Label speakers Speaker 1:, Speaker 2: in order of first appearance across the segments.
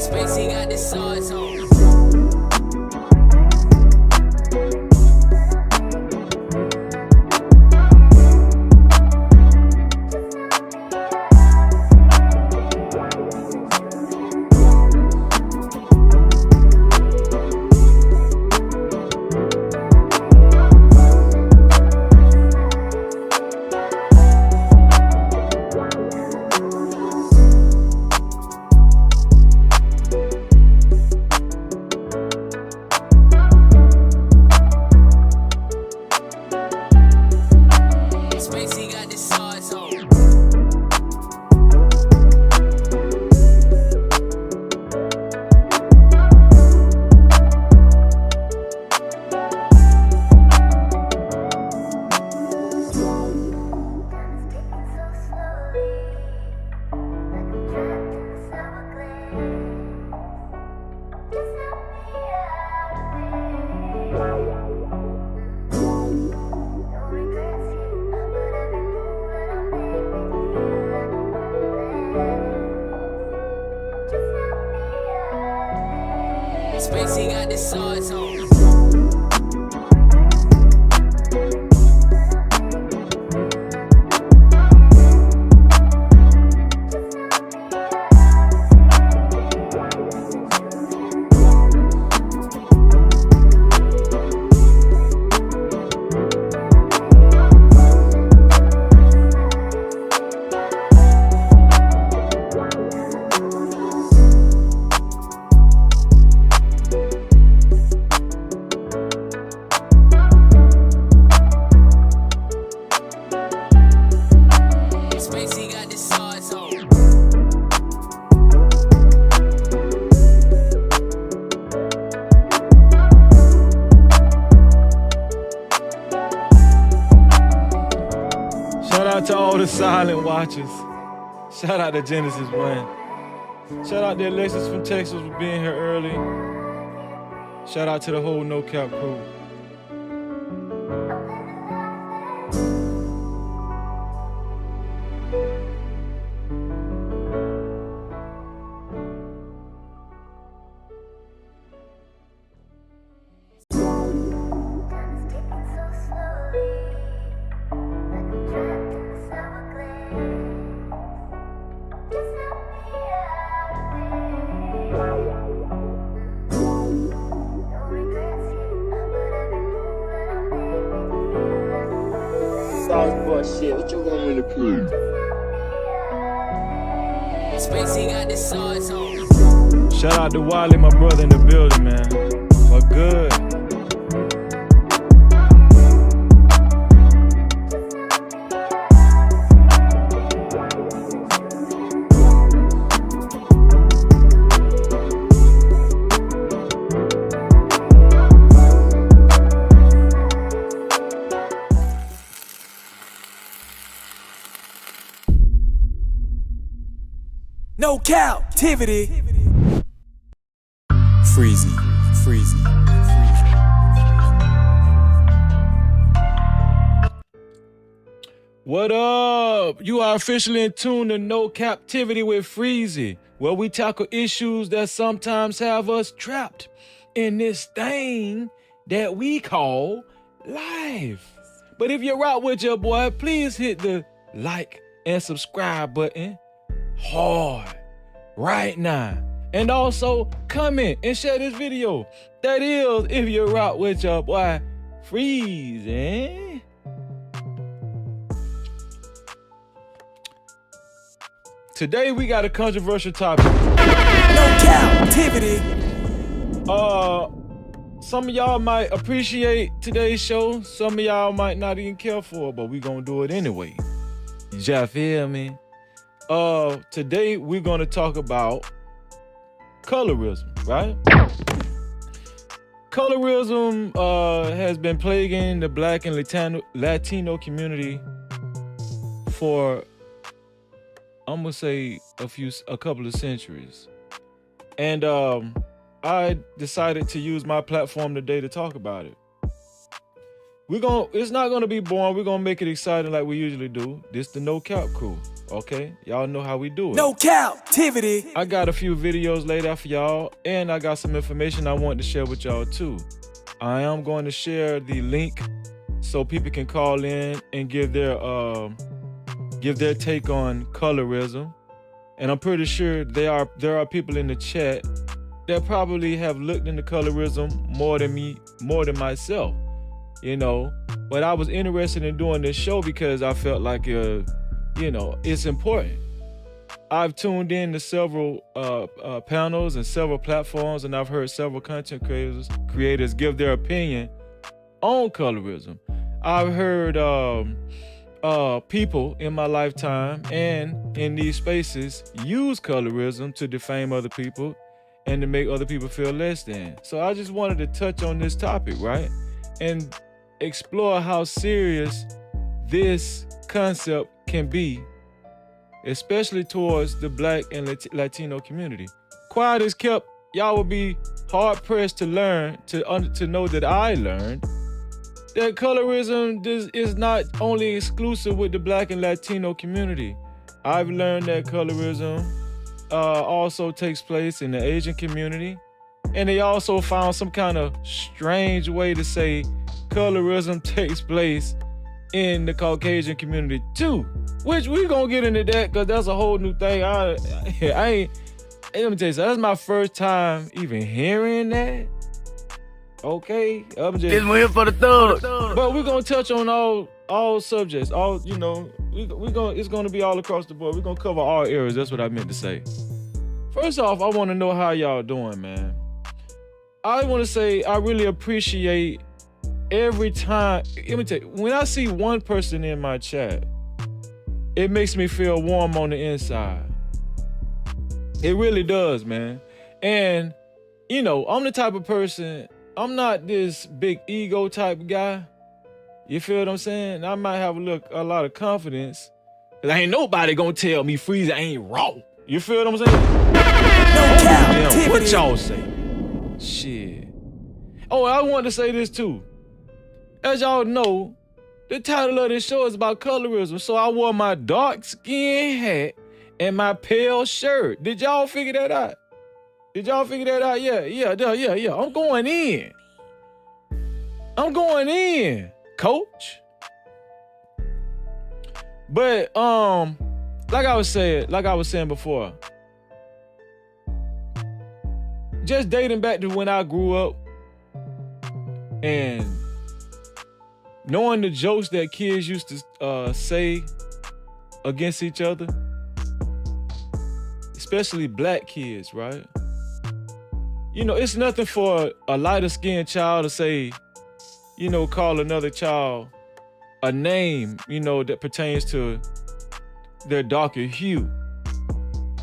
Speaker 1: Spacey got the swords on. Spacey got the swords on. Spacey got the swords on. Spacey got the swords on.
Speaker 2: Shout out to all the silent watchers. Shout out to Genesis 1. Shout out to Alexis from Texas for being here early. Shout out to the whole No Cap crew.
Speaker 3: Shit, what you want me to prove?
Speaker 1: Spacey got the swords on.
Speaker 2: Shout out to Wiley, my brother in the building, man. But good.
Speaker 4: No Cap-tivity. Freezy.
Speaker 2: What up? You are officially in tune to No Cap-tivity with Freezy, where we tackle issues that sometimes have us trapped in this thing that we call life. But if you're out with your boy, please hit the like and subscribe button hard right now. And also comment and share this video. That is, if you're out with your boy Freezy. Today we got a controversial topic.
Speaker 4: No Cap-tivity.
Speaker 2: Some of y'all might appreciate today's show. Some of y'all might not even care for it, but we gonna do it anyway. Y'all feel me? Today we're gonna talk about colorism, right? Colorism has been plaguing the Black and Latino community for, I'm gonna say, a couple of centuries. And I decided to use my platform today to talk about it. It's not gonna be boring. We're gonna make it exciting like we usually do. This the No Cap crew. okay? Y'all know how we do it.
Speaker 4: No Cap-tivity.
Speaker 2: I got a few videos laid out for y'all, and I got some information I wanted to share with y'all too. I am going to share the link so people can call in and give their take on colorism. And I'm pretty sure there are people in the chat that probably have looked into colorism more than me, more than myself, you know. But I was interested in doing this show because I felt like, you know, it's important. I've tuned in to several panels and several platforms, and I've heard several content creators give their opinion on colorism. I've heard people in my lifetime and in these spaces use colorism to defame other people and to make other people feel less than. So I just wanted to touch on this topic, right? And explore how serious this concept can be, especially towards the Black and Latino community. Quiet as kept, y'all will be hard pressed to learn, to know that I learned that colorism is not only exclusive with the Black and Latino community. I've learned that colorism also takes place in the Asian community, and they also found some kind of strange way to say colorism takes place in the Caucasian community too, which we gonna get into that because that's a whole new thing. I ain't. Let me tell you something. That's my first time even hearing that. Okay, I'm just.
Speaker 5: It's here for the thug.
Speaker 2: But we're gonna touch on all subjects. All, you know, it's gonna be all across the board. We're gonna cover all areas. That's what I meant to say. First off, I want to know how y'all doing, man. I want to say I really appreciate every time. Let me tell you, when I see one person in my chat, it makes me feel warm on the inside. It really does, man. And you know, I'm the type of person. I'm not this big ego type guy. You feel what I'm saying? I might have a lot of confidence. Cause ain't nobody gonna tell me Freezer ain't raw. You feel what I'm saying?
Speaker 4: No Cap-tivity.
Speaker 2: What y'all say? Shit. Oh, I wanted to say this too. As y'all know, the title of this show is about colorism. So I wore my dark skin hat and my pale shirt. Did y'all figure that out? Did y'all figure that out? Yeah. I'm going in, coach. But like I was saying before, just dating back to when I grew up and knowing the jokes that kids used to say against each other, especially black kids, right? You know, it's nothing for a lighter skinned child to say, you know, call another child a name, you know, that pertains to their darker hue.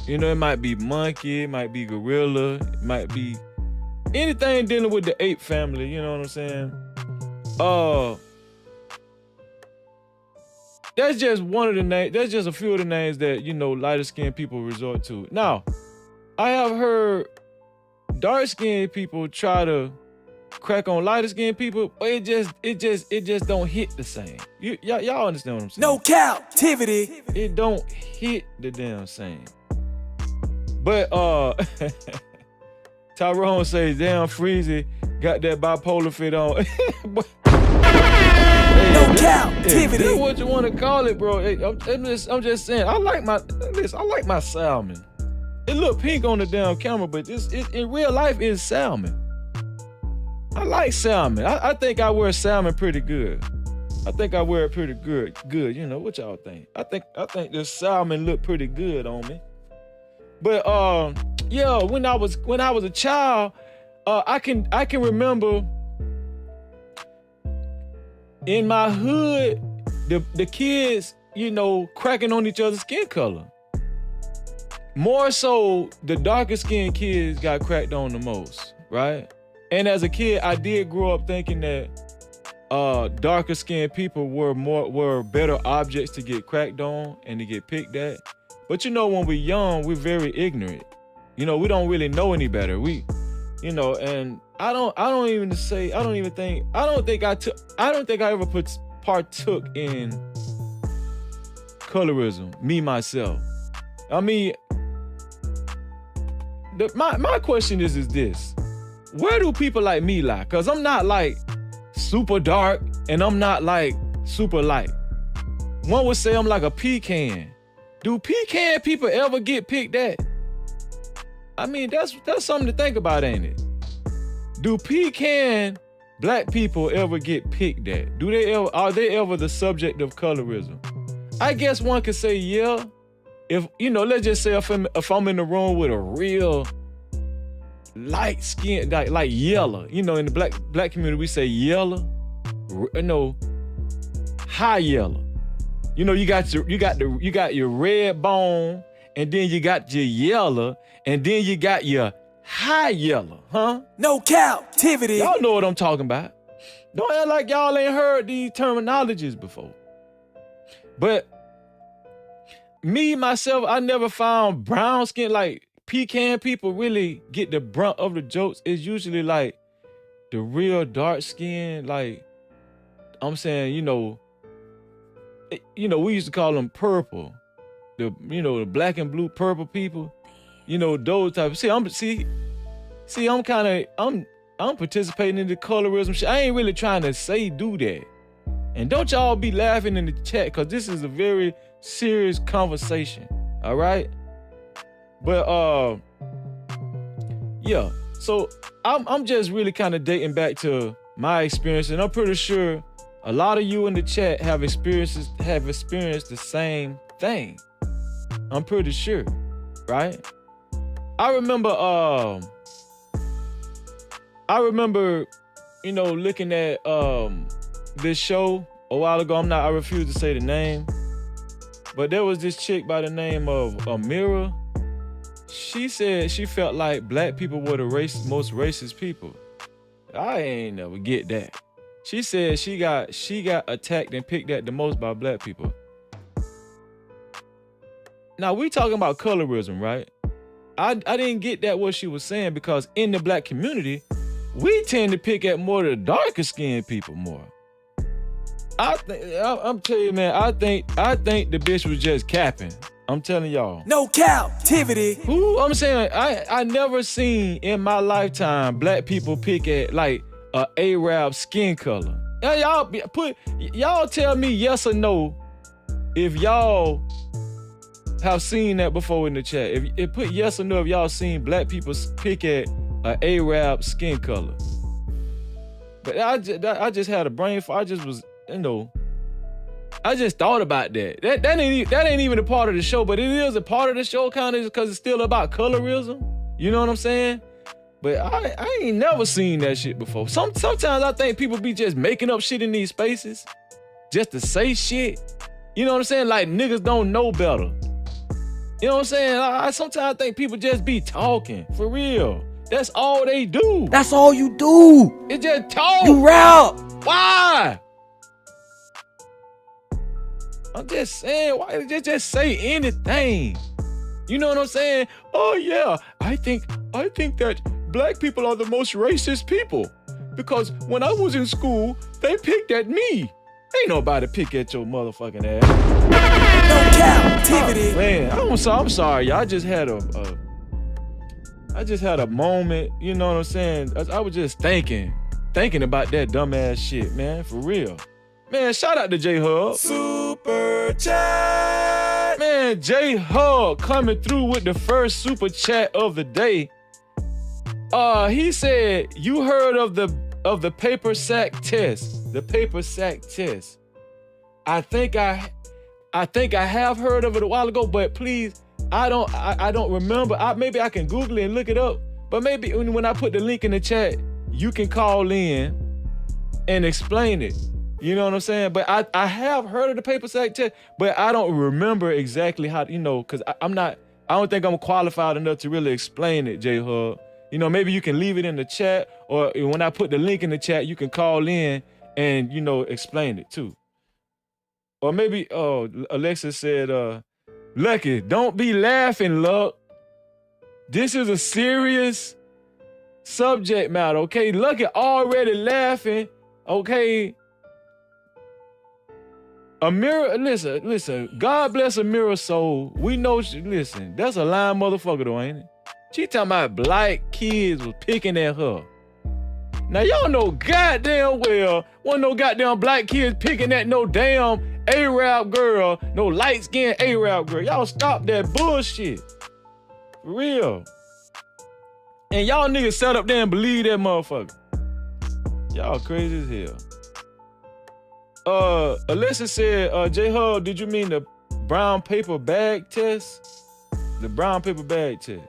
Speaker 2: You know, it might be monkey, it might be gorilla, it might be anything dealing with the ape family, you know what I'm saying? That's just one of the names, that's just a few of the names that, you know, lighter skinned people resort to. Now, I have heard dark-skinned people try to crack on lighter-skinned people, but it just don't hit the same. Y'all understand what I'm saying?
Speaker 4: No Cap-tivity.
Speaker 2: It don't hit the damn same. But Tyrone says, damn Freezy got that bipolar fit on.
Speaker 4: No Cap-tivity.
Speaker 2: That's what you want to call it, bro. Hey, I'm just saying, I like my salmon. It look pink on the damn camera, but in real life it's salmon. I like salmon. I think I wear salmon pretty good. I think I wear it pretty good. Good, you know, what y'all think? I think this salmon look pretty good on me. But yeah, when I was a child, I can remember in my hood, the kids, you know, cracking on each other's skin color. More so, the darker skinned kids got cracked on the most, right? And as a kid, I did grow up thinking that darker skinned people were better objects to get cracked on and to get picked at. But you know, when we're young, we're very ignorant. You know, we don't really know any better. You know, and I don't think I ever partook in colorism, me, myself. I mean, my question is this. Where do people like me lie? Because I'm not like super dark and I'm not like super light. One would say I'm like a pecan. Do pecan people ever get picked at? I mean, that's something to think about, ain't it? Do pecan black people ever get picked at? Are they ever the subject of colorism? I guess one could say yeah. If, let's just say if I'm in the room with a real light skin, like yellow, in the black community we say yellow, high yellow. You got your red bone, and then you got your yellow, and then you got your high yellow, huh?
Speaker 4: No Cap-tivity.
Speaker 2: Y'all know what I'm talking about. Don't act like y'all ain't heard these terminologies before. But me, myself, I never found brown skin, like pecan people really get the brunt of the jokes. It's usually like the real dark skin, like I'm saying, we used to call them purple. The black and blue purple people. Those type. I'm participating in the colorism shit. I ain't really trying to do that. And don't y'all be laughing in the chat, because this is a very serious conversation. All right? But yeah. So I'm just really kind of dating back to my experience, and I'm pretty sure a lot of you in the chat have experienced the same thing. I'm pretty sure, right? I remember, looking at this show a while ago. I refuse to say the name, but there was this chick by the name of Amira. She said she felt like black people were the most racist people. I ain't never get that. She said she got attacked and picked at the most by black people. Now we talking about colorism, right? I didn't get that what she was saying, because in the black community, we tend to pick at more of the darker skinned people more. I'm telling you, man, I think the bitch was just capping. I'm telling y'all.
Speaker 4: No Cap-tivity.
Speaker 2: I'm saying I never seen in my lifetime black people pick at like a Arab skin color. Now y'all tell me yes or no if y'all have seen that before in the chat. If put yes or no if y'all seen black people pick at an Arab skin color. But I just had a brain fart. I just was, I just thought about that. That ain't even a part of the show, but it is a part of the show kind of, because it's still about colorism. You know what I'm saying? But I ain't never seen that shit before. Sometimes I think people be just making up shit in these spaces just to say shit. You know what I'm saying? Like niggas don't know better. You know what I'm saying? I sometimes think people just be talking, for real. That's all they do.
Speaker 4: That's all you do.
Speaker 2: It's just talk.
Speaker 4: You rap.
Speaker 2: Why? I'm just saying, why just say anything? You know what I'm saying? Oh yeah, I think that black people are the most racist people, because when I was in school, they picked at me. Ain't nobody pick at your motherfucking ass.
Speaker 4: No Cap-tivity.
Speaker 2: Man, I'm sorry, y'all. I just had a moment. You know what I'm saying? I was just thinking about that dumbass shit, man. For real. Man, shout out to J-Hub.
Speaker 4: Super chat.
Speaker 2: Man, J-Hub coming through with the first super chat of the day. He said, you heard of the paper sack test. The paper sack test. I think I have heard of it a while ago, but please, I don't remember. Maybe I can Google it and look it up. But maybe when I put the link in the chat, you can call in and explain it. You know what I'm saying? But I have heard of the paper sack test, but I don't remember exactly how, because I don't think I'm qualified enough to really explain it, J-Hub. Maybe you can leave it in the chat, or when I put the link in the chat, you can call in and, explain it too. Or maybe, Alexa said, Lucky, don't be laughing, Luck. This is a serious subject matter, okay? Lucky already laughing, okay? Amira, listen. God bless Amira's soul. We know listen, that's a lying motherfucker though, ain't it? She talking about black kids was picking at her. Now y'all know goddamn well, wasn't no goddamn black kids picking at no damn Arab girl, no light-skinned Arab girl. Y'all stop that bullshit. For real. And y'all niggas sat up there and believe that motherfucker. Y'all crazy as hell. Alyssa said, J-Hub, did you mean the brown paper bag test? The brown paper bag test.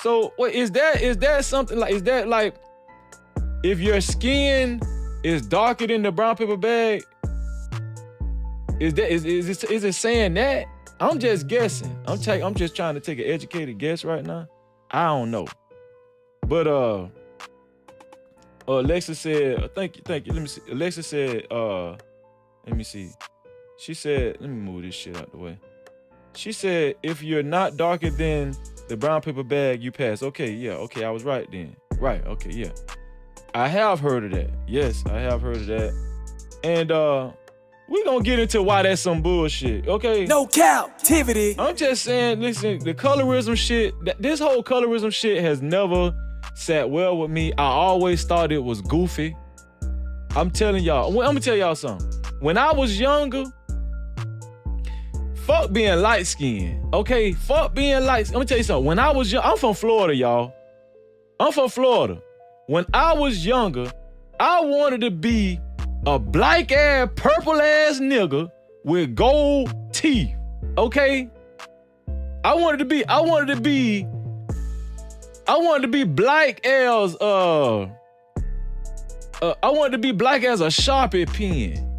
Speaker 2: So, what is that something like, is that like, if your skin is darker than the brown paper bag, is it saying that? I'm just guessing. I'm just trying to take an educated guess right now. I don't know. But Alexa said, thank you. Let me see. Alexa said, let me see. She said, let me move this shit out the way. She said, if you're not darker than the brown paper bag, you pass. Okay, yeah, okay, I was right then. Right, okay, yeah. I have heard of that. Yes, I have heard of that. And we gonna get into why that's some bullshit, okay?
Speaker 4: No Cap-tivity.
Speaker 2: I'm just saying, listen, the colorism shit, this whole colorism shit has never sat well with me. I always thought it was goofy. I'm telling y'all, I'm gonna tell y'all something. When I was younger, fuck being light-skinned, okay? Fuck being light. I'm gonna tell you something. When I was young, I'm from Florida, y'all. I'm from Florida. When I was younger, I wanted to be a black-ass, purple-ass nigga with gold teeth, okay? I wanted to be black as I wanted to be black as a Sharpie pen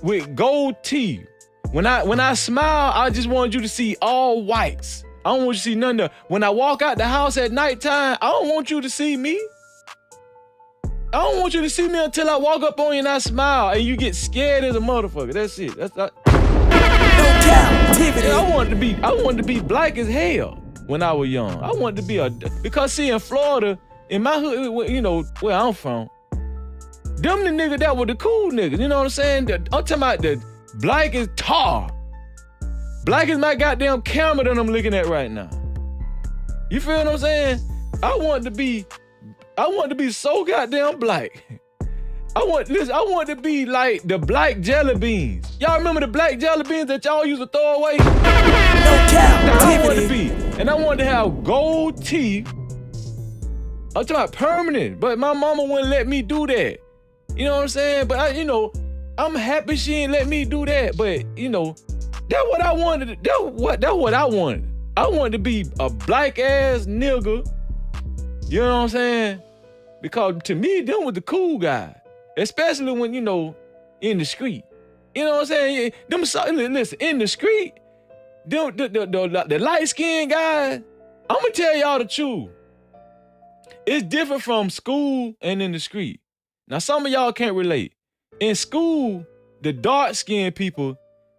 Speaker 2: with gold teeth. When I smile, I just wanted you to see all whites. I don't want you to see none of. When I walk out the house at nighttime, I don't want you to see me. I don't want you to see me until I walk up on you and I smile and you get scared as a motherfucker. That's it. That's not.
Speaker 4: No Cap-tivity.
Speaker 2: I wanted to be black as hell when I was young. I wanted to be because see, in Florida, in my hood, you know where I'm from, them the niggas that were the cool niggas. You know what I'm saying? I'm talking about the black as tar. Black as my goddamn camera that I'm looking at right now. You feel what I'm saying? I wanted to be so goddamn black. I want to be like the black jelly beans. Y'all remember the black jelly beans that y'all used to throw away?
Speaker 4: No Cap-tivity.
Speaker 2: I wanted to be. And I wanted to have gold teeth. I'm talking about permanent, but my mama wouldn't let me do that. You know what I'm saying? But I'm happy she ain't let me do that. But that's what I wanted. That's what I wanted. I wanted to be a black ass nigga. You know what I'm saying? Because to me, them was the cool guy. Especially when, in the street. You know what I'm saying? Listen, in the street, the light-skinned guys, I'm going to tell y'all the truth. It's different from school and in the street. Now, some of y'all can't relate. In school, the dark-skinned people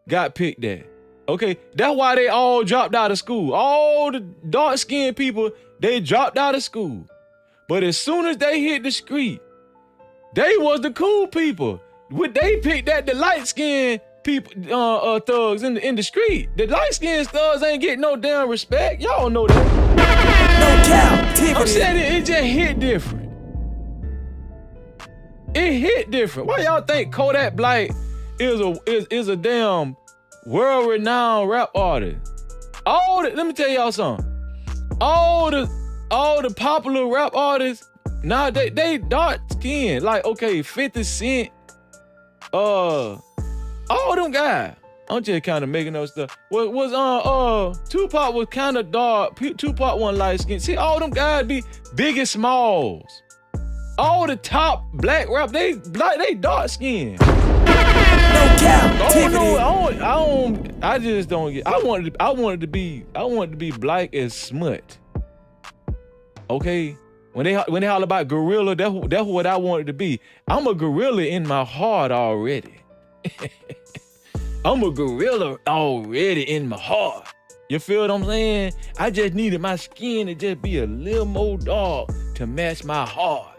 Speaker 2: got picked at. Okay? That's why they all dropped out of school. All the dark-skinned people, they dropped out of school. But as soon as they hit the street, they was the cool people. They picked at the light-skinned people, thugs in the street. The light-skinned thugs ain't getting no damn respect. Y'all know that.
Speaker 4: No Cap-tivity.
Speaker 2: I'm saying it just hit different. It hit different. Why y'all think Kodak Black is a damn world-renowned rap artist? Let me tell y'all something. All the popular rap artists, now they dark skinned. Like, okay, 50 Cent, all them guys. I'm just kind of making those stuff. Tupac was kind of dark. Tupac wasn't light skinned. See, all them guys be Biggie Smalls. All the top black rap, they dark skinned.
Speaker 4: No Cap-tivity.
Speaker 2: I just don't get. I wanted to be black as smut. Okay, when they holler about gorilla, that's what I wanted to be. I'm a gorilla in my heart already. I'm a gorilla already in my heart. You feel what I'm saying? I just needed my skin to just be a little more dark to match my heart.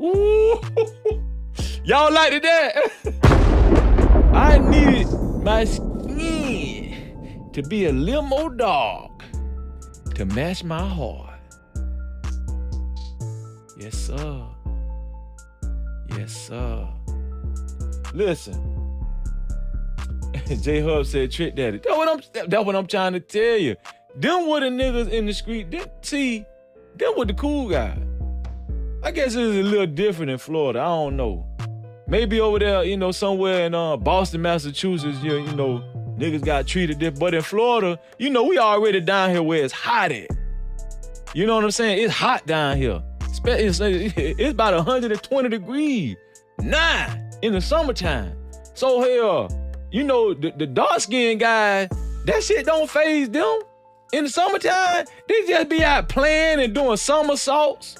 Speaker 2: Ooh, y'all like that? I needed my skin to be a little more dark to match my heart. Yes, sir. Yes, sir. Listen. J Hub said, Trick Daddy. That's what I'm trying to tell you. Them were the niggas in the street. Them were the cool guys. I guess it's a little different in Florida. I don't know. Maybe over there, somewhere in Boston, Massachusetts, niggas got treated different. But in Florida, we already down here where it's hot at. You know what I'm saying? It's hot down here. It's about 120 degrees. In the summertime. So hell, the dark-skinned guys, that shit don't faze them. In the summertime, they just be out playing and doing somersaults.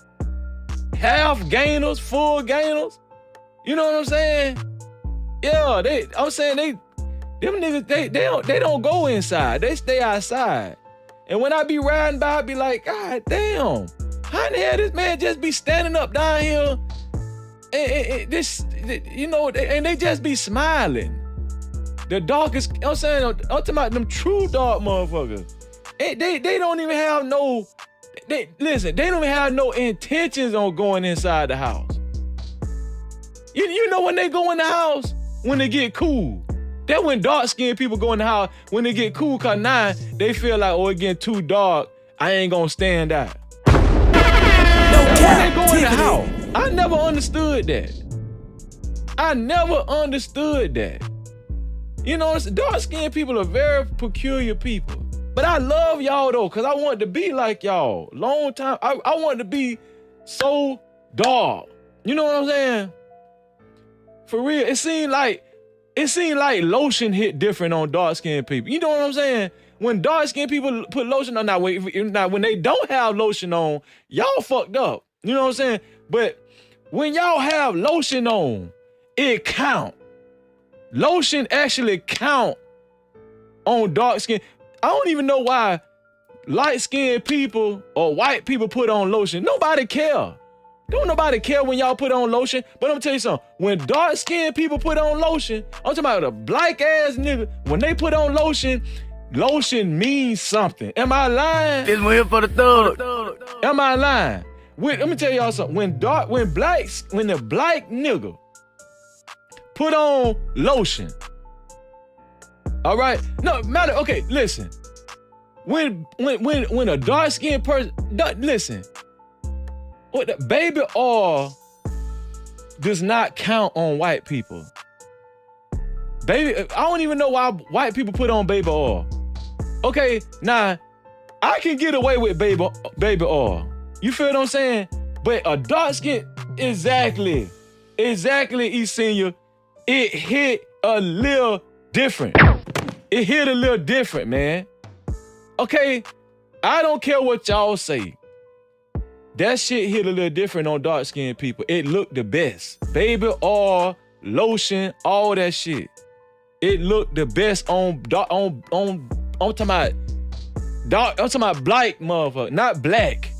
Speaker 2: Half gainers, full gainers. You know what I'm saying? Yeah, them niggas, they don't go inside. They stay outside. And when I be riding by, I be like, God damn, how in the hell this man just be standing up down here and they just be smiling. The darkest, I'm talking about them true dark motherfuckers. They don't even have they don't even have no intentions on going inside the house. You know when they go in the house? When they get cool. That when dark-skinned people go in the house, when they get cool, cause now they feel like, oh, it getting too dark, I ain't gonna stand out. That's when they go in the house. I never understood that. Dark-skinned people are very peculiar people. But I love y'all though, cause I want to be like y'all. Long time, I want to be so dark. You know what I'm saying? For real, it seemed like lotion hit different on dark-skinned people. You know what I'm saying? When dark-skinned people put lotion on, now when they don't have lotion on, y'all fucked up. You know what I'm saying? But when y'all have lotion on, it count. Lotion actually count on dark skin. I don't even know why light-skinned people or white people put on lotion. Nobody care. Don't nobody care when y'all put on lotion. But I'm gonna tell you something. When dark-skinned people put on lotion, I'm talking about a black-ass nigga. When they put on lotion means something. Am I lying?
Speaker 4: This one here for the thug.
Speaker 2: Am I lying? Let me tell y'all something. When the black nigga put on lotion, all right? No matter. Okay, listen. When a dark-skinned person, listen. What the baby oil does not count on white people. Baby, I don't even know why white people put on baby oil. Okay, now I can get away with baby oil. You feel what I'm saying? But a dark skin, exactly, E Senior, it hit a little different. It hit a little different, man. Okay, I don't care what y'all say. That shit hit a little different on dark-skinned people. It looked the best. Baby oil, lotion, all that shit. It looked the best on I'm talking about black motherfucker, not black.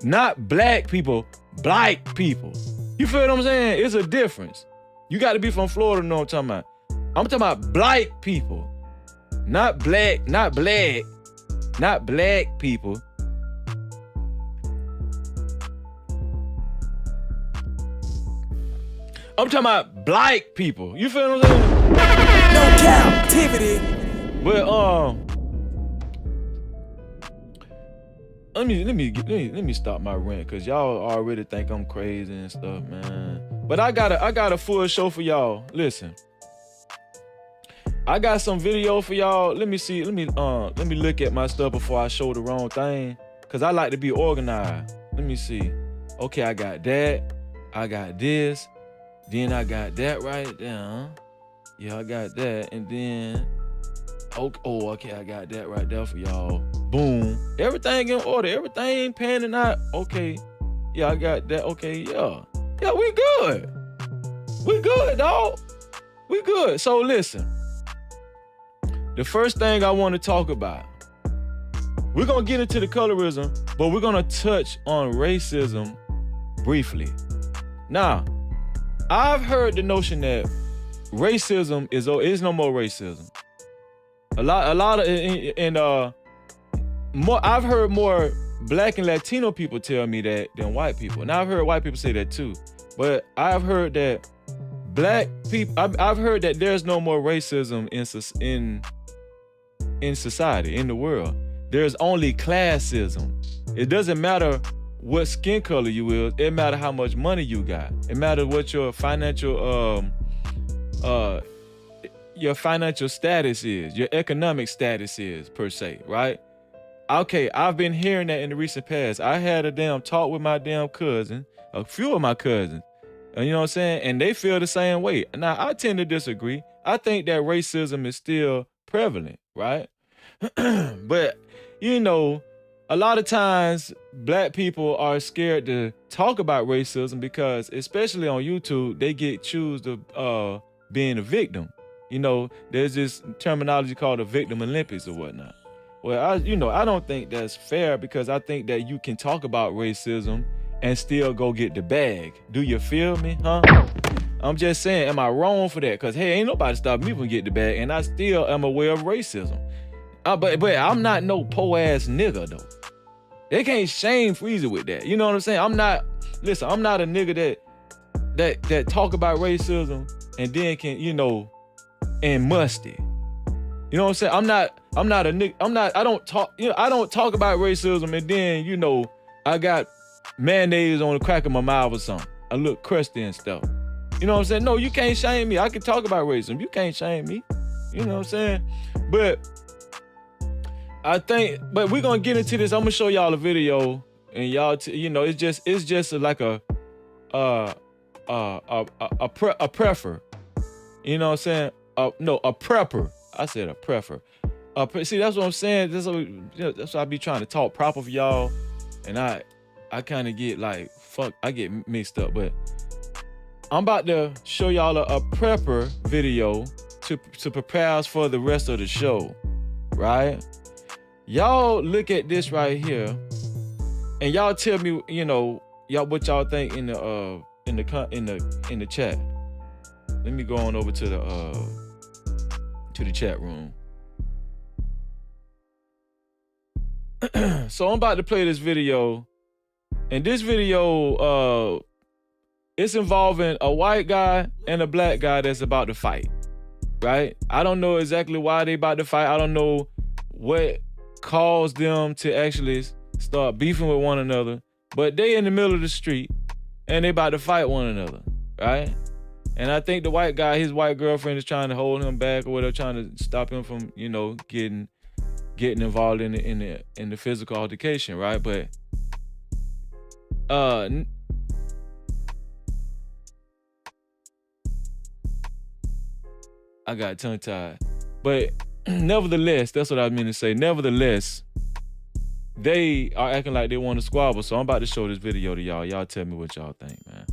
Speaker 2: Not black people, black people. You feel what I'm saying? It's a difference. You got to be from Florida to know what I'm talking about. I'm talking about black people. Not black people. I'm talking about black people. You feel what I'm saying?
Speaker 4: No Cap-tivity.
Speaker 2: But let me stop my rant, cause y'all already think I'm crazy and stuff, man. But I got a full show for y'all. Listen, I got some video for y'all. Let me see. Let me look at my stuff before I show the wrong thing, cause I like to be organized. Let me see. Okay, I got that. I got this. Then I got that right there. Yeah, I got that. And then, okay, I got that right there for y'all. Boom. Everything in order. Everything panning out. Okay. Yeah, I got that. Okay, yeah. Yeah, we good. We good, dog. We good. So listen. The first thing I want to talk about. We're going to get into the colorism, but we're going to touch on racism briefly. Now, I've heard the notion that racism is no more racism. A lot of more. I've heard more Black and Latino people tell me that than white people. Now I've heard white people say that too, but I've heard that Black people. I've heard that there's no more racism in society, in the world. There's only classism. It doesn't matter what skin color you is. It matters how much money you got. It matters what your financial status is, your economic status is, per se, right? Okay, I've been hearing that in the recent past. I had a damn talk with my damn cousin, a few of my cousins, and you know what I'm saying? And they feel the same way. Now, I tend to disagree. I think that racism is still prevalent, right? But, you know, a lot of times Black people are scared to talk about racism because, especially on YouTube, they get accused of being a victim. You know, there's this terminology called the victim Olympics or whatnot. Well, I don't think that's fair, because I think that you can talk about racism and still go get the bag. Do you feel me, huh? I'm just saying, am I wrong for that? Because, hey, ain't nobody stopping me from getting the bag, and I still am aware of racism. But I'm not no po-ass nigga, though. They can't shame Freezy with that. You know what I'm saying? I'm not a nigga that talk about racism and then can, and musty. You know what I'm saying? I'm not a nigga. I don't talk about racism and then, I got mayonnaise on the crack of my mouth or something. I look crusty and stuff. You know what I'm saying? No, you can't shame me. I can talk about racism. You can't shame me. You know what I'm saying? But we're gonna get into this. I'm gonna show y'all a video, and y'all, it's just like a prepper. You know what I'm saying? A prepper. I said a prepper. See, that's what I'm saying. That's what I be trying to talk proper for y'all, and I kind of get like I get mixed up. But I'm about to show y'all a prepper video to prepare us for the rest of the show, right? Y'all look at this right here, and y'all tell me, y'all what y'all think in the chat. Let me go on over to the chat room. So I'm about to play this video, and this video it's involving a white guy and a Black guy that's about to fight, right? I don't know exactly why they about to fight. I don't know what caused them to actually start beefing with one another, but they in the middle of the street and they about to fight one another, right? And I think the white guy, his white girlfriend is trying to hold him back or whatever, trying to stop him from, getting involved in the physical altercation, right? But I got tongue tied. But nevertheless, that's what I mean to say. Nevertheless, they are acting like they want to squabble. So I'm about to show this video to y'all. Y'all tell me what y'all think, man.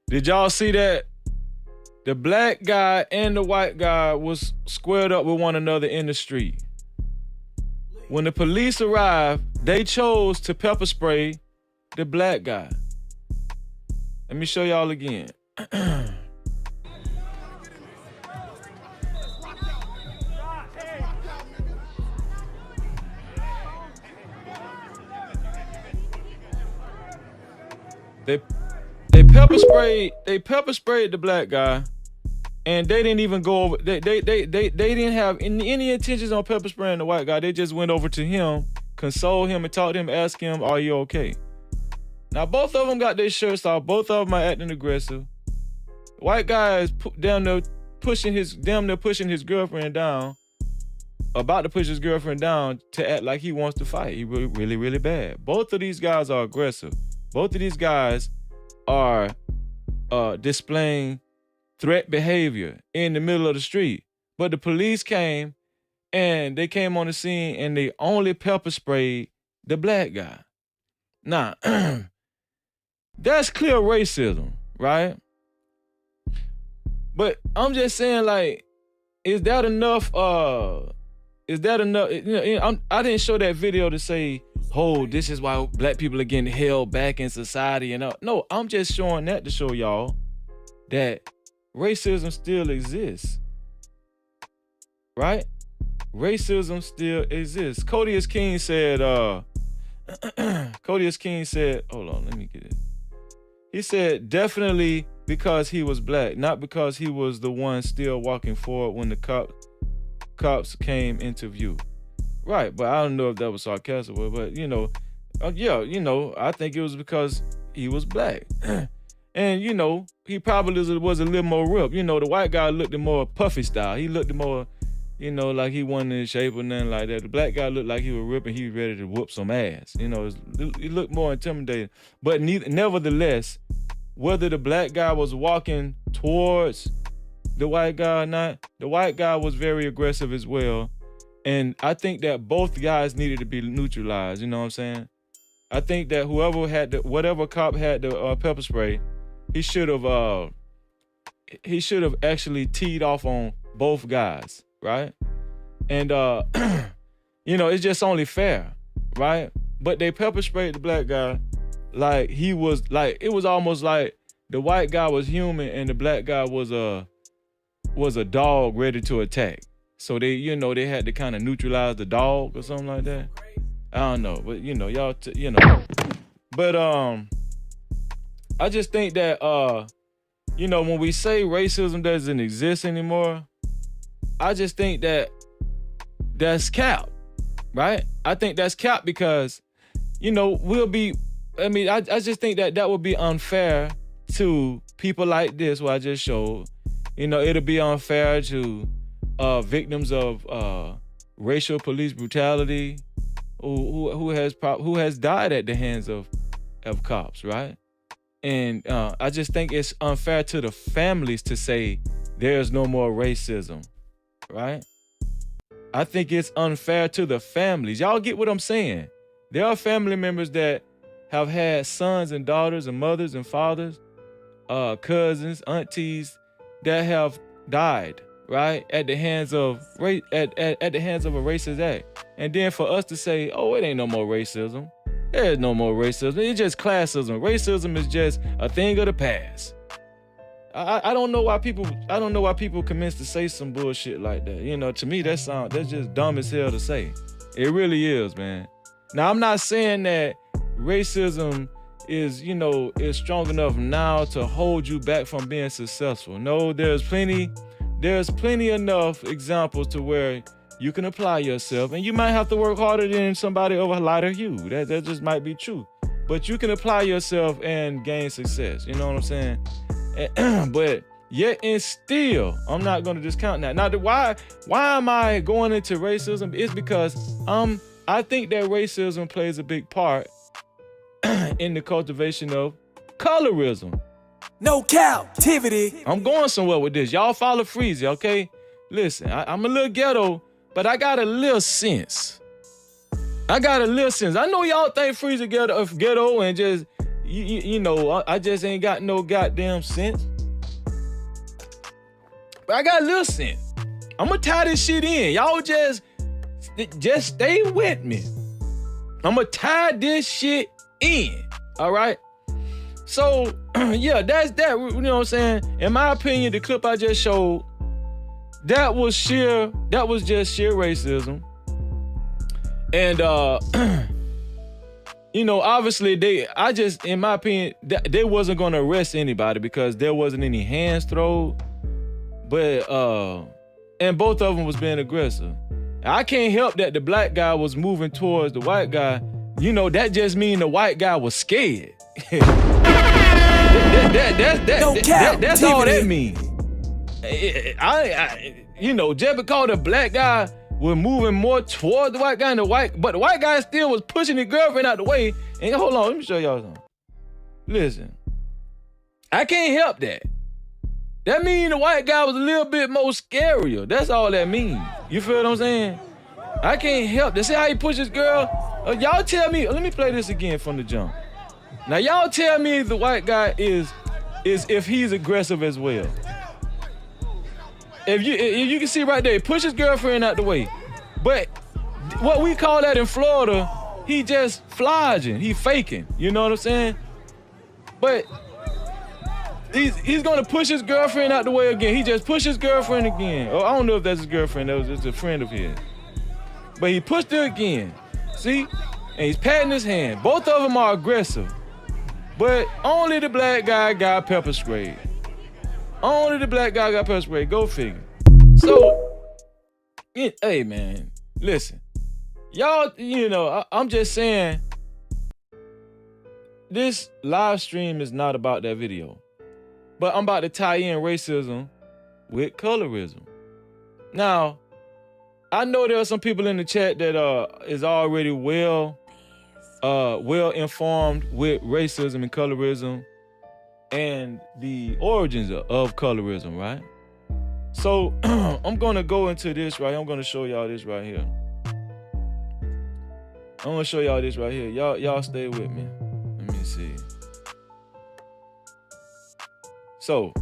Speaker 2: Did y'all see that? The Black guy and the white guy was squared up with one another in the street. When the police arrived, they chose to pepper spray the Black guy. Let me show y'all again. They pepper sprayed the Black guy, and they didn't even go over. They didn't have any intentions on pepper spraying the white guy. They just went over to him, consoled him, and talked to him, asked him, "Are you okay?" Now both of them got their shirts off. Both of them are acting aggressive. White guy is damn near pushing his girlfriend down, about to push his girlfriend down to act like he wants to fight. He really, really bad. Both of these guys are aggressive. Both of these guys are displaying threat behavior in the middle of the street. But the police came and they came on the scene and they only pepper sprayed the black guy. Now, that's clear racism, right? But I'm just saying, like, is that enough? Is that enough? I didn't show that video to say, oh, this is why black people are getting held back in society. And no, I'm just showing that to show y'all that racism still exists, right? Racism still exists. Codius King said, hold on, let me get it. He said, definitely because he was black, not because he was the one still walking forward when the cops came into view. Right, but I don't know if that was sarcastic, but I think it was because he was black. And, he probably was a little more ripped. The white guy looked more puffy style. He looked more, like he wasn't in shape or nothing like that. The black guy looked like he was ripping. He was ready to whoop some ass. He looked more intimidating. But nevertheless, whether the black guy was walking towards the white guy or not, the white guy was very aggressive as well. And I think that both guys needed to be neutralized. You know what I'm saying? I think that whatever cop had the pepper spray, he should have actually teed off on both guys, right? And it's just only fair, right? But they pepper sprayed the black guy like it was almost like the white guy was human and the black guy was a dog ready to attack. So they had to kind of neutralize the dog or something like that. I don't know, but y'all, but I just think that when we say racism doesn't exist anymore, I just think that that's cap, right? I think that's cap because I just think that would be unfair to people like this, what I just showed. It'll be unfair to victims of racial police brutality who has died at the hands of cops, right? And I just think it's unfair to the families to say there's no more racism, right? I think it's unfair to the families. Y'all get what I'm saying? There are family members that have had sons and daughters and mothers and fathers, cousins, aunties that have died, right, at the hands of at the hands of a racist act. And then for us to say, oh, it ain't no more racism. There's no more racism. It's just classism. Racism is just a thing of the past. I don't know why people commence to say some bullshit like that. To me, that's just dumb as hell to say. It really is, man. Now, I'm not saying that racism is strong enough now to hold you back from being successful. No, there's plenty enough examples to where you can apply yourself, and you might have to work harder than somebody of a lighter hue. That just might be true. But you can apply yourself and gain success. You know what I'm saying? But yet and still, I'm not going to discount that. Now, why am I going into racism? It's because I think that racism plays a big part in the cultivation of colorism.
Speaker 4: No Cap-tivity.
Speaker 2: I'm going somewhere with this. Y'all follow Freezy, okay? Listen, I'm a little ghetto, but I got a little sense. I know y'all think Freezy ghetto and just, I just ain't got no goddamn sense. But I got a little sense. I'm gonna tie this shit in. Y'all just stay with me. I'm gonna tie this shit in, all right? So, yeah, that's that. You know what I'm saying? In my opinion, the clip I just showed, that was just sheer racism. And, obviously in my opinion, they wasn't going to arrest anybody because there wasn't any hands thrown. But, and both of them was being aggressive. I can't help that the black guy was moving towards the white guy. That just mean the white guy was scared. That's all that means. Just because the black guy were moving more toward the white guy, but the white guy still was pushing his girlfriend out the way. And hold on, let me show y'all something. Listen, I can't help that. That means the white guy was a little bit more scarier. That's all that means. You feel what I'm saying? I can't help that. See how he pushes girl? Y'all tell me, let me play this again from the jump. Now y'all tell me if the white guy is if he's aggressive as well. If you can see right there, he pushes his girlfriend out the way. But what we call that in Florida, he just flogging, he faking. You know what I'm saying? But he's gonna push his girlfriend out the way again. He just pushed his girlfriend again. Oh, I don't know if that's his girlfriend, that was just a friend of his. But he pushed her again. See? And he's patting his hand. Both of them are aggressive. But only the black guy got pepper sprayed. Only the black guy got pepper sprayed. Go figure. So, hey man, listen. Y'all, I'm just saying, this live stream is not about that video. But I'm about to tie in racism with colorism. Now, I know there are some people in the chat that is already well informed with racism and colorism and the origins of colorism, right? So I'm gonna go into this right here. I'm gonna show y'all this right here. Y'all stay with me. Let me see. So,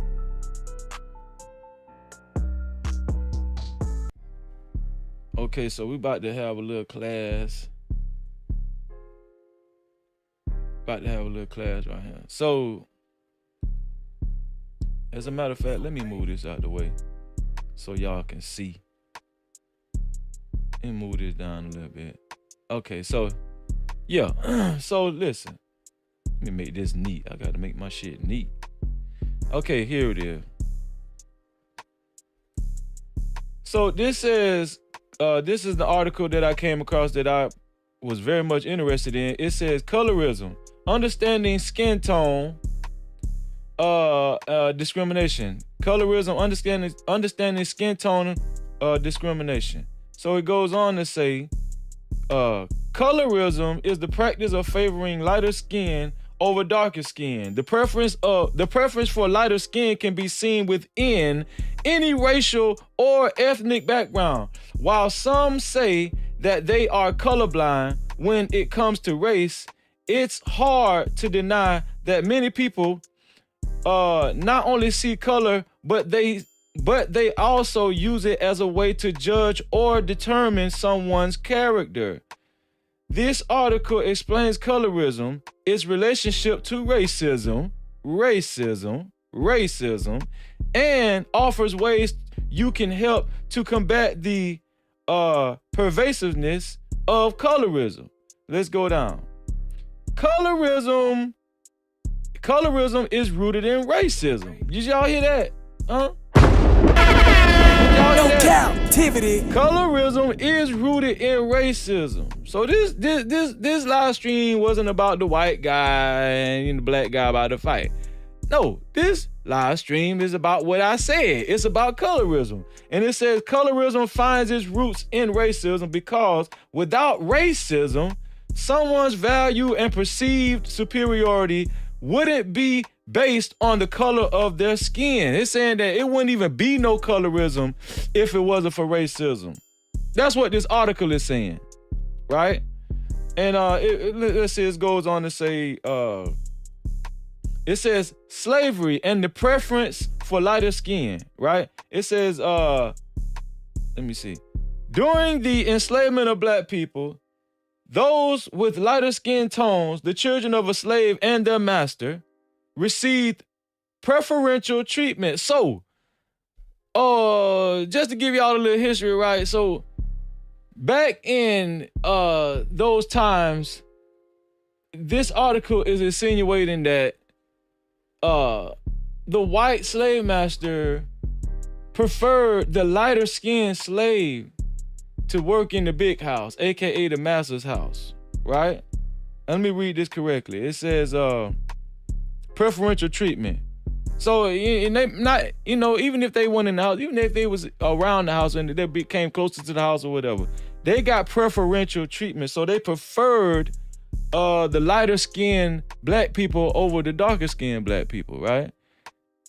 Speaker 2: okay, so we about to have a little class. Right here. So, as a matter of fact, let me move this out the way so y'all can see. And move this down a little bit. Okay, so, yeah. So, listen. Let me make this neat. I got to make my shit neat. Okay, here it is. So this is the article that I came across that I was very much interested in. It says colorism, understanding skin tone, discrimination. Colorism, understanding skin tone, discrimination. So it goes on to say, colorism is the practice of favoring lighter skin over darker skin. The preference for lighter skin can be seen within any racial or ethnic background. While some say that they are colorblind when it comes to race, it's hard to deny that many people not only see color, but they also use it as a way to judge or determine someone's character. This article explains colorism, its relationship to racism, and offers ways you can help to combat the pervasiveness of colorism. Let's go down. Colorism is rooted in racism. Did y'all hear that? Huh?
Speaker 4: No Cap-tivity.
Speaker 2: Colorism is rooted in racism. So this live stream wasn't about the white guy and the black guy about to fight. No, this live stream is about what I said. It's about colorism. And it says colorism finds its roots in racism because without racism, someone's value and perceived superiority wouldn't be based on the color of their skin. It's saying that it wouldn't even be no colorism if it wasn't for racism. That's what this article is saying, right? And let's see, it goes on to say, it says slavery and the preference for lighter skin, right? It says, let me see. During the enslavement of black people, those with lighter skin tones, the children of a slave and their master, received preferential treatment. So, just to give y'all a little history, right? So, back in those times, this article is insinuating that the white slave master preferred the lighter skinned slave to work in the big house, aka the master's house, right? Let me read this correctly. It says preferential treatment. So and they not, even if they went in the house, even if they was around the house and they became closer to the house or whatever, they got preferential treatment. So they preferred the lighter skinned black people over the darker skinned black people, right?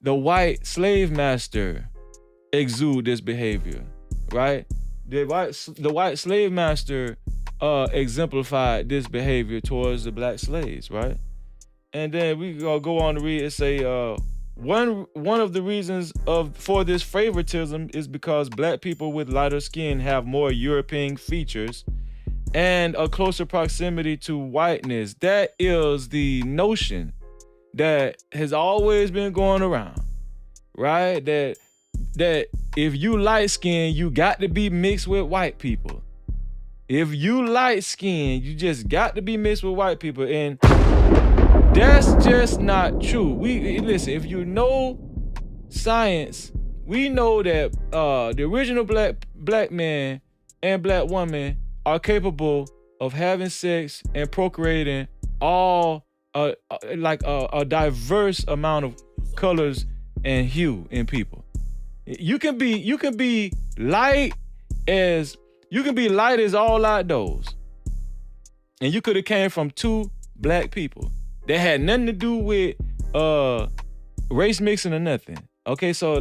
Speaker 2: The white slave master exude this behavior, right? The white slave master exemplified this behavior towards the black slaves, right? And then we go on to read and say, one of the reasons for this favoritism is because black people with lighter skin have more European features and a closer proximity to whiteness. That is the notion that has always been going around, right? That if you light skin, you got to be mixed with white people. If you light skin, you just got to be mixed with white people. And that's just not true. Listen, if you know science, we know that the original black man and black woman are capable of having sex and procreating all like a diverse amount of colors and hue in people. You can be light as all outdoors, and you could have came from two black people that had nothing to do with race mixing or nothing. Okay, so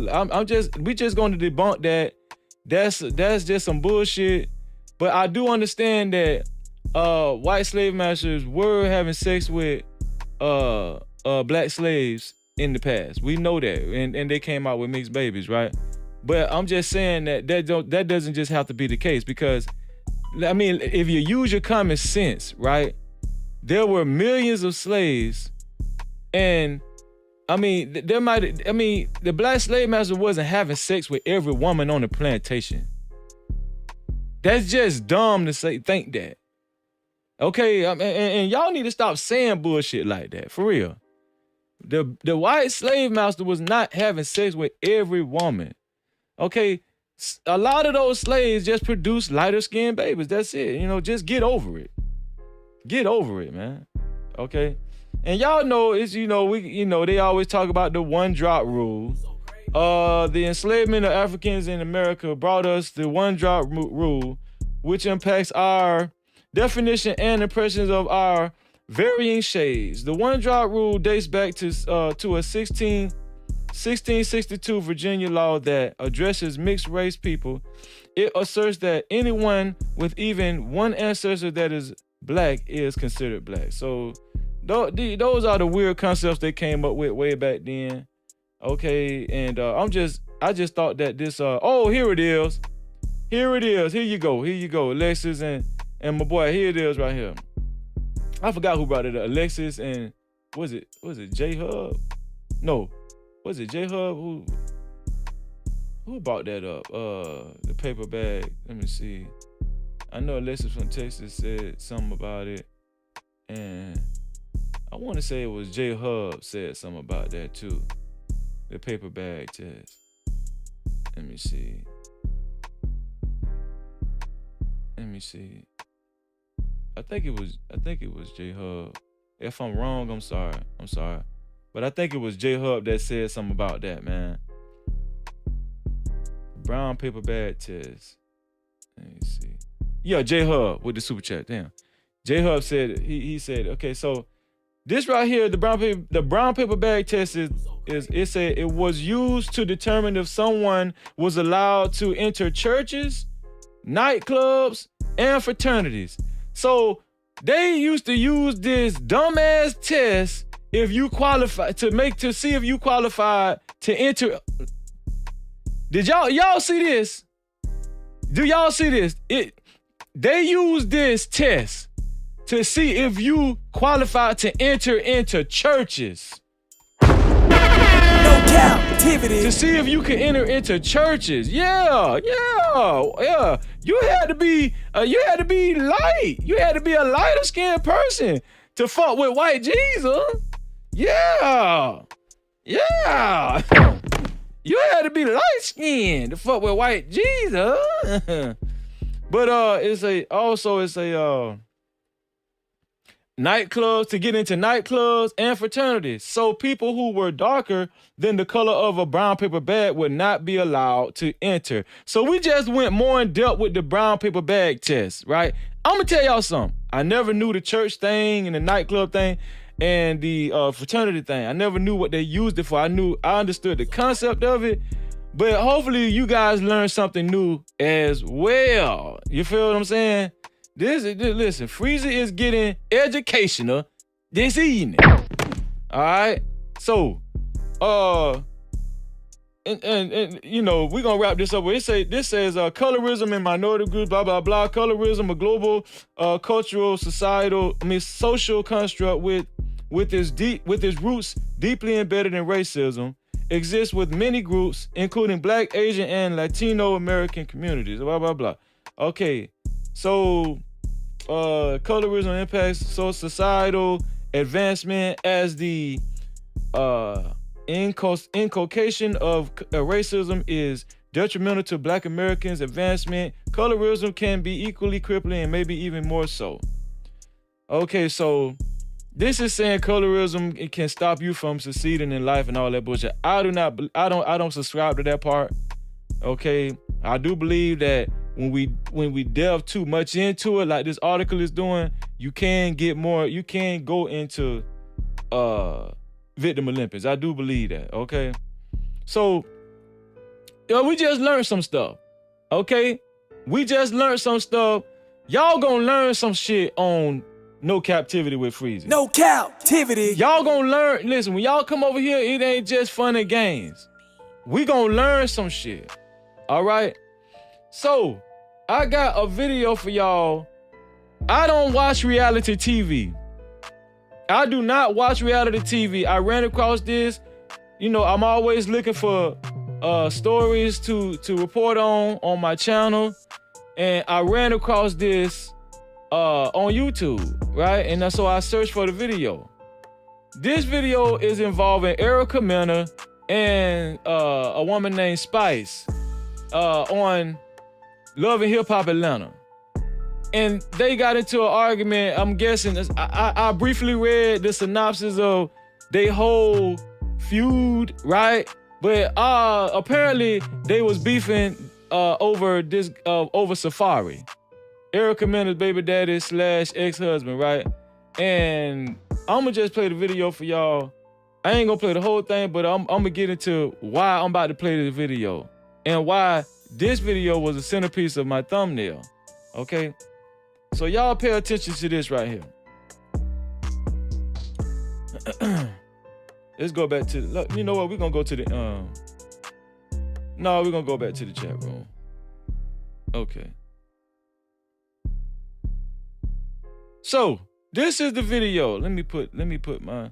Speaker 2: we just going to debunk that. That's just some bullshit. But I do understand that white slave masters were having sex with black slaves in the past. We know that, and they came out with mixed babies, right? But I'm just saying that doesn't just have to be the case, because I mean, if you use your common sense, right? There were millions of slaves, and I mean, the black slave master wasn't having sex with every woman on the plantation. That's just dumb to think that. Okay, and y'all need to stop saying bullshit like that, for real. The white slave master was not having sex with every woman. Okay, a lot of those slaves just produced lighter skinned babies. That's it. Just get over it. Get over it, man. Okay, and y'all know they always talk about the one drop rule. The enslavement of Africans in America brought us the one drop rule, which impacts our definition and impressions of our varying shades. The one drop rule dates back to a 1662 Virginia law that addresses mixed race people. It asserts that anyone with even one ancestor that is black is considered black. So those are the weird concepts they came up with way back then. Okay, and I just thought that this here it is. Here you go, Alexis and my boy. Here it is right here. I forgot who brought it up. Alexis and was it J Hub? No, was it J Hub who brought that up? The paper bag. Let me see. I know Alexis from Texas said something about it, and I want to say it was J Hub said something about that too. The paper bag test. Let me see. I think it was J Hub. If I'm wrong, I'm sorry. But I think it was J Hub that said something about that, man. Brown paper bag test. Let me see. Yeah, J Hub with the super chat. Damn. J Hub said he said, okay, so this right here, the brown paper bag test it said it was used to determine if someone was allowed to enter churches, nightclubs, and fraternities. So they used to use this dumbass test if you qualify to see if you qualified to enter. Did y'all see this? Do y'all see this? They use this test to see if you qualify to enter into churches.
Speaker 4: No Cap-tivity.
Speaker 2: To see if you can enter into churches. Yeah. You had to be light. You had to be a lighter skinned person to fuck with white Jesus. Yeah. You had to be light skinned to fuck with white Jesus. But nightclubs, to get into nightclubs and fraternities. So people who were darker than the color of a brown paper bag would not be allowed to enter. So we just went more in depth with the brown paper bag test, right? I'm gonna tell y'all something. I never knew the church thing and the nightclub thing and the fraternity thing. I never knew what they used it for. I understood the concept of it, but hopefully you guys learned something new as well. You feel what I'm saying? Listen, Freezy is getting educational this evening. All right. So, and you know, we're gonna wrap this up. This says colorism and minority groups, blah blah blah. Colorism, a global cultural, social construct with its roots deeply embedded in racism, exists with many groups, including Black, Asian, and Latino American communities. Blah blah blah. Okay, so colorism impacts societal advancement as the inculcation of racism is detrimental to Black Americans' advancement. Colorism can be equally crippling and maybe even more so. Okay, so this is saying colorism, it can stop you from succeeding in life and all that bullshit. I don't subscribe to that part. Okay, I do believe that when we delve too much into it, like this article is doing, you can go into victim Olympics. I do believe that. Okay, so we just learned some stuff. Okay, we just learned some stuff. Y'all gonna learn some shit on No Cap-tivity with Freezy.
Speaker 4: No Cap-tivity.
Speaker 2: Y'all gonna learn. Listen, when y'all come over here, it ain't just fun and games. We gonna learn some shit. All right. So I got a video for y'all. I don't watch reality TV. I do not watch reality TV. I ran across this. You know, I'm always looking for stories to report on my channel. And I ran across this on YouTube, right? And so I searched for the video. This video is involving Erica Mena and a woman named Spice on Love and Hip Hop Atlanta. And they got into an argument. I'm guessing, I briefly read the synopsis of their whole feud, right? But apparently they was beefing over Safari, Erica Mena's baby daddy / ex-husband, right? And I'm gonna just play the video for y'all. I ain't gonna play the whole thing, but I'm gonna get into why I'm about to play the video and why this video was a centerpiece of my thumbnail. Okay, so y'all pay attention to this right here. Let's go back to the, you know what? We're gonna go to the no, we're gonna go back to the chat room. Okay. So this is the video. Let me put my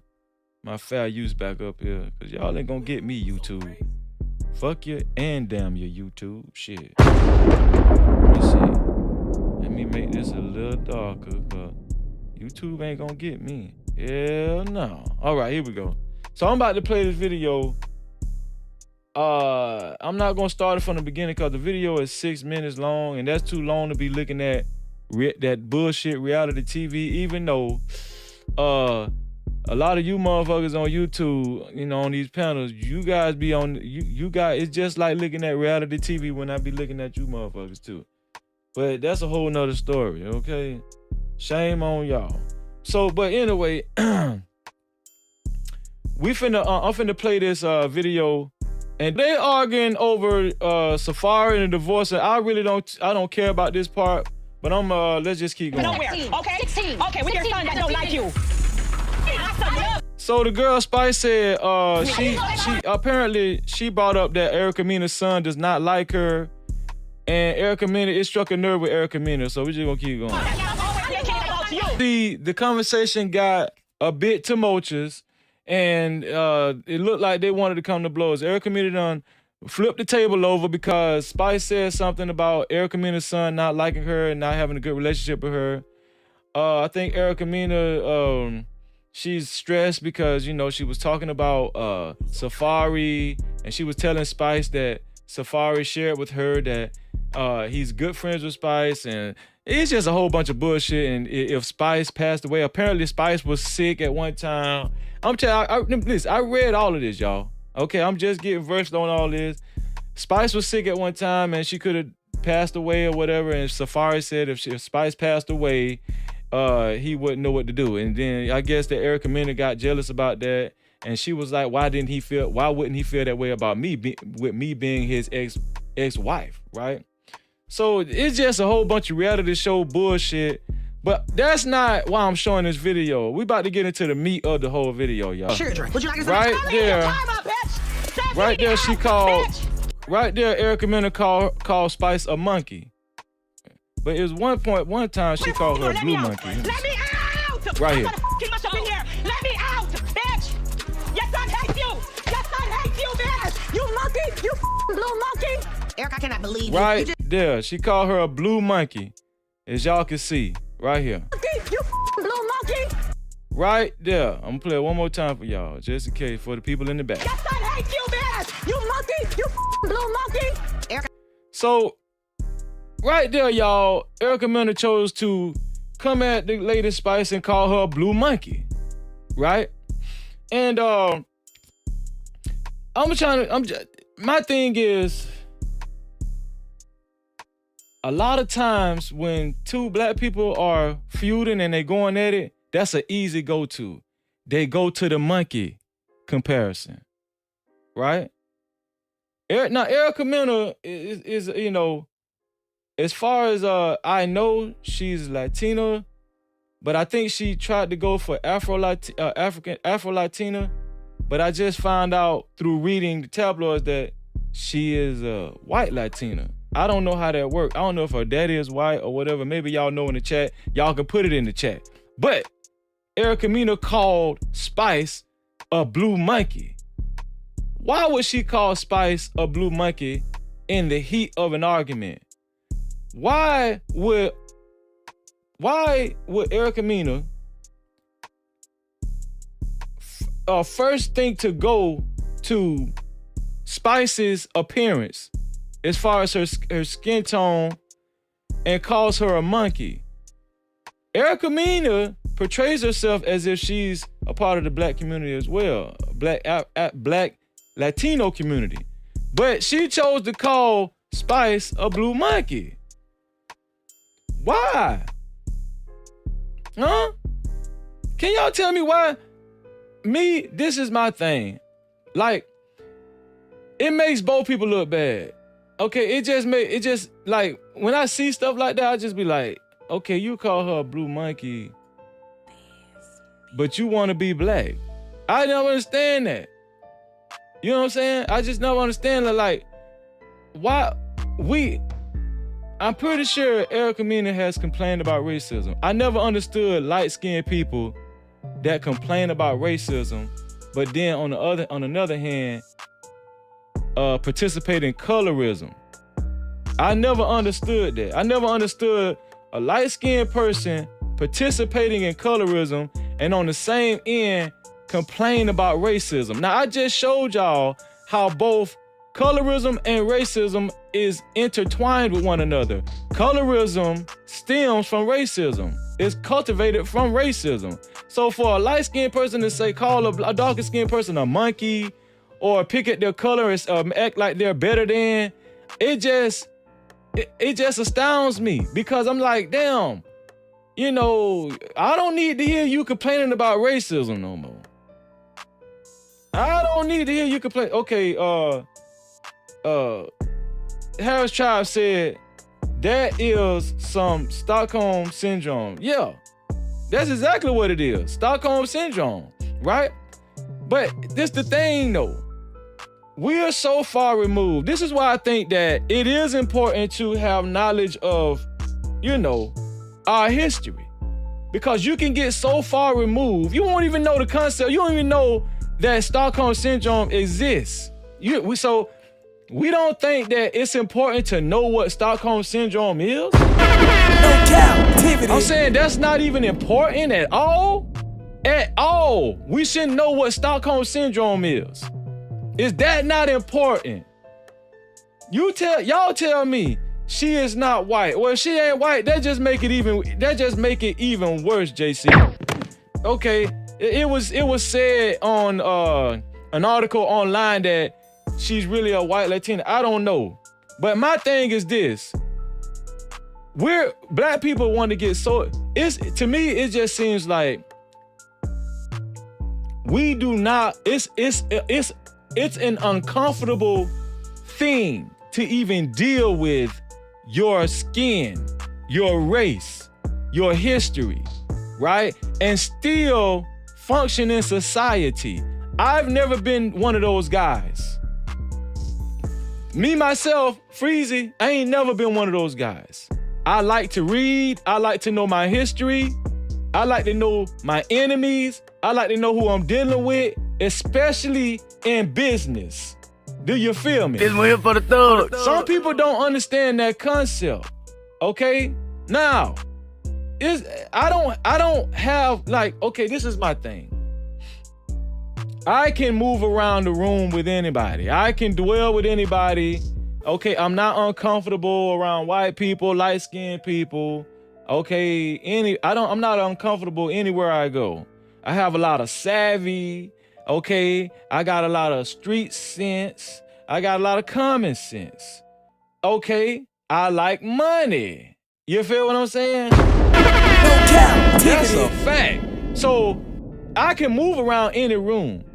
Speaker 2: fair use back up here, cause y'all ain't gonna get me, YouTube. Fuck you and damn your YouTube. Shit. Let me see. Let me make this a little darker, cause YouTube ain't gonna get me. Hell no. All right, here we go. So I'm about to play this video. I'm not gonna start it from the beginning because the video is 6 minutes long, and that's too long to be looking at that bullshit reality TV. Even though a lot of you motherfuckers on YouTube, you know, on these panels, you guys be on, you guys, it's just like looking at reality TV when I be looking at you motherfuckers too. But that's a whole nother story, okay? Shame on y'all. So, but anyway, I'm finna play this video, and they arguing over Safari and the divorce. And I don't care about this part, but let's just keep going.
Speaker 5: Nowhere. Okay, 16. Okay, with your son that don't like you.
Speaker 2: So the girl Spice said she apparently she brought up that Erica Mena's son does not like her, and Erica Mena, it struck a nerve with Erica Mena. So we're just gonna keep going. The conversation got a bit tumultuous, and it looked like they wanted to come to blows. Erica Mena done flipped the table over because Spice said something about Erica Mena's son not liking her and not having a good relationship with her. I think Erica Mena, she's stressed because, you know, she was talking about Safari, and she was telling Spice that Safari shared with her that he's good friends with Spice, and It's just a whole bunch of bullshit. And if Spice passed away, apparently Spice was sick at one time. Listen, I read all of this, y'all. Okay, I'm just getting versed on all this. Spice was sick at one time and she could have passed away or whatever. And Safari said if Spice passed away, he wouldn't know what to do. And then I guess that Erica Mena got jealous about that. And she was like, why wouldn't he feel that way about me, with me being his ex-wife, right? So it's just a whole bunch of reality show bullshit. But that's not why I'm showing this video. We about to get into the meat of the whole video, y'all.
Speaker 5: Children, would you like to
Speaker 2: Right there. Right there, she called. Right there, Erica Mena called Spice a monkey. But it was one time she called her a blue monkey.
Speaker 5: Let me out!
Speaker 2: Right here.
Speaker 5: Let me out, bitch! Your son hates you! Your son hates you, bitch! You monkey! You blue monkey! Eric, I cannot believe you.
Speaker 2: Right there, she called her a blue monkey. As y'all can see, right here.
Speaker 5: You blue monkey!
Speaker 2: Right there. I'm gonna play it one more time for y'all, just in case, for the people in the back.
Speaker 5: Your son hates you, bitch! You monkey! You blue monkey! Eric.
Speaker 2: So, right there, y'all, Erica Mena chose to come at the Lady Spice and call her a blue monkey, right? And my thing is, a lot of times when two black people are feuding and they going at it, that's an easy go-to. They go to the monkey comparison, right? Now, Erica Mena is you know, as far as I know, she's Latina, but I think she tried to go for Afro-Latina, but I just found out through reading the tabloids that she is a white Latina. I don't know how that works. I don't know if her daddy is white or whatever. Maybe y'all know in the chat. Y'all can put it in the chat. But Erica Mena called Spice a blue monkey. Why would she call Spice a blue monkey in the heat of an argument? Why would Erica Mena first think to go to Spice's appearance as far as her skin tone and calls her a monkey? Erica Mena portrays herself as if she's a part of the black community as well, black Latino community. But she chose to call Spice a blue monkey. Why? Huh? Can y'all tell me why? This is my thing. Like, it makes both people look bad. Okay, it just like, when I see stuff like that, I just be like, okay, you call her a blue monkey, but you want to be black. I don't understand that. You know what I'm saying? I just don't understand that, like, why I'm pretty sure Erica Mena has complained about racism. I never understood light-skinned people that complain about racism, but then on another hand, participate in colorism. I never understood that. I never understood a light-skinned person participating in colorism and on the same end complain about racism. Now, I just showed y'all how both colorism and racism is intertwined with one another. Colorism stems from racism. It's cultivated from racism. So for a light-skinned person to say, call a darker-skinned person a monkey, or pick at their color and act like they're better than, it just astounds me, because I'm like, damn, you know, I don't need to hear you complaining about racism no more. I don't need to hear you complain. Okay, Harris Tribe said that is some Stockholm syndrome. Yeah, that's exactly what it is. Stockholm syndrome, right? But this the thing though. We are so far removed. This is why I think that it is important to have knowledge of, you know, our history. Because you can get so far removed, you won't even know the concept. You don't even know that Stockholm Syndrome exists. So we don't think that it's important to know what Stockholm Syndrome is?
Speaker 4: No Cap-tivity.
Speaker 2: I'm saying that's not even important at all. At all. We shouldn't know what Stockholm Syndrome is. Is that not important? Y'all tell me, she is not white. Well, she ain't white. That just make it even worse, JC. Okay, it was said on an article online that she's really a white Latina. I don't know. But my thing is this. Black people want to get to me, it just seems like we do not, it's an uncomfortable thing to even deal with your skin, your race, your history, right? And still function in society. I've never been one of those guys. Me, myself, Freezy, I ain't never been one of those guys. I like to read. I like to know my history. I like to know my enemies. I like to know who I'm dealing with, especially in business. Do you feel me?
Speaker 4: This one here for the thug.
Speaker 2: Some people don't understand that concept. Okay? Now, I don't have okay, this is my thing. I can move around the room with anybody. I can dwell with anybody. Okay, I'm not uncomfortable around white people, light-skinned people. Okay, I'm not uncomfortable anywhere I go. I have a lot of savvy. Okay, I got a lot of street sense. I got a lot of common sense. Okay, I like money. You feel what I'm saying? That's a fact. So I can move around any room.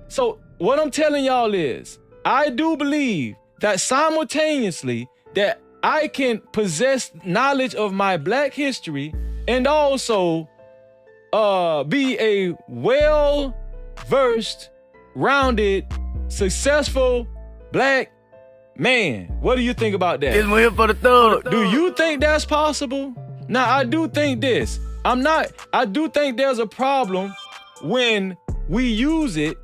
Speaker 2: So what I'm telling y'all is, I do believe that simultaneously that I can possess knowledge of my black history and also be a well-versed, rounded, successful black man. What do you think about that?
Speaker 4: This one here for the thug.
Speaker 2: Do you think that's possible? Now, I do think this. I do think there's a problem when we use it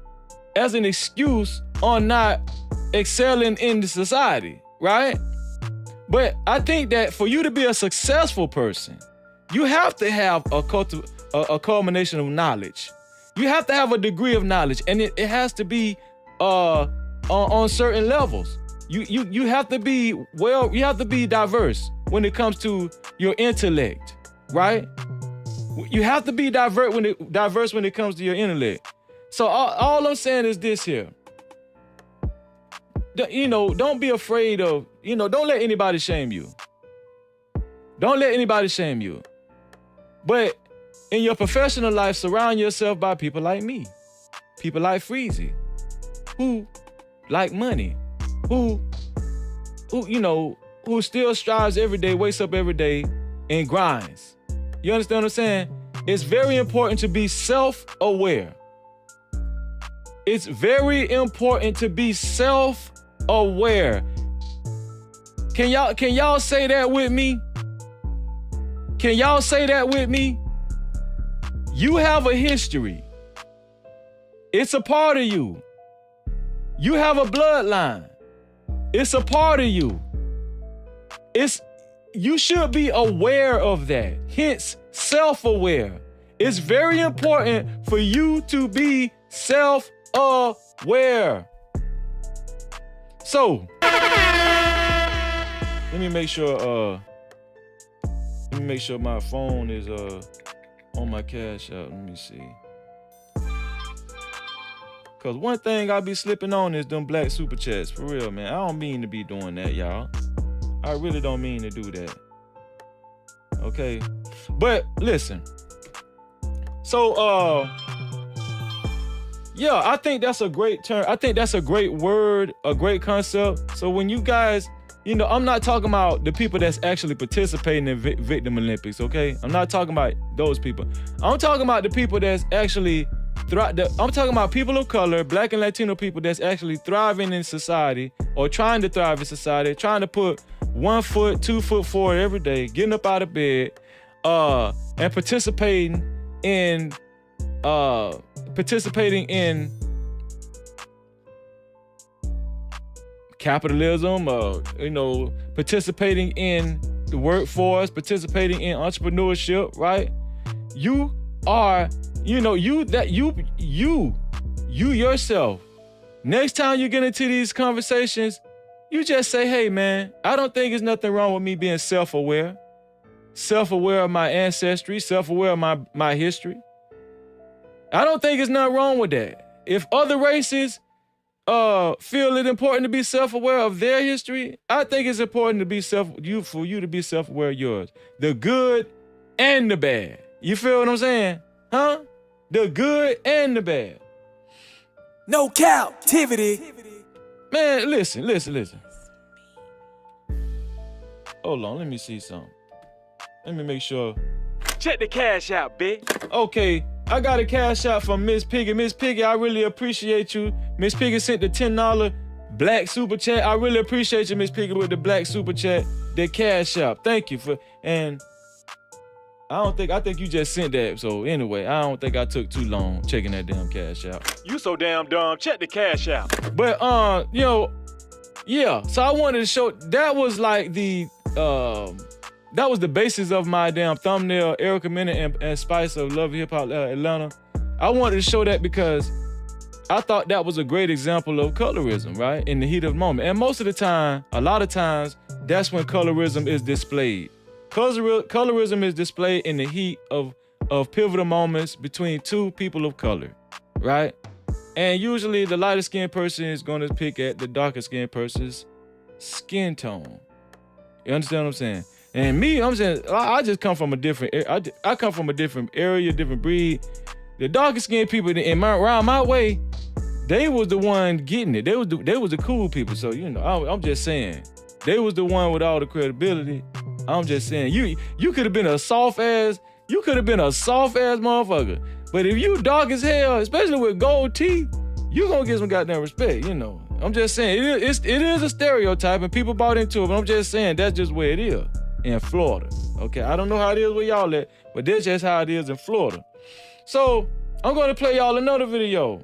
Speaker 2: as an excuse on not excelling in the society, right? But I think that for you to be a successful person, you have to have a culmination of knowledge. You have to have a degree of knowledge, and it has to be on certain levels. You have to be you have to be diverse when it comes to your intellect, right? You have to be diverse when it comes to your intellect. So all I'm saying is this here. Don't be afraid of, don't let anybody shame you. Don't let anybody shame you. But in your professional life, surround yourself by people like me, people like Freezy, who like money, who still strives every day, wakes up every day and grinds. You understand what I'm saying? It's very important to be self-aware. It's very important to be self-aware. Can y'all say that with me? Can y'all say that with me? You have a history. It's a part of you. You have a bloodline. It's a part of you. You should be aware of that. Hence, self-aware. It's very important for you to be self-aware. So, let me make sure my phone is on my cash app. Let me see. Cause one thing I be slipping on is them black super chats. For real, man. I don't mean to be doing that, y'all. I really don't mean to do that. Okay? But listen. So yeah, I think that's a great term. I think that's a great word, a great concept. So when you guys, I'm not talking about the people that's actually participating in Victim Olympics, okay? I'm not talking about those people. I'm talking about the people that's actually I'm talking about people of color, black and Latino people that's actually thriving in society or trying to thrive in society, trying to put 1 foot, 2 foot forward every day, getting up out of bed, and participating in capitalism, participating in the workforce, participating in entrepreneurship, right? You are, you yourself. Next time you get into these conversations, you just say, hey man, I don't think there's nothing wrong with me being self-aware of my ancestry, self-aware of my history. I don't think there's nothing wrong with that. If other races feel it important to be self-aware of their history, I think it's important to be for you to be self-aware of yours. The good and the bad. You feel what I'm saying? Huh? The good and the bad.
Speaker 1: No captivity.
Speaker 2: Man, listen. Hold on, let me see something. Let me make sure.
Speaker 4: Check the cash out, bitch.
Speaker 2: Okay, I got a cash out from Miss Piggy. Miss Piggy, I really appreciate you. Miss Piggy sent the $10 black super chat. I really appreciate you, Miss Piggy, with the black super chat, the cash out. Thank you for, and I think you just sent that. So anyway, I don't think I took too long checking that damn cash out.
Speaker 4: You so damn dumb. Check the cash out.
Speaker 2: But yeah. So I wanted to show that was like that was the basis of my damn thumbnail, Erica Mena and Spice of Love Hip Hop Atlanta. I wanted to show that because I thought that was a great example of colorism, right? In the heat of the moment. And most of the time, a lot of times, that's when colorism is displayed. Colorism is displayed in the heat of pivotal moments between two people of color, right? And usually the lighter skinned person is going to pick at the darker skinned person's skin tone. You understand what I'm saying? And me, I'm saying, I just come from a different, I come from a different area, different breed. The darker skinned people around my way, they was the one getting it. They was the cool people. So, I'm just saying, they was the one with all the credibility. I'm just saying, you could have been a soft ass motherfucker. But if you dark as hell, especially with gold teeth, you gonna get some goddamn respect, I'm just saying, it is a stereotype and people bought into it, but I'm just saying that's just where it is in Florida. Okay, I don't know how it is where y'all at, but that's just how it is in Florida. So I'm gonna play y'all another video.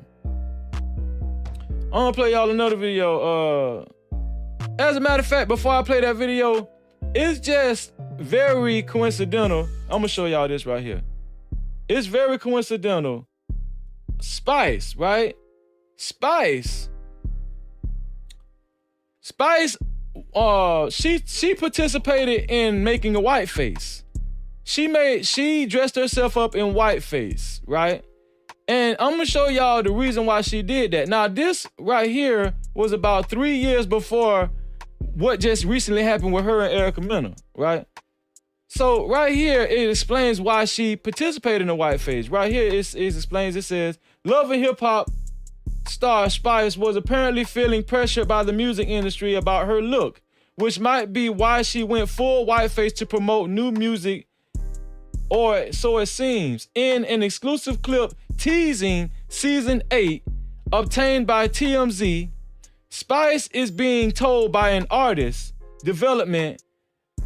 Speaker 2: As a matter of fact, before I play that video, it's just very coincidental. I'm gonna show y'all this right here. It's very coincidental. Spice, right? Spice, she participated in making a whiteface. She dressed herself up in whiteface, right? And I'm gonna show y'all the reason why she did that. Now, this right here was about 3 years before what just recently happened with her and Erica Mena, right? So right here, it explains why she participated in the whiteface. Right here, it explains, it says, Love and Hip Hop star Spice was apparently feeling pressured by the music industry about her look, which might be why she went full whiteface to promote new music, or so it seems. In an exclusive clip teasing season 8, obtained by TMZ, Spice is being told by an artist development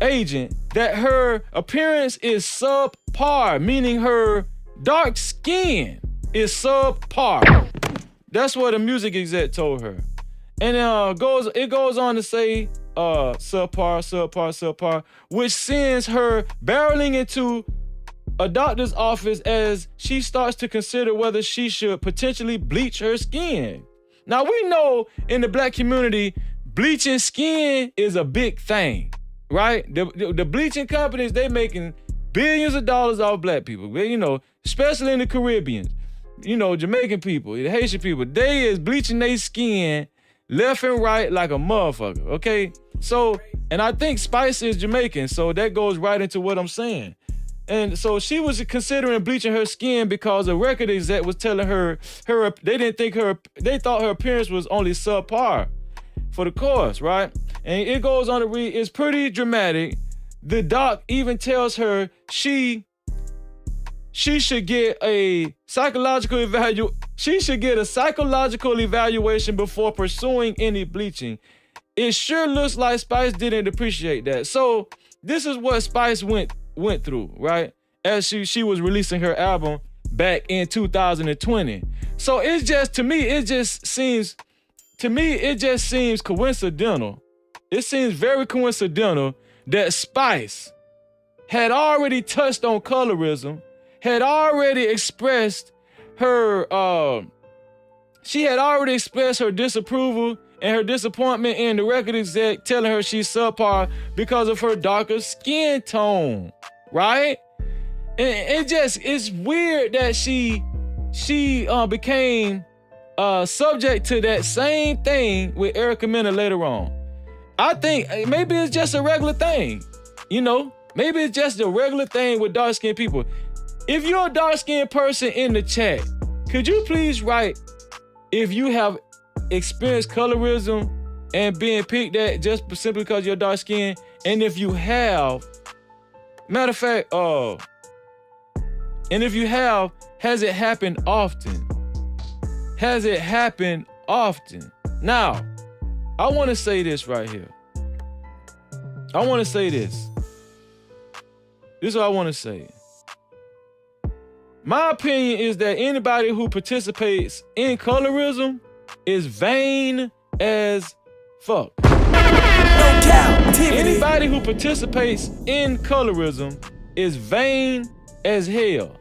Speaker 2: agent that her appearance is subpar, meaning her dark skin is subpar. That's what a music exec told her. And it goes on to say subpar, which sends her barreling into a doctor's office as she starts to consider whether she should potentially bleach her skin. Now, we know in the black community, bleaching skin is a big thing, right? The bleaching companies, they making billions of dollars off black people, especially in the Caribbean. Jamaican people, the Haitian people, they is bleaching their skin left and right like a motherfucker, okay? So, and I think Spice is Jamaican, so that goes right into what I'm saying. And so she was considering bleaching her skin because a record exec was telling her they thought her appearance was only subpar for the cause, right? And it goes on to read, it's pretty dramatic. The doc even tells her she should get a psychological evaluation before pursuing any bleaching. It sure looks like Spice didn't appreciate that. So this is what Spice went through, right? As she was releasing her album back in 2020. So it just seems coincidental. It seems very coincidental that Spice had already touched on colorism, had already expressed her disapproval and her disappointment in the record exec telling her she's subpar because of her darker skin tone, right? And it's weird that she became subject to that same thing with Erica Mena later on. I think maybe it's just a regular thing, you know? Maybe it's just a regular thing with dark-skinned people. If you're a dark-skinned person in the chat, could you please write if you have experienced colorism and being picked at just simply because you're dark-skinned? And if you have, matter of fact, and if you have, has it happened often? Has it happened often? Now, I want to say this right here. I want to say this. This is what I want to say. My opinion is that anybody who participates in colorism is vain as fuck.
Speaker 1: No Cap-tivity.
Speaker 2: Anybody who participates in colorism is vain as hell.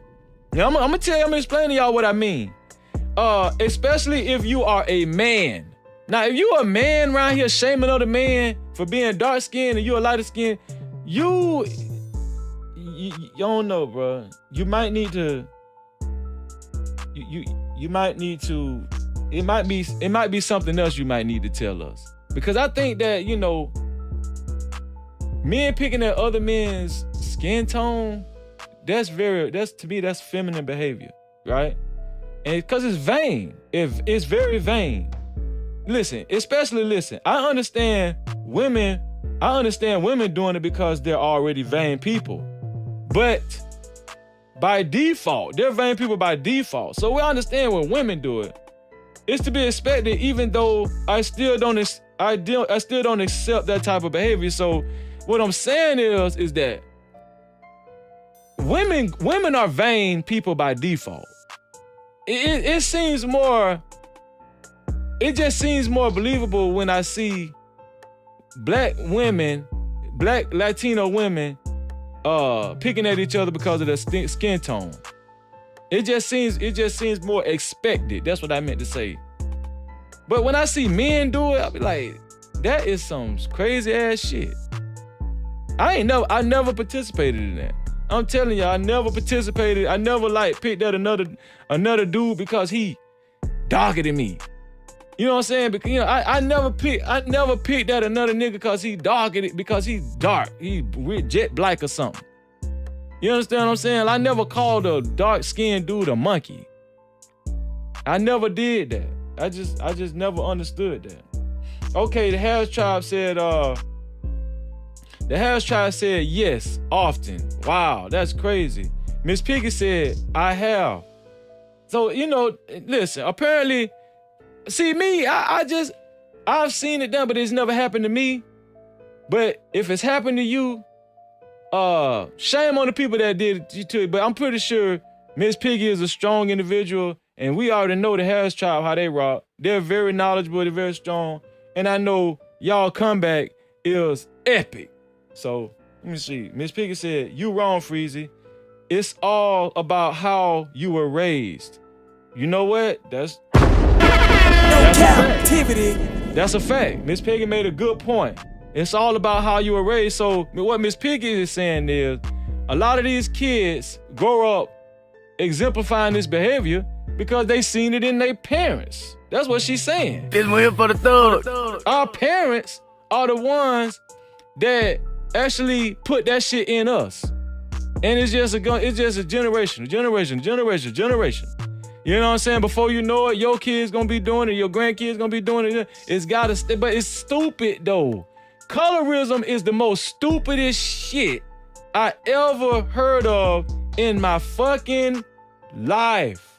Speaker 2: Now, I'm gonna explain to y'all what I mean. Especially if you are a man. Now, if you a man around here shaming other men for being dark skinned and you a lighter skinned, you don't know, bro. You might need to. You might need to. It might be something else you might need to tell us, because I think that, you know, men picking at other men's skin tone, that's to me that's feminine behavior, right? And because it's vain. It's very vain. Listen. I understand women doing it because they're already vain people. But by default, they're vain people by default. So we understand when women do it. It's to be expected, even though I still don't accept that type of behavior. So what I'm saying is that women are vain people by default. It just seems more believable when I see black Latino women picking at each other because of their skin tone. It just seems more expected. That's what I meant to say. But when I see men do it, I'll be like, that is some crazy ass shit. I never participated in that. I'm telling you, I never participated. I never picked at another dude because he darker than me. You know what I'm saying? Because, you know, I never picked at another nigga because he's dark. He jet black or something. You understand what I'm saying? I never called a dark-skinned dude a monkey. I never did that. I just never understood that. Okay, the Harris Tribe said yes, often. Wow, that's crazy. Miss Piggy said, I have. So, you know, listen, apparently, see me, I've seen it done, but it's never happened to me. But if it's happened to you, shame on the people that did it to you. But I'm pretty sure Miss Piggy is a strong individual, and we already know the Harris Tribe, how they rock. They're very knowledgeable, they're very strong, and I know y'all comeback is epic. So, let me see. Miss Piggy said, you wrong, Freezy. It's all about how you were raised. You know what? That's
Speaker 1: Cap-tivity.
Speaker 2: That's a fact. Miss Piggy made a good point. It's all about how you were raised. So what Miss Piggy is saying is, a lot of these kids grow up exemplifying this behavior because they seen it in their parents. That's what she's saying.
Speaker 1: This one here for the thug.
Speaker 2: Our parents are the ones that actually put that shit in us. And it's just a generation. You know what I'm saying? Before you know it, your kid's gonna be doing it, your grandkids gonna be doing it. It's gotta stay, but it's stupid though. Colorism is the most stupidest shit I ever heard of in my fucking life.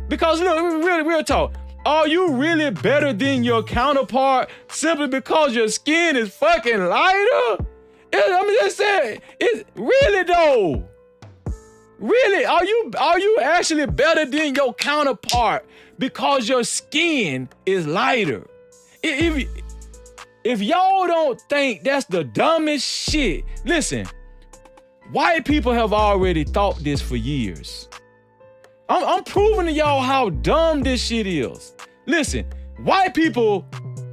Speaker 2: Because look, real talk. Are you really better than your counterpart simply because your skin is fucking lighter? I'm just saying, it's really though. Really, are you actually better than your counterpart because your skin is lighter? If y'all don't think that's the dumbest shit, listen, white people have already thought this for years. I'm proving to y'all how dumb this shit is. Listen, white people,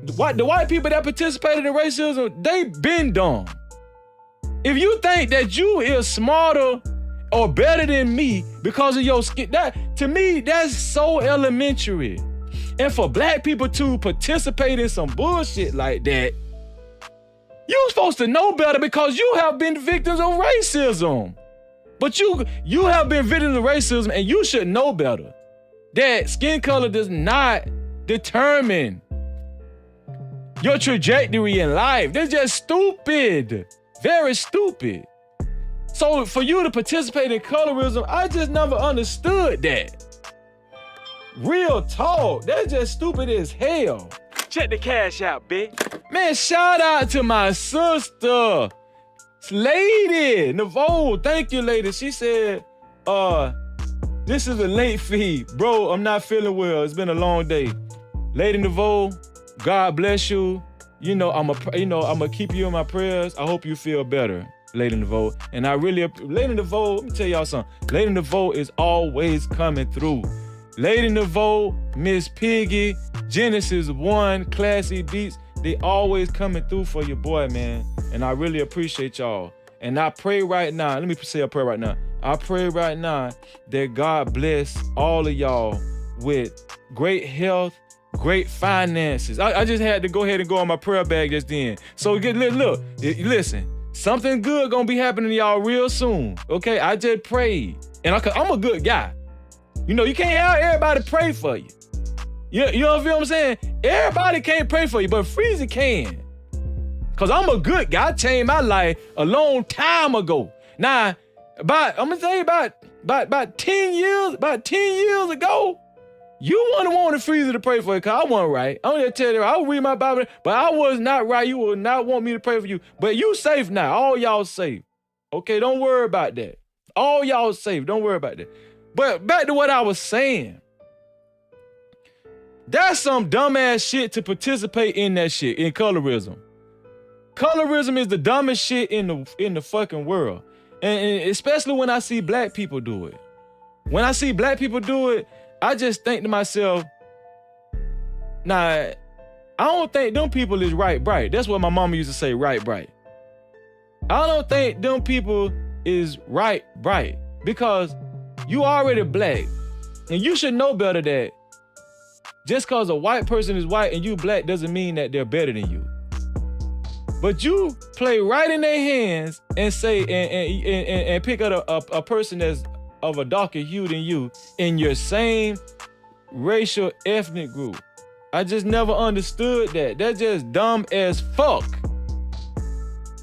Speaker 2: the white people that participated in racism, they been dumb. If you think that you is smarter or better than me because of your skin, that to me, that's so elementary. And for black people to participate in some bullshit like that, you're supposed to know better because you have been victims of racism. But you have been victims of racism and you should know better. That skin color does not determine your trajectory in life. That's just stupid. Very stupid. So for you to participate in colorism, I just never understood that. Real talk. That's just stupid as hell.
Speaker 4: Check the cash out, bitch.
Speaker 2: Man, shout out to my sister, Lady Navole. Thank you, lady. She said, this is a late fee. Bro, I'm not feeling well. It's been a long day. Lady Navole, God bless you. You know, I'm gonna keep you in my prayers. I hope you feel better, Lady Navole. And I really, Lady Navole, let me tell y'all something. Lady Navole is always coming through. Lady Navole, Miss Piggy, Genesis 1, Classy Beats, they always coming through for your boy, man. And I really appreciate y'all. And I pray right now, let me say a prayer right now. I pray right now that God bless all of y'all with great health, great finances. I just had to go ahead and go on my prayer bag just then. So look, listen, something good gonna be happening to y'all real soon. Okay, I just prayed. And I'm a good guy. You know, you can't have everybody pray for you. You know what I'm saying? Everybody can't pray for you, but Freezy can. Cause I'm a good guy. I changed my life a long time ago. Now, I'm gonna tell you about 10 years ago, you wouldn't want Freezy to pray for you, cause I wasn't right. I'm gonna tell you, I would read my Bible, but I was not right. You would not want me to pray for you. But you safe now. All y'all safe. Okay, don't worry about that. All y'all safe. Don't worry about that. But back to what I was saying. That's some dumbass shit to participate in that shit, in colorism. Colorism is the dumbest shit in the fucking world. And especially when I see black people do it. When I see black people do it, I just think to myself, nah, I don't think them people is right bright. That's what my mama used to say, right bright. I don't think them people is right bright because you already black, and you should know better that just because a white person is white and you black doesn't mean that they're better than you. But you play right in their hands and say and pick up a person that's of a darker hue than you in your same racial ethnic group. I just never understood that. That's just dumb as fuck.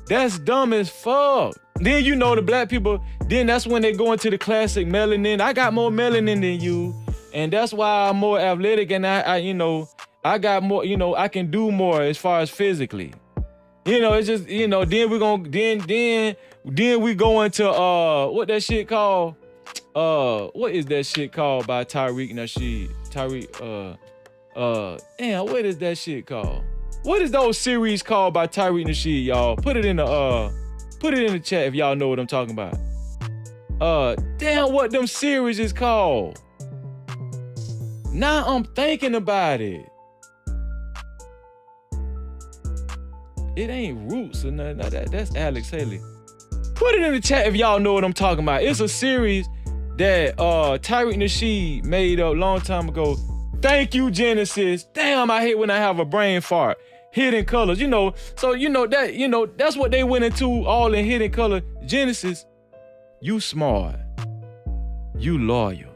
Speaker 2: That's dumb as fuck. Then you know the black people, then that's when they go into the classic melanin. I got more melanin than you, and that's why I'm more athletic, and I got more, I can do more as far as physically. It's just, then we gonna then we go into what that shit called? What is that shit called by Tyreek Nasheed? Damn, what is that shit called? What is those series called by Tyreek Nasheed, y'all? Put it in the chat if y'all know what I'm talking about. Damn, what them series is called? Now I'm thinking about it. It ain't Roots or nothing. No, that's Alex Haley. Put it in the chat if y'all know what I'm talking about. It's a series that Tyreek Nasheed made up a long time ago. Thank you, Genesis. Damn, I hate when I have a brain fart. Hidden Colors, so that's what they went into, all in Hidden Color. Genesis, you smart. You loyal.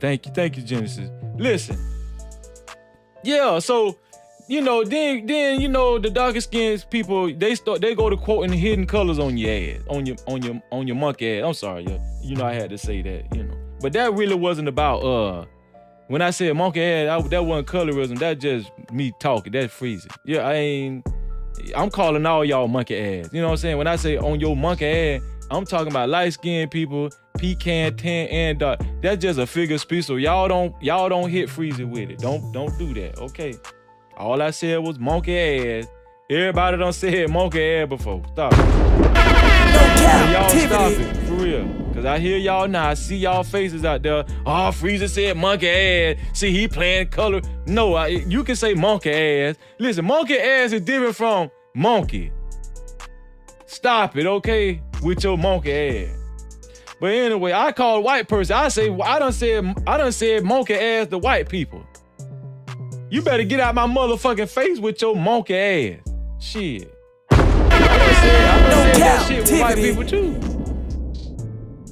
Speaker 2: Thank you, Genesis. Listen. Yeah, so then the darker skinned people, they go to quoting Hidden Colors on your ass, on your monkey ass. I'm sorry, I had to say that, But that really wasn't about when I said monkey ass, that wasn't colorism. That's just me talking. That's freezing. Yeah, I'm calling all y'all monkey ass. You know what I'm saying? When I say on your monkey ass, I'm talking about light skinned people, pecan, tan, and dark. That's just a figure of speech. So y'all don't hit freezing with it. Don't do that. Okay. All I said was monkey ass. Everybody done said monkey ass before. Stop. And y'all stop it, for real. Cause I hear y'all now, I see y'all faces out there. Oh, Freezer said monkey ass. See, he playing color. No, you can say monkey ass. Listen, monkey ass is different from monkey. Stop it, okay? With your monkey ass. But anyway, I call a white person. I done said monkey ass to white people. You better get out my motherfucking face with your monkey ass. Shit. I done said that shit with white people too.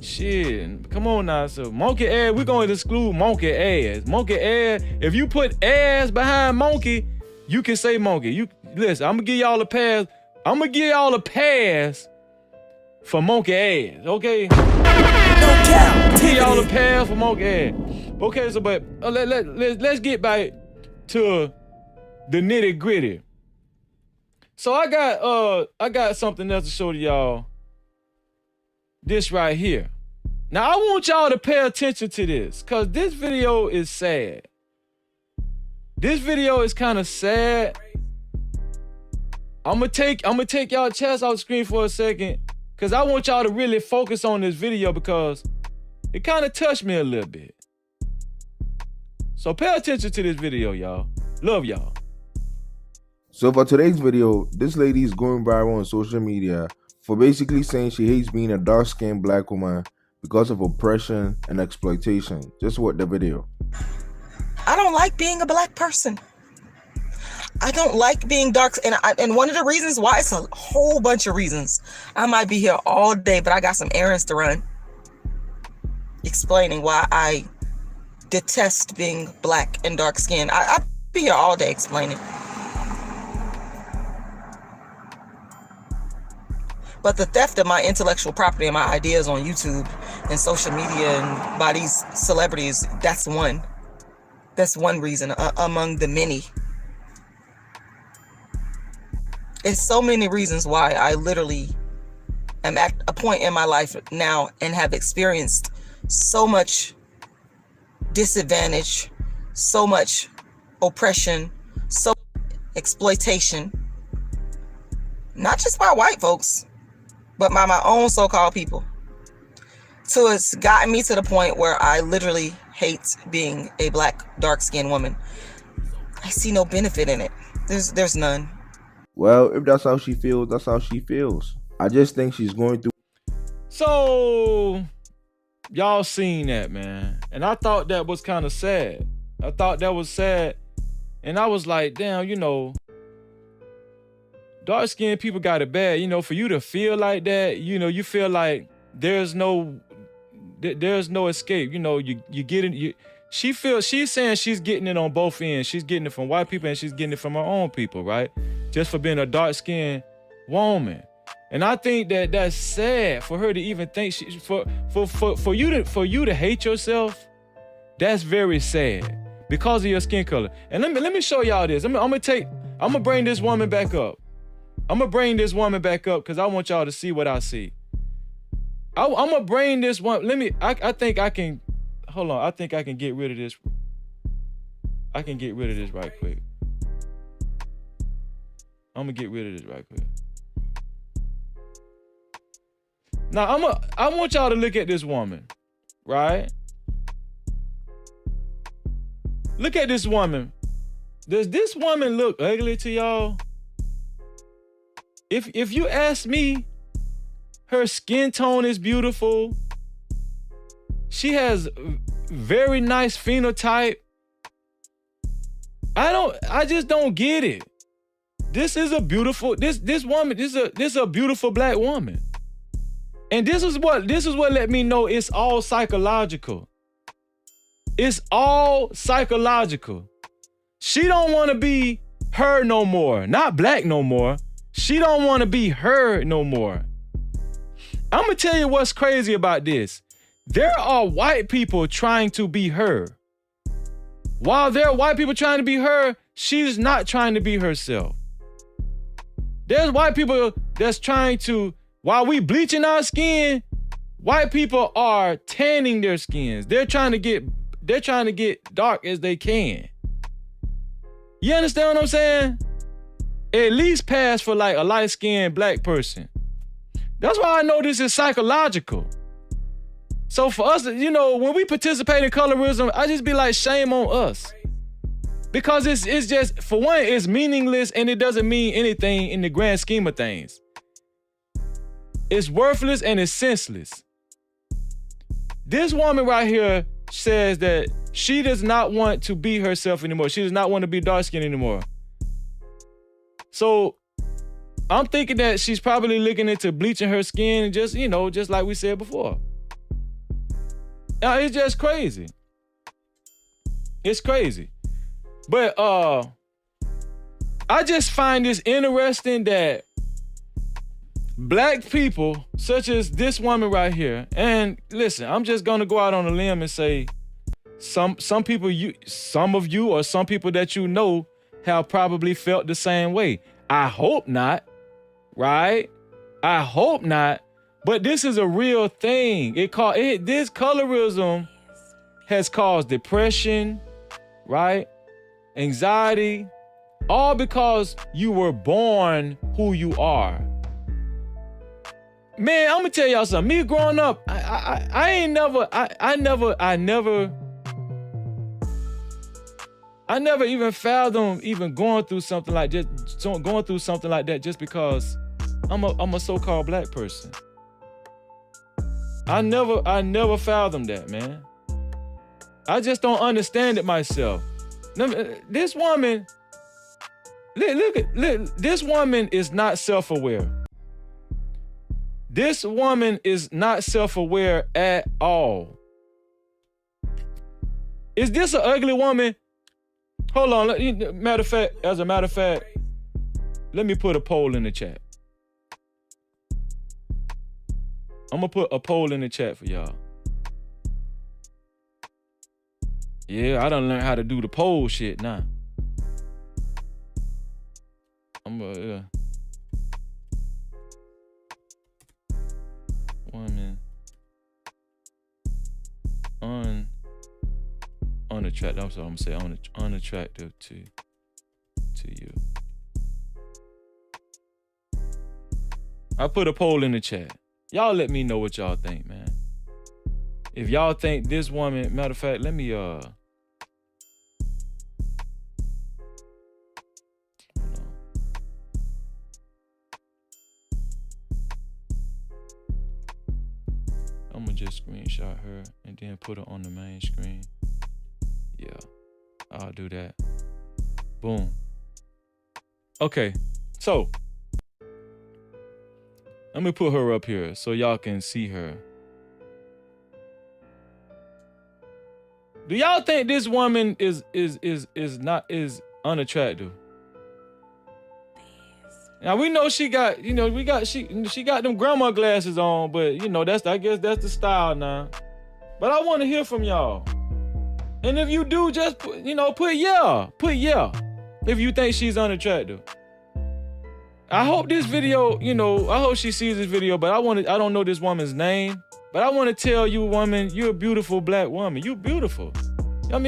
Speaker 2: Shit, come on now. So monkey ass, we're going to exclude monkey ass. Monkey ass, if you put ass behind monkey, you can say monkey. You listen, I'm gonna give y'all a pass. I'm gonna give y'all a pass for monkey ass, okay? Give y'all a pass for monkey ass. Okay, so but let's get back to the nitty gritty. So I got something else to show to y'all. This right here. Now I want y'all to pay attention to this, cause this video is sad. This video is kind of sad. I'm gonna take y'all chest off the screen for a second, cause I want y'all to really focus on this video because it kind of touched me a little bit. So pay attention to this video, y'all. Love y'all.
Speaker 3: So for today's video, this lady is going viral on social media for basically saying she hates being a dark-skinned black woman because of oppression and exploitation. Just watch the video.
Speaker 5: I don't like being a black person. I don't like being dark, and one of the reasons why, it's a whole bunch of reasons. I might be here all day, but I got some errands to run explaining why I detest being black and dark skinned. I'll be here all day explaining. But the theft of my intellectual property and my ideas on YouTube and social media and by these celebrities, that's one reason among the many. It's so many reasons why I literally am at a point in my life now and have experienced so much disadvantage, so much oppression, so exploitation, not just by white folks, but by my own so-called people. So it's gotten me to the point where I literally hate being a black, dark-skinned woman. I see no benefit in it. There's none.
Speaker 3: Well, if that's how she feels, that's how she feels. I just think she's going through.
Speaker 2: So y'all seen that, man. And I thought that was kind of sad. I thought that was sad. And I was like, damn, you know, dark-skinned people got it bad. You know, for you to feel like that, you know, you feel like there's no escape. You know, you get it. She's saying she's getting it on both ends. She's getting it from white people and she's getting it from her own people, right? Just for being a dark-skinned woman. And I think that that's sad for her to even think for you to hate yourself. That's very sad because of your skin color. And let me show y'all this. I'm gonna bring this woman back up. I'm gonna bring this woman back up because I want y'all to see what I see. I'm gonna bring this one. I think I can. Hold on. I think I can get rid of this. I can get rid of this right quick. I'm gonna get rid of this right quick. Now I want y'all to look at this woman, right? Look at this woman. Does this woman look ugly to y'all? If you ask me, her skin tone is beautiful. She has very nice phenotype. I just don't get it. This is a beautiful, this woman, this is a beautiful black woman. And this is what let me know it's all psychological. It's all psychological. She don't want to be her no more. Not black no more. She don't want to be her no more. I'm going to tell you what's crazy about this. There are white people trying to be her. While there are white people trying to be her, she's not trying to be herself. There's white people that's trying to, while we bleaching our skin, white people are tanning their skins. They're trying to get dark as they can. You understand what I'm saying? At least pass for like a light-skinned black person. That's why I know this is psychological. So for us, you know, when we participate in colorism, I just be like, shame on us. Because it's just, for one, it's meaningless and it doesn't mean anything in the grand scheme of things. It's worthless and it's senseless. This woman right here says that she does not want to be herself anymore. She does not want to be dark-skinned anymore. So I'm thinking that she's probably looking into bleaching her skin, just, you know, just like we said before. It's just crazy. It's crazy. But I just find this interesting that black people, such as this woman right here, and listen, I'm just gonna go out on a limb and say some people, some of you or some people that you know have probably felt the same way. I hope not, right? I hope not. But this is a real thing. This colorism has caused depression, right? Anxiety, all because you were born who you are. Man, I'm gonna tell y'all something. Me growing up, I never even fathomed even going through something like that just because I'm a so-called black person. I never fathomed that, man. I just don't understand it myself. This woman, look, this woman is not self-aware. This woman is not self-aware at all. Is this an ugly woman? Hold on. As a matter of fact, let me put a poll in the chat. I'm gonna put a poll in the chat for y'all. Yeah, I done learned how to do the poll shit now. Woman unattractive. I'm sorry, I'm gonna say unattractive to you. I put a poll in the chat. Y'all let me know what y'all think, man. If y'all think this woman, matter of fact, let me hold on. I'm gonna just screenshot her and then put her on the main screen. Yeah, I'll do that. Boom. Okay, so let me put her up here so y'all can see her. Do y'all think this woman is unattractive? Now we know she got, you know, she got them grandma glasses on, but you know, I guess that's the style now. But I want to hear from y'all. And if you do, just put yeah if you think she's unattractive. I hope this video, I hope she sees this video, but I don't know this woman's name, but I want to tell you, woman, you're a beautiful black woman. You're beautiful. I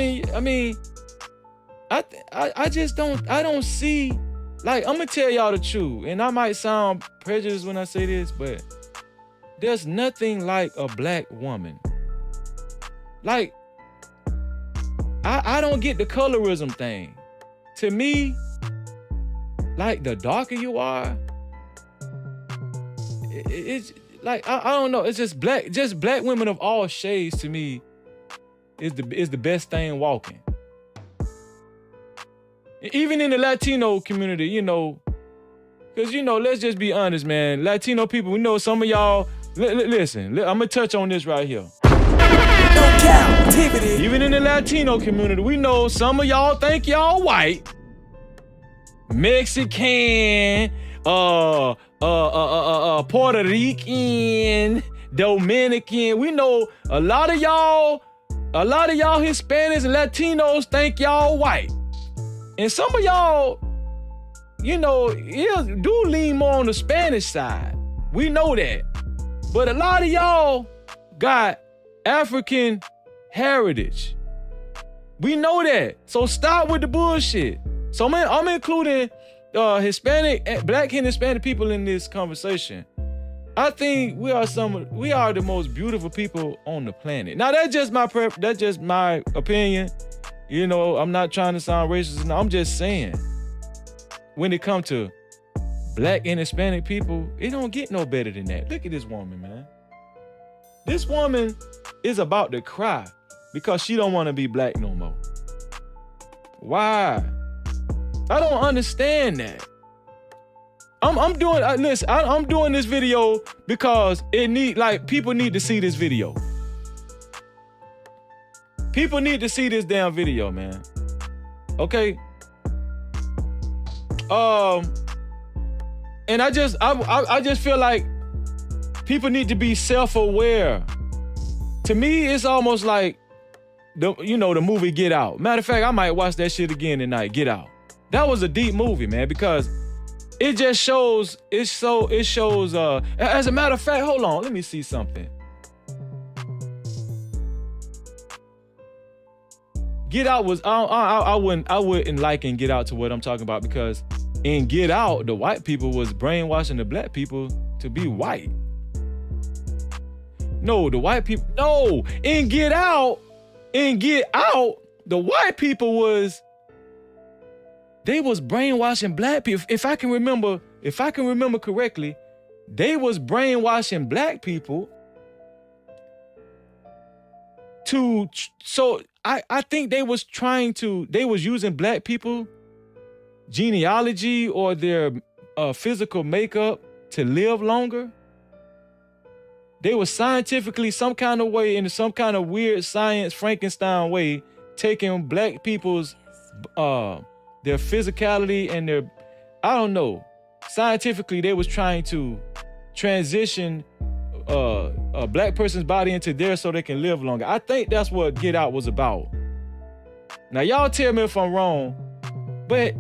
Speaker 2: don't see, like, I'm gonna tell y'all the truth, and I might sound prejudiced when I say this, but there's nothing like a black woman. Like, I don't get the colorism thing. To me, like, the darker you are, it's like, I don't know. It's just black women of all shades to me is the best thing walking. Even in the Latino community, because, let's just be honest, man. Latino people, we know some of y'all, listen, I'm going to touch on this right here.
Speaker 1: No Cap-tivity.
Speaker 2: Even in the Latino community, we know some of y'all think y'all white, Mexican, Puerto Rican, Dominican. We know a lot of y'all Hispanics and Latinos think y'all white. And some of y'all, do lean more on the Spanish side. We know that. But a lot of y'all got African heritage. We know that. So stop with the bullshit. So I'm including Hispanic, black and Hispanic people in this conversation. I think we are the most beautiful people on the planet. Now that's just my opinion. You know, I'm not trying to sound racist. No, I'm just saying, when it comes to Black and Hispanic people, it don't get no better than that. Look at this woman, man. This woman is about to cry because she don't want to be Black no more. Why? I don't understand that. I'm doing this video because people need to see this video. People need to see this damn video, man. Okay? And I just feel like people need to be self-aware. To me, it's almost like the movie Get Out. Matter of fact, I might watch that shit again tonight. Get Out. That was a deep movie, man, because it just shows. As a matter of fact, hold on, let me see something. Get Out was I wouldn't liken Get Out to what I'm talking about, because in Get Out, the white people was brainwashing the Black people to be white. No, the white people. No, in Get Out, the white people was brainwashing Black people. If I can remember correctly, they was brainwashing Black people I think they was using Black people genealogy or their physical makeup to live longer. They were scientifically, some kind of way, in some kind of weird science Frankenstein way, taking Black people's their physicality and their, I don't know, scientifically they was trying to transition a Black person's body into theirs so they can live longer. I think that's what Get Out was about. Now y'all tell me if I'm wrong, but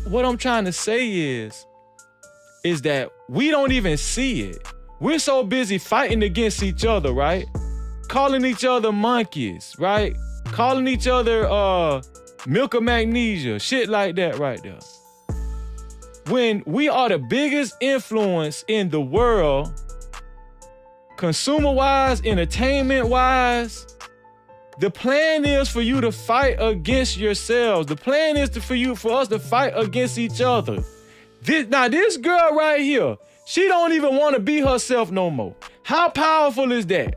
Speaker 2: what I'm trying to say is that we don't even see it. We're so busy fighting against each other, right? Calling each other monkeys, right? Calling each other milk of magnesia, shit like that right there. When we are the biggest influence in the world, consumer-wise, entertainment-wise, the plan is for you to fight against yourselves. The plan is for us to fight against each other. This girl right here, she don't even want to be herself no more. How powerful is that?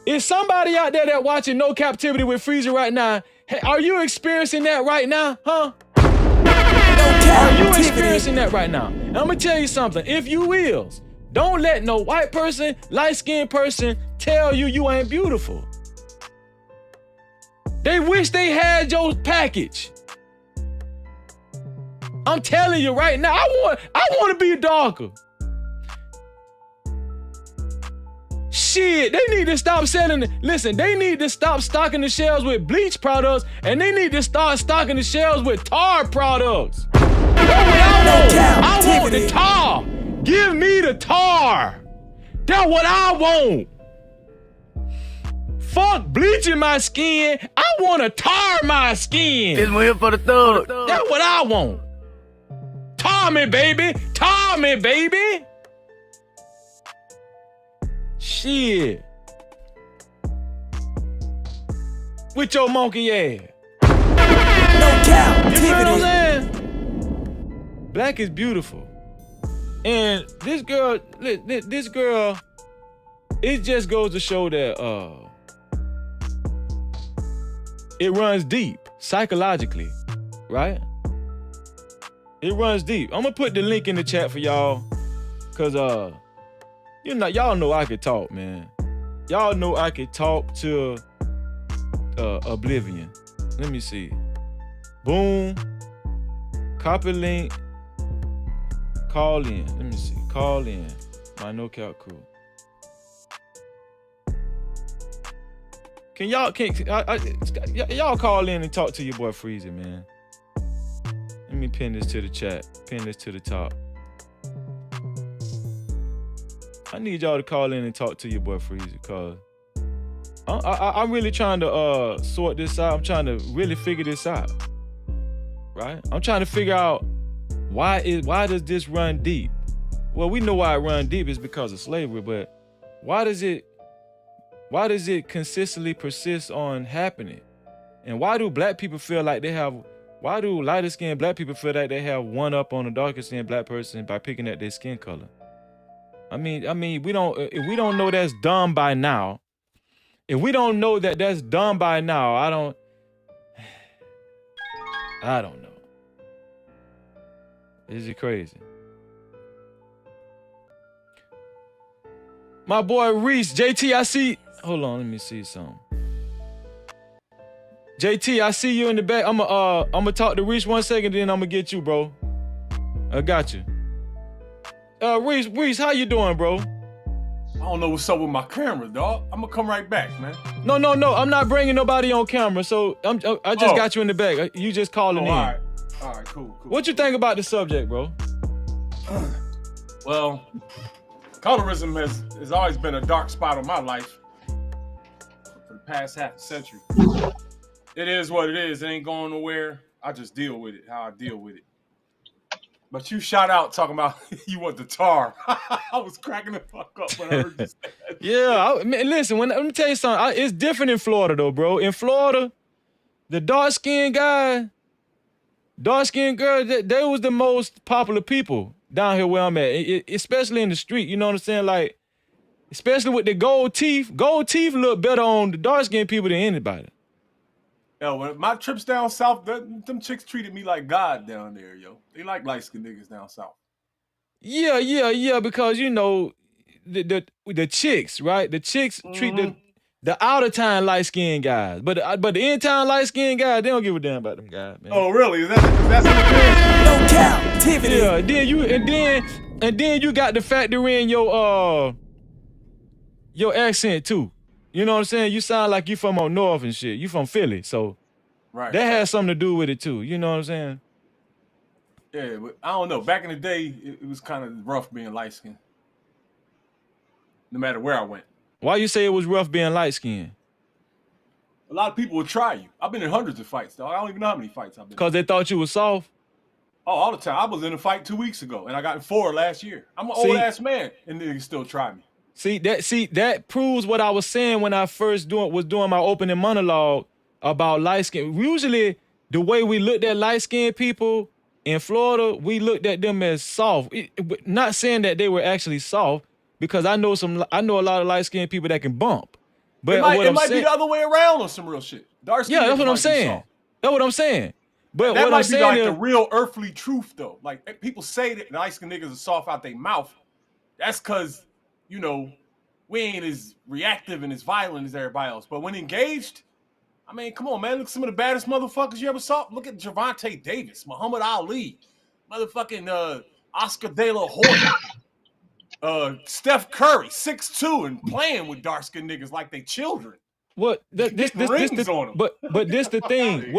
Speaker 2: Is somebody out there that watching No Cap-tivity with Freezer right now, hey, are you experiencing that right now, huh? Are you experiencing that right now? And I'm gonna tell you something. If you is, don't let no white person, light-skinned person tell you ain't beautiful. They wish they had your package. I'm telling you right now, I want to be darker. Shit, they need to stop selling. Listen, they need to stop stocking the shelves with bleach products, and they need to start stocking the shelves with tar products. That's what I want the tar. Give me the tar. That's what I want. Fuck bleaching my skin. I want to tar my skin.
Speaker 6: It's here for the thug.
Speaker 2: That's what I want. Tar me, baby. Tar me, baby. Shit. With your monkey ass.
Speaker 6: No cap.
Speaker 2: You know what I'm saying? Black is beautiful. And this girl, it just goes to show that it runs deep psychologically, right? It runs deep. I'm gonna put the link in the chat for y'all, cause y'all know I could talk, man. Y'all know I could talk to oblivion. Let me see. Boom. Copy link. Call in. Let me see. Call in. My No Cap crew. Can y'all call in and talk to your boy Freezy, man? Let me pin this to the chat. Pin this to the top. I need y'all to call in and talk to your boy Freezy, cause I'm really trying to sort this out. I'm trying to really figure this out. Right? I'm trying to figure out why does this run deep? Well, we know why it run deep is because of slavery, but why does it consistently persist on happening? And why do black people feel like they have, why do lighter skinned black people feel like they have one up on a darker skinned black person by picking at their skin color? I mean, we don't, if we don't know that's done by now, if we don't know that that's done by now, I don't know. This is crazy. My boy Reese, JT, I see. Hold on, let me see something. JT, I see you in the back. I'ma talk to Reese 1 second, then I'ma get you, bro. I got you. Reese, how you doing, bro?
Speaker 7: I don't know what's up with my camera, dog. I'm gonna come right back, man.
Speaker 2: No, I'm not bringing nobody on camera, so I just got you in the back. You just calling in.
Speaker 7: All right, cool.
Speaker 2: What you think about the subject, bro?
Speaker 7: Well, colorism has always been a dark spot on my life for the past half a century. It is what it is. It ain't going nowhere. I just deal with it how I deal with it. But you shout out talking about you want the tar. I was cracking the fuck up when I heard you say that.
Speaker 2: Yeah, listen, let me tell you something. It's different in Florida, though, bro. In Florida, the dark-skinned girl, they was the most popular people down here where I'm at, especially in the street. You know what I'm saying? Like, especially with the gold teeth. Gold teeth look better on the dark-skinned people than anybody.
Speaker 7: Yo, when my trips down south, them chicks treated me like God down there, yo. They like light-skinned niggas down south.
Speaker 2: Yeah, because, you know, the chicks, right? The chicks treat the out-of-town light-skinned guys. But the in-town light-skinned guys, they don't give a damn about them guys, man.
Speaker 7: Oh, really? Is that
Speaker 6: No Cap-tivity.
Speaker 2: Yeah, then you got to factor in your accent, too. You know what I'm saying? You sound like you from up north and shit. You from Philly, so that has something to do with it too. You know what I'm saying?
Speaker 7: Yeah, but I don't know. Back in the day, it was kind of rough being light skinned. No matter where I went.
Speaker 2: Why you say it was rough being light skinned?
Speaker 7: A lot of people would try you. I've been in hundreds of fights, though. I don't even know how many fights I've been in.
Speaker 2: Because they thought you was soft?
Speaker 7: Oh, all the time. I was in a fight 2 weeks ago, and I got in 4 last year. I'm an old ass man, and niggas still try me.
Speaker 2: See that proves what I was saying when I first was doing my opening monologue about light skin. Usually, the way we looked at light skinned people in Florida, we looked at them as soft. Not saying that they were actually soft, because I know a lot of light skinned people that can bump. But
Speaker 7: it might be the other way around on some real shit. Dark skin.
Speaker 2: Yeah, that's what I'm saying. That's what I'm saying. But
Speaker 7: that
Speaker 2: what
Speaker 7: might
Speaker 2: I'm
Speaker 7: be
Speaker 2: saying
Speaker 7: like
Speaker 2: is,
Speaker 7: the real earthly truth, though. Like, people say that light skinned niggas are soft out their mouth. That's because, you know, we ain't as reactive and as violent as everybody else. But when engaged, I mean, come on, man. Look at some of the baddest motherfuckers you ever saw. Look at Gervonta Davis, Muhammad Ali, motherfucking Oscar De La Hoya, Steph Curry, 6'2", and playing with dark-skinned niggas like they children.
Speaker 2: What this
Speaker 7: on them.
Speaker 2: But this the thing.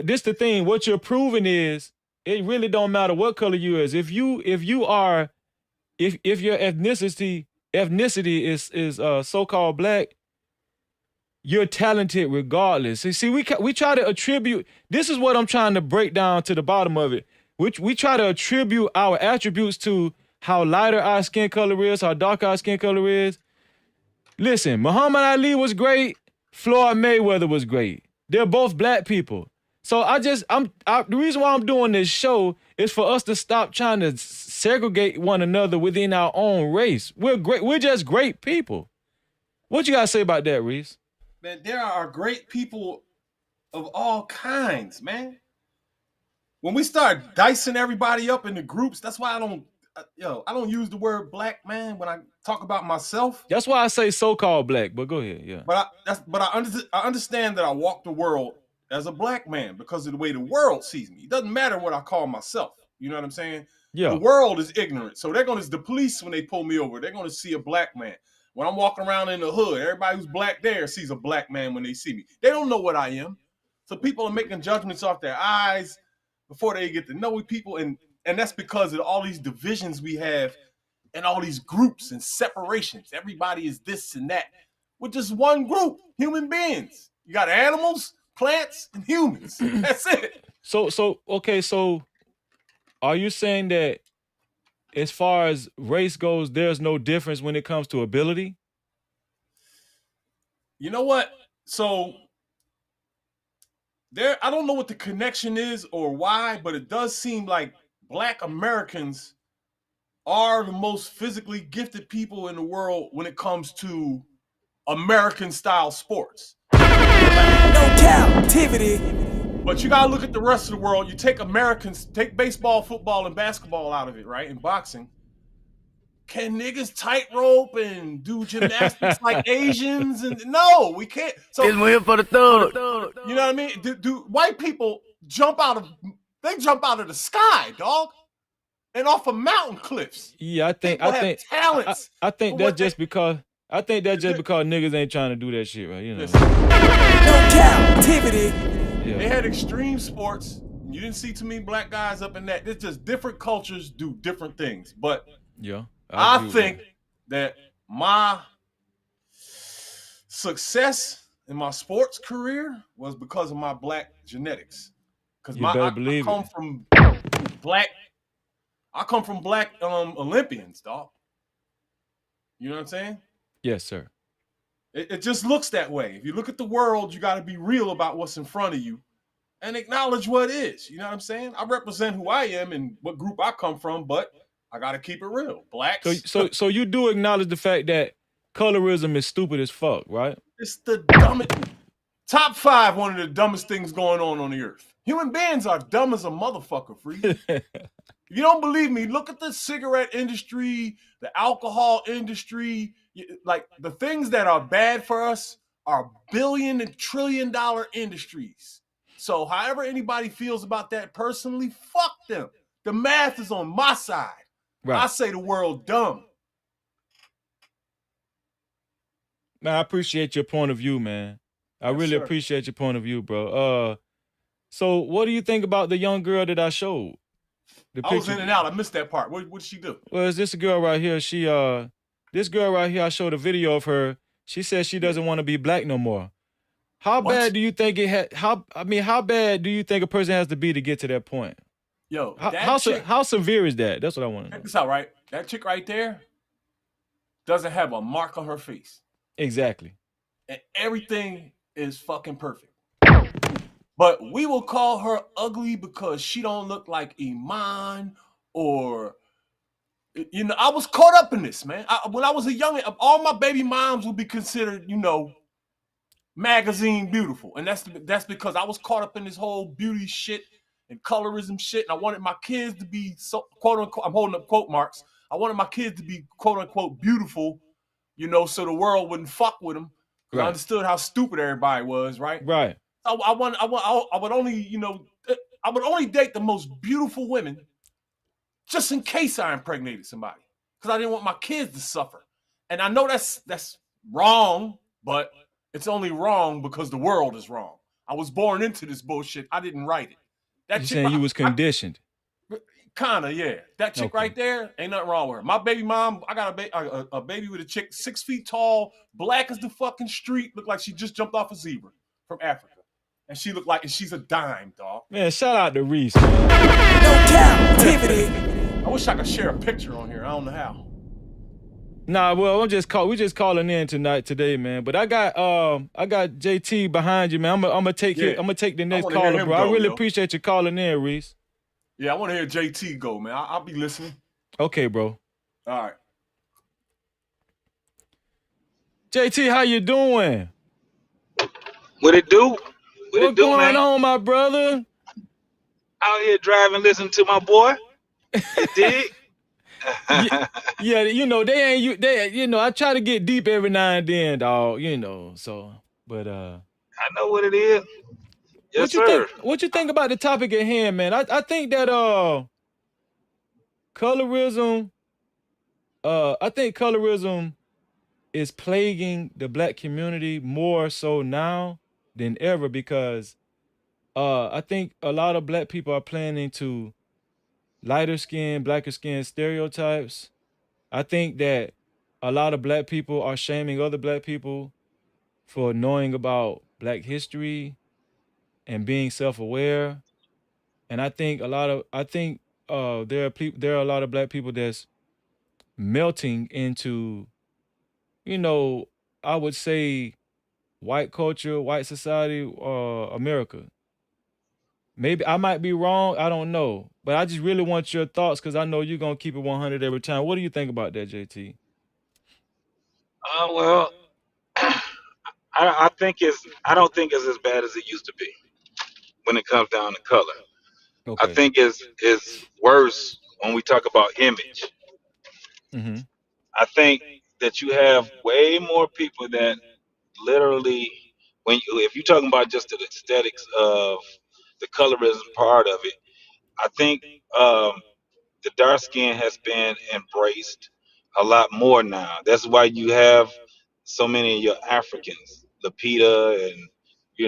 Speaker 2: This the thing. What you're proving is it really don't matter what color you is. If your ethnicity is so-called black, you're talented regardless. See, we try to attribute. This is what I'm trying to break down to the bottom of it. Which we try to attribute our attributes to how lighter our skin color is, how darker our skin color is. Listen, Muhammad Ali was great. Floyd Mayweather was great. They're both black people. So the reason why I'm doing this show is for us to stop trying to segregate one another within our own race. We're great. We're just great people. What you gotta say about that, Reese?
Speaker 7: Man, there are great people of all kinds, man. When we start dicing everybody up into groups, that's why I don't use the word black, man, when I talk about myself.
Speaker 2: That's why I say so-called black, but go ahead, yeah.
Speaker 7: But I understand that I walk the world as a black man because of the way the world sees me. It doesn't matter what I call myself. You know what I'm saying?
Speaker 2: Yeah.
Speaker 7: The world is ignorant. So the police, when they pull me over, they're going to see a black man. When I'm walking around in the hood, everybody who's black there sees a black man when they see me. They don't know what I am. So people are making judgments off their eyes before they get to know people. And that's because of all these divisions we have and all these groups and separations. Everybody is this and that. We're just one group, human beings. You got animals, plants, and humans. That's it.
Speaker 2: So are you saying that as far as race goes, there's no difference when it comes to ability?
Speaker 7: You know what? So there, I don't know what the connection is or why, but it does seem like Black Americans are the most physically gifted people in the world when it comes to American style sports.
Speaker 6: No captivity.
Speaker 7: But you gotta look at the rest of the world. You take Americans, take baseball, football, and basketball out of it, right? And boxing. Can niggas tightrope and do gymnastics like Asians? And no, we can't. So
Speaker 6: It's here for the thug.
Speaker 7: you know what I mean? Do white people jump out of? They jump out of the sky, dog, and off of mountain cliffs.
Speaker 2: Yeah, I think
Speaker 7: People have talents.
Speaker 2: I think
Speaker 7: for
Speaker 2: that's
Speaker 7: what
Speaker 2: just because niggas ain't trying to do that shit, right? You know.
Speaker 7: Listen,
Speaker 6: No captivity.
Speaker 7: they
Speaker 2: Yeah.
Speaker 7: had extreme sports. You didn't see too many black guys up in that. It's just different cultures do different things. But
Speaker 2: Yeah.
Speaker 7: I
Speaker 2: agree with
Speaker 7: think that my success in my sports career was because of my black genetics. Because
Speaker 2: You better
Speaker 7: I
Speaker 2: believe
Speaker 7: come
Speaker 2: it.
Speaker 7: from black Olympians, dog. You know what I'm saying?
Speaker 2: Yes, sir.
Speaker 7: It just looks that way. If you look at the world, you got to be real about what's in front of you and acknowledge what is. You know what I'm saying? I represent who I am and what group I come from, but I got to keep it real. Blacks.
Speaker 2: So you do acknowledge the fact that colorism is stupid as fuck, right?
Speaker 7: It's the dumbest. Top 5, one of the dumbest things going on the earth. Human beings are dumb as a motherfucker, Free. If you don't believe me, look at the cigarette industry, the alcohol industry. Like the things that are bad for us are billion and trillion dollar industries. So however anybody feels about that personally, fuck them. The math is on my side.
Speaker 2: Right.
Speaker 7: I say the world dumb.
Speaker 2: Man, I appreciate your point of view, man. I
Speaker 7: Yes,
Speaker 2: really
Speaker 7: sir.
Speaker 2: appreciate your point of view, bro. So what do you think about the young girl that I showed? The
Speaker 7: I was
Speaker 2: picture.
Speaker 7: in and out. I missed that part. What did she do?
Speaker 2: Well, it's this girl right here. This girl right here, I showed a video of her. She says she doesn't want to be black no more. How
Speaker 7: What?
Speaker 2: bad do you think it had? How bad do you think a person has to be to get to that point?
Speaker 7: Yo,
Speaker 2: How severe is that? That's what I want to know.
Speaker 7: check this out, right? That chick right there doesn't have a mark on her face.
Speaker 2: Exactly.
Speaker 7: And everything is fucking perfect. But we will call her ugly because she don't look like Iman or I was caught up in this, man. When I was a young, all my baby moms would be considered, magazine beautiful. And that's because I was caught up in this whole beauty shit and colorism shit. And I wanted my kids to be so quote unquote, I'm holding up quote marks. I wanted my kids to be quote unquote beautiful, so the world wouldn't fuck with them. Because I understood how stupid everybody was, right?
Speaker 2: Right.
Speaker 7: I would only date the most beautiful women just in case I impregnated somebody. Because I didn't want my kids to suffer. And I know that's wrong, but it's only wrong because the world is wrong. I was born into this bullshit. I didn't write it.
Speaker 2: You saying you was conditioned?
Speaker 7: Kinda, yeah. That chick
Speaker 2: Okay.
Speaker 7: right there, ain't nothing wrong with her. My baby mom, I got a baby with a chick 6 feet tall, black as the fucking street, looked like she just jumped off a zebra from Africa. And she looked like, and she's a dime, dog.
Speaker 2: Man, shout out to Reese, man.
Speaker 6: No captivity.
Speaker 7: I wish I could share a picture on here. I don't know how.
Speaker 2: Nah, well, we just calling in today, man. But I got JT behind you, man. I'm gonna take the next
Speaker 7: wanna hear
Speaker 2: caller,
Speaker 7: him
Speaker 2: bro. I
Speaker 7: go,
Speaker 2: really
Speaker 7: yo.
Speaker 2: appreciate you calling in, Reese.
Speaker 7: Yeah, I want to hear JT go, man. I'll be listening.
Speaker 2: Okay, bro.
Speaker 7: All right.
Speaker 2: JT, how you doing?
Speaker 8: What it do?
Speaker 2: What's going on, my brother?
Speaker 8: Out here driving, listening to my boy. You dig?
Speaker 2: Yeah, I try to get deep every now and then, dog, but
Speaker 8: I know what it is. Yes, sir.
Speaker 2: What you think about the topic at hand, man? I think that colorism is plaguing the black community more so now than ever because I think a lot of black people are playing into lighter skin, blacker skin stereotypes. I think that a lot of black people are shaming other black people for knowing about black history and being self-aware. And I think there are a lot of black people that's melting into, you know, I would say white culture, white society, America. Maybe I might be wrong. I don't know, but I just really want your thoughts because I know you're gonna keep it 100 every time. What do you think about that, JT?
Speaker 8: Well, I think I don't think it's as bad as it used to be when it comes down to color. I
Speaker 2: Okay.
Speaker 8: think it's worse when we talk about image.
Speaker 2: Mm-hmm.
Speaker 8: I think that you have way more people that literally, if you're talking about just the aesthetics of the colorism part of it, I think um, the dark skin has been embraced a lot more now. That's why you have so many of your Africans, Lapita, and you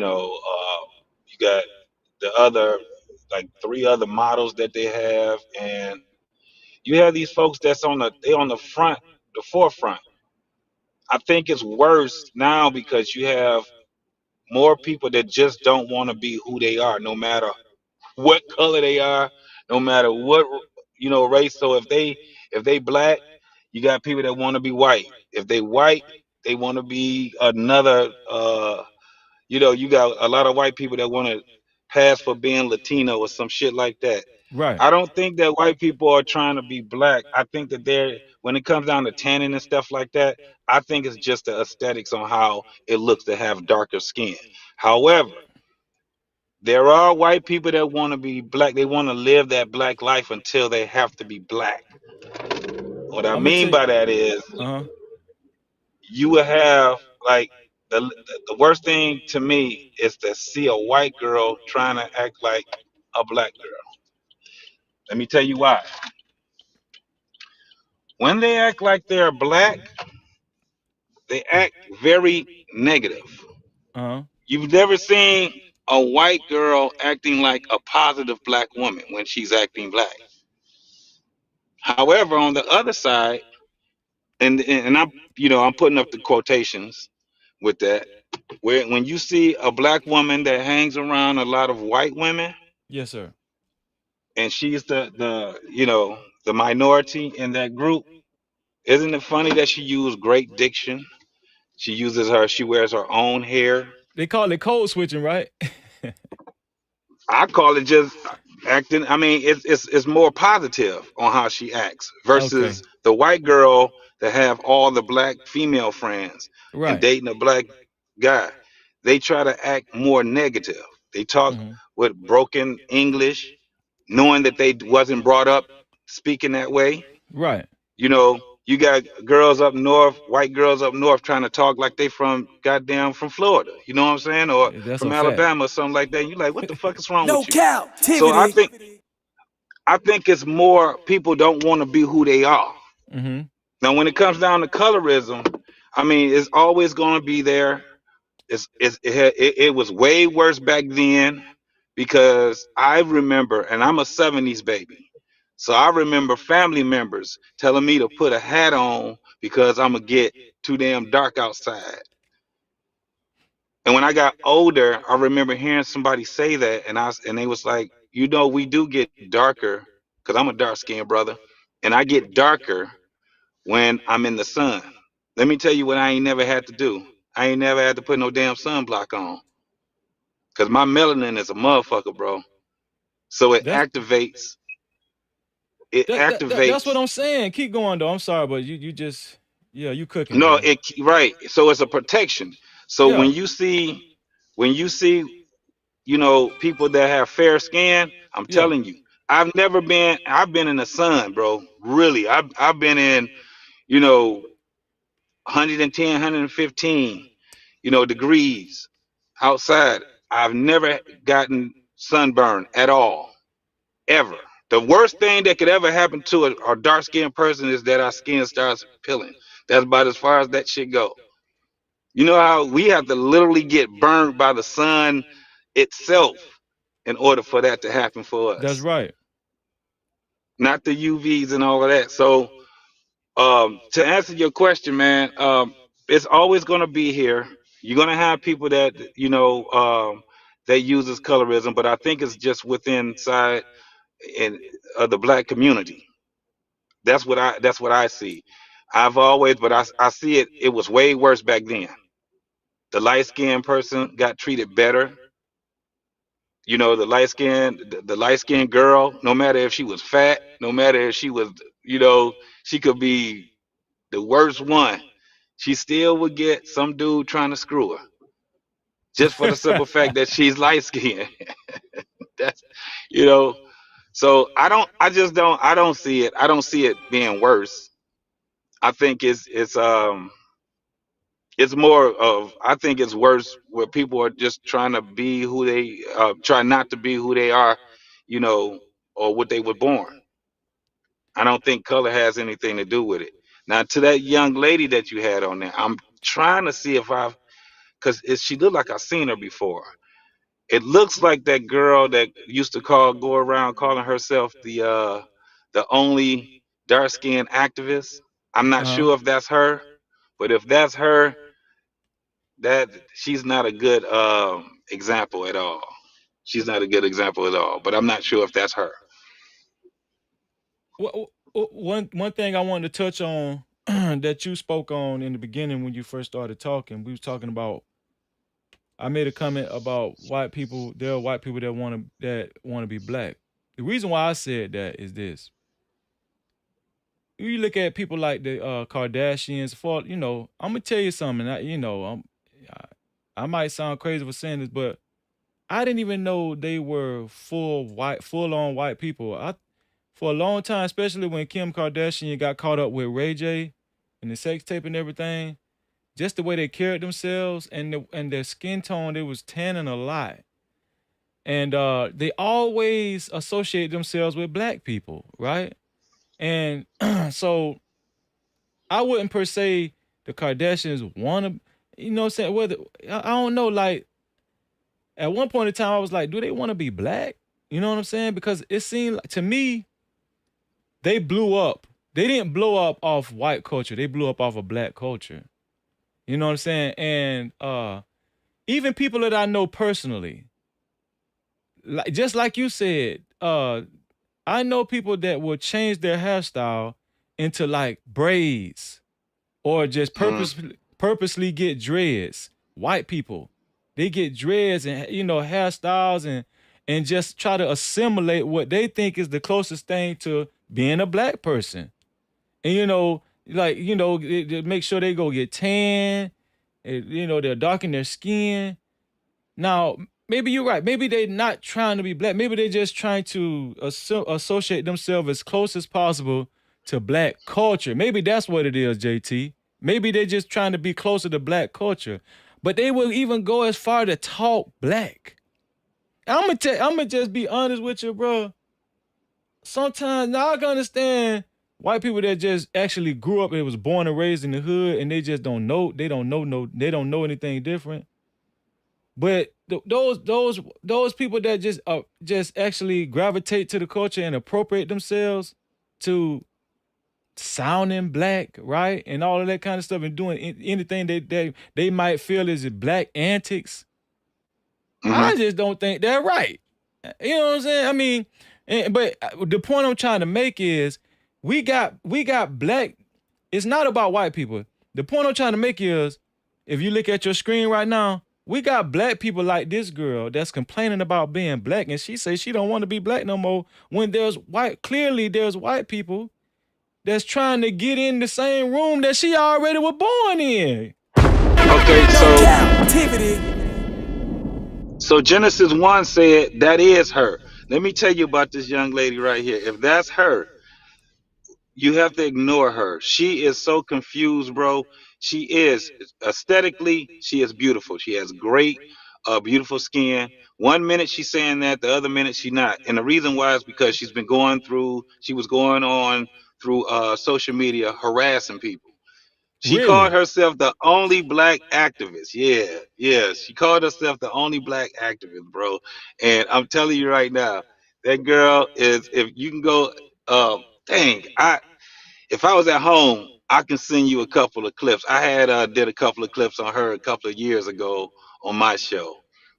Speaker 8: got the other like three other models that they have, and you have these folks that's on the front, the forefront. I think it's worse now because you have more people that just don't want to be who they are, no matter what color they are, no matter what race. So if they black, you got people that want to be white. If they white, they want to be another. You got a lot of white people that want to pass for being Latino or some shit like that.
Speaker 2: Right.
Speaker 8: I don't think that white people are trying to be black. I think that when it comes down to tanning and stuff like that, I think it's just the aesthetics on how it looks to have darker skin. However, there are white people that want to be black. They want to live that black life until they have to be black. What I
Speaker 2: I'm gonna tell
Speaker 8: mean
Speaker 2: you.
Speaker 8: by that is
Speaker 2: Uh huh.
Speaker 8: you will have like the worst thing to me is to see a white girl trying to act like a black girl. Let me tell you why. When they act like they're black, they act very negative.
Speaker 2: Uh huh.
Speaker 8: You've never seen a white girl acting like a positive black woman when she's acting black. However, on the other side, and I'm putting up the quotations with that, where when you see a black woman that hangs around a lot of white women
Speaker 2: Yes, sir.
Speaker 8: and she's the minority in that group, isn't it funny that she used great diction? She wears her own hair.
Speaker 2: They call it code switching, right?
Speaker 8: I call it just acting. I mean, it's more positive on how she acts
Speaker 2: Okay.
Speaker 8: versus the white girl that have all the black female friends and
Speaker 2: Right.
Speaker 8: dating a black guy. They try to act more negative. They talk
Speaker 2: Mm-hmm.
Speaker 8: with broken English, knowing that they wasn't brought up speaking that way.
Speaker 2: Right.
Speaker 8: You got girls up north, white girls up north trying to talk like they from goddamn from Florida. You know what I'm saying? Or
Speaker 2: That's
Speaker 8: from
Speaker 2: a fact.
Speaker 8: Alabama or something like that. You like, what the fuck is wrong
Speaker 6: No
Speaker 8: with you? So
Speaker 6: captivity.
Speaker 8: I think it's more people don't want to be who they are.
Speaker 2: Mm-hmm.
Speaker 8: Now, when it comes down to colorism, I mean, it's always going to be there. It was way worse back then because I remember, and I'm a '70s baby, so I remember family members telling me to put a hat on because I'm gonna get too damn dark outside. And when I got older, I remember hearing somebody say that, and they was like, we do get darker because I'm a dark skinned brother, and I get darker when I'm in the sun. Let me tell you what I ain't never had to do. I ain't never had to put no damn sunblock on because my melanin is a motherfucker, bro. So it
Speaker 2: That's
Speaker 8: activates. It
Speaker 2: that's what
Speaker 8: activates.
Speaker 2: I'm saying. Keep going though. I'm sorry, but you just yeah, you cooking,
Speaker 8: No,
Speaker 2: bro.
Speaker 8: right. So it's a protection. So
Speaker 2: Yeah.
Speaker 8: when you see people that have fair skin, I'm
Speaker 2: Yeah.
Speaker 8: telling you, I've been in the sun, bro. Really, I've been in, you know, 110, 115, degrees outside. I've never gotten sunburn at all, ever. The worst thing that could ever happen to a dark skinned person is that our skin starts peeling. That's about as far as that shit go. You know how we have to literally get burned by the sun itself in order for that to happen for
Speaker 2: That's
Speaker 8: us,
Speaker 2: right.
Speaker 8: not the UVs and all of that. So, to answer your question, man, it's always going to be here. You're going to have people that uses colorism, but I think it's just within inside. in of the black community. That's what I see. I've always, but I see it. It was way worse back then. The light skinned person got treated better. The light skinned girl, no matter if she was fat, no matter if she was, she could be the worst one. She still would get some dude trying to screw her just for the simple fact that she's light skinned. That's, you know. So I don't see it. I don't see it being worse. I think it's more of, I think it's worse where people are just trying to be who they try not to be who they are, you know, or what they were born. I don't think color has anything to do with it. Now, to that young lady that you had on there, I'm trying to see if because she looked like I've seen her before. It looks like that girl that used to go around calling herself the only dark skinned activist. I'm not
Speaker 2: Uh-huh.
Speaker 8: sure if that's her, but if that's her, that she's not a good example at all. She's not a good example at all. But I'm not sure if that's her.
Speaker 2: One thing I wanted to touch on that you spoke on in the beginning when you first started talking, we was talking about. I made a comment about white people. There are white people that want to be black. The reason why I said that is this: you look at people like the Kardashians. For I'm gonna tell you something. I might sound crazy for saying this, but I didn't even know they were full on white people. For a long time, especially when Kim Kardashian got caught up with Ray J and the sex tape and everything, just the way they carried themselves and their skin tone, they was tanning a lot. And they always associate themselves with black people, right? And so I wouldn't per se the Kardashians want to, what I'm saying? Whether I don't know, like at one point in time, I was like, do they want to be black? You know what I'm saying? Because it seemed like, to me, they blew up. They didn't blow up off white culture. They blew up off of black culture. You know what I'm saying? And even people that I know personally, just like you said, I know people that will change their hairstyle into like braids or just
Speaker 8: Hmm.
Speaker 2: purposely get dreads. White people, they get dreads and hairstyles and just try to assimilate what they think is the closest thing to being a black person. And they make sure they go get tan. And, they'll darken their skin. Now, maybe you're right. Maybe they're not trying to be black. Maybe they're just trying to associate themselves as close as possible to black culture. Maybe that's what it is, JT. Maybe they're just trying to be closer to black culture. But they will even go as far to talk black. I'm gonna just be honest with you, bro. Sometimes now I can understand white people that just actually grew up and was born and raised in the hood and they just don't know. They don't know anything different. But those people that just actually gravitate to the culture and appropriate themselves to sounding black, right, and all of that kind of stuff, and doing anything they might feel is black antics.
Speaker 8: Hmm.
Speaker 2: I just don't think they're right. You know what I'm saying? I mean, but the point I'm trying to make is we got black. It's not about white people. The point I'm trying to make is, if you look at your screen right now, we got black people like this girl that's complaining about being black, and she says she don't want to be black no more. When there's white people that's trying to get in the same room that she already was born in.
Speaker 8: Okay,
Speaker 6: No
Speaker 8: so
Speaker 6: captivity.
Speaker 8: Genesis 1 said that is her. Let me tell you about this young lady right here. If that's her, you have to ignore her. She is so confused, bro. She is aesthetically, she is beautiful. She has great, beautiful skin. One minute she's saying that, the other minute she not. And the reason why is because she was going on through social media harassing people. She called
Speaker 2: Really?
Speaker 8: herself the only black activist. Yeah, yeah. She called herself the only black activist, bro. And I'm telling you right now, that girl is. If you can go, dang, if I was at home, I can send you a couple of clips. I had did a couple of clips on her a couple of years ago on my show,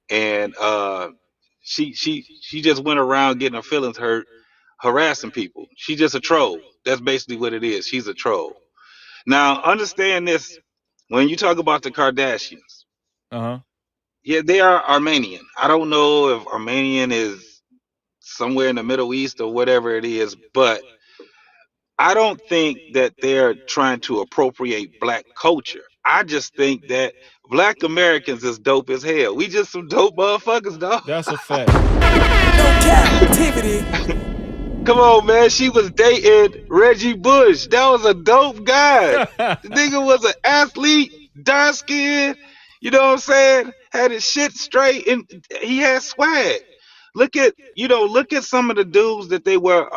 Speaker 8: and she just went around getting her feelings hurt harassing people. She's just a troll. That's basically what it is. She's a troll. Now, understand this: when you talk about the Kardashians,
Speaker 2: Uh-huh.
Speaker 8: yeah, they are Armenian. I don't know if Armenian is somewhere in the Middle East or whatever it is, but I don't think that they're trying to appropriate black culture. I just think that black Americans is dope as hell. We just some dope motherfuckers, dog.
Speaker 2: That's a fact.
Speaker 6: No captivity.
Speaker 8: Come on, man. She was dating Reggie Bush. That was a dope guy. The nigga was an athlete, dark skinned, you know what I'm saying? Had his shit straight and he had swag. Look at some of the dudes that they were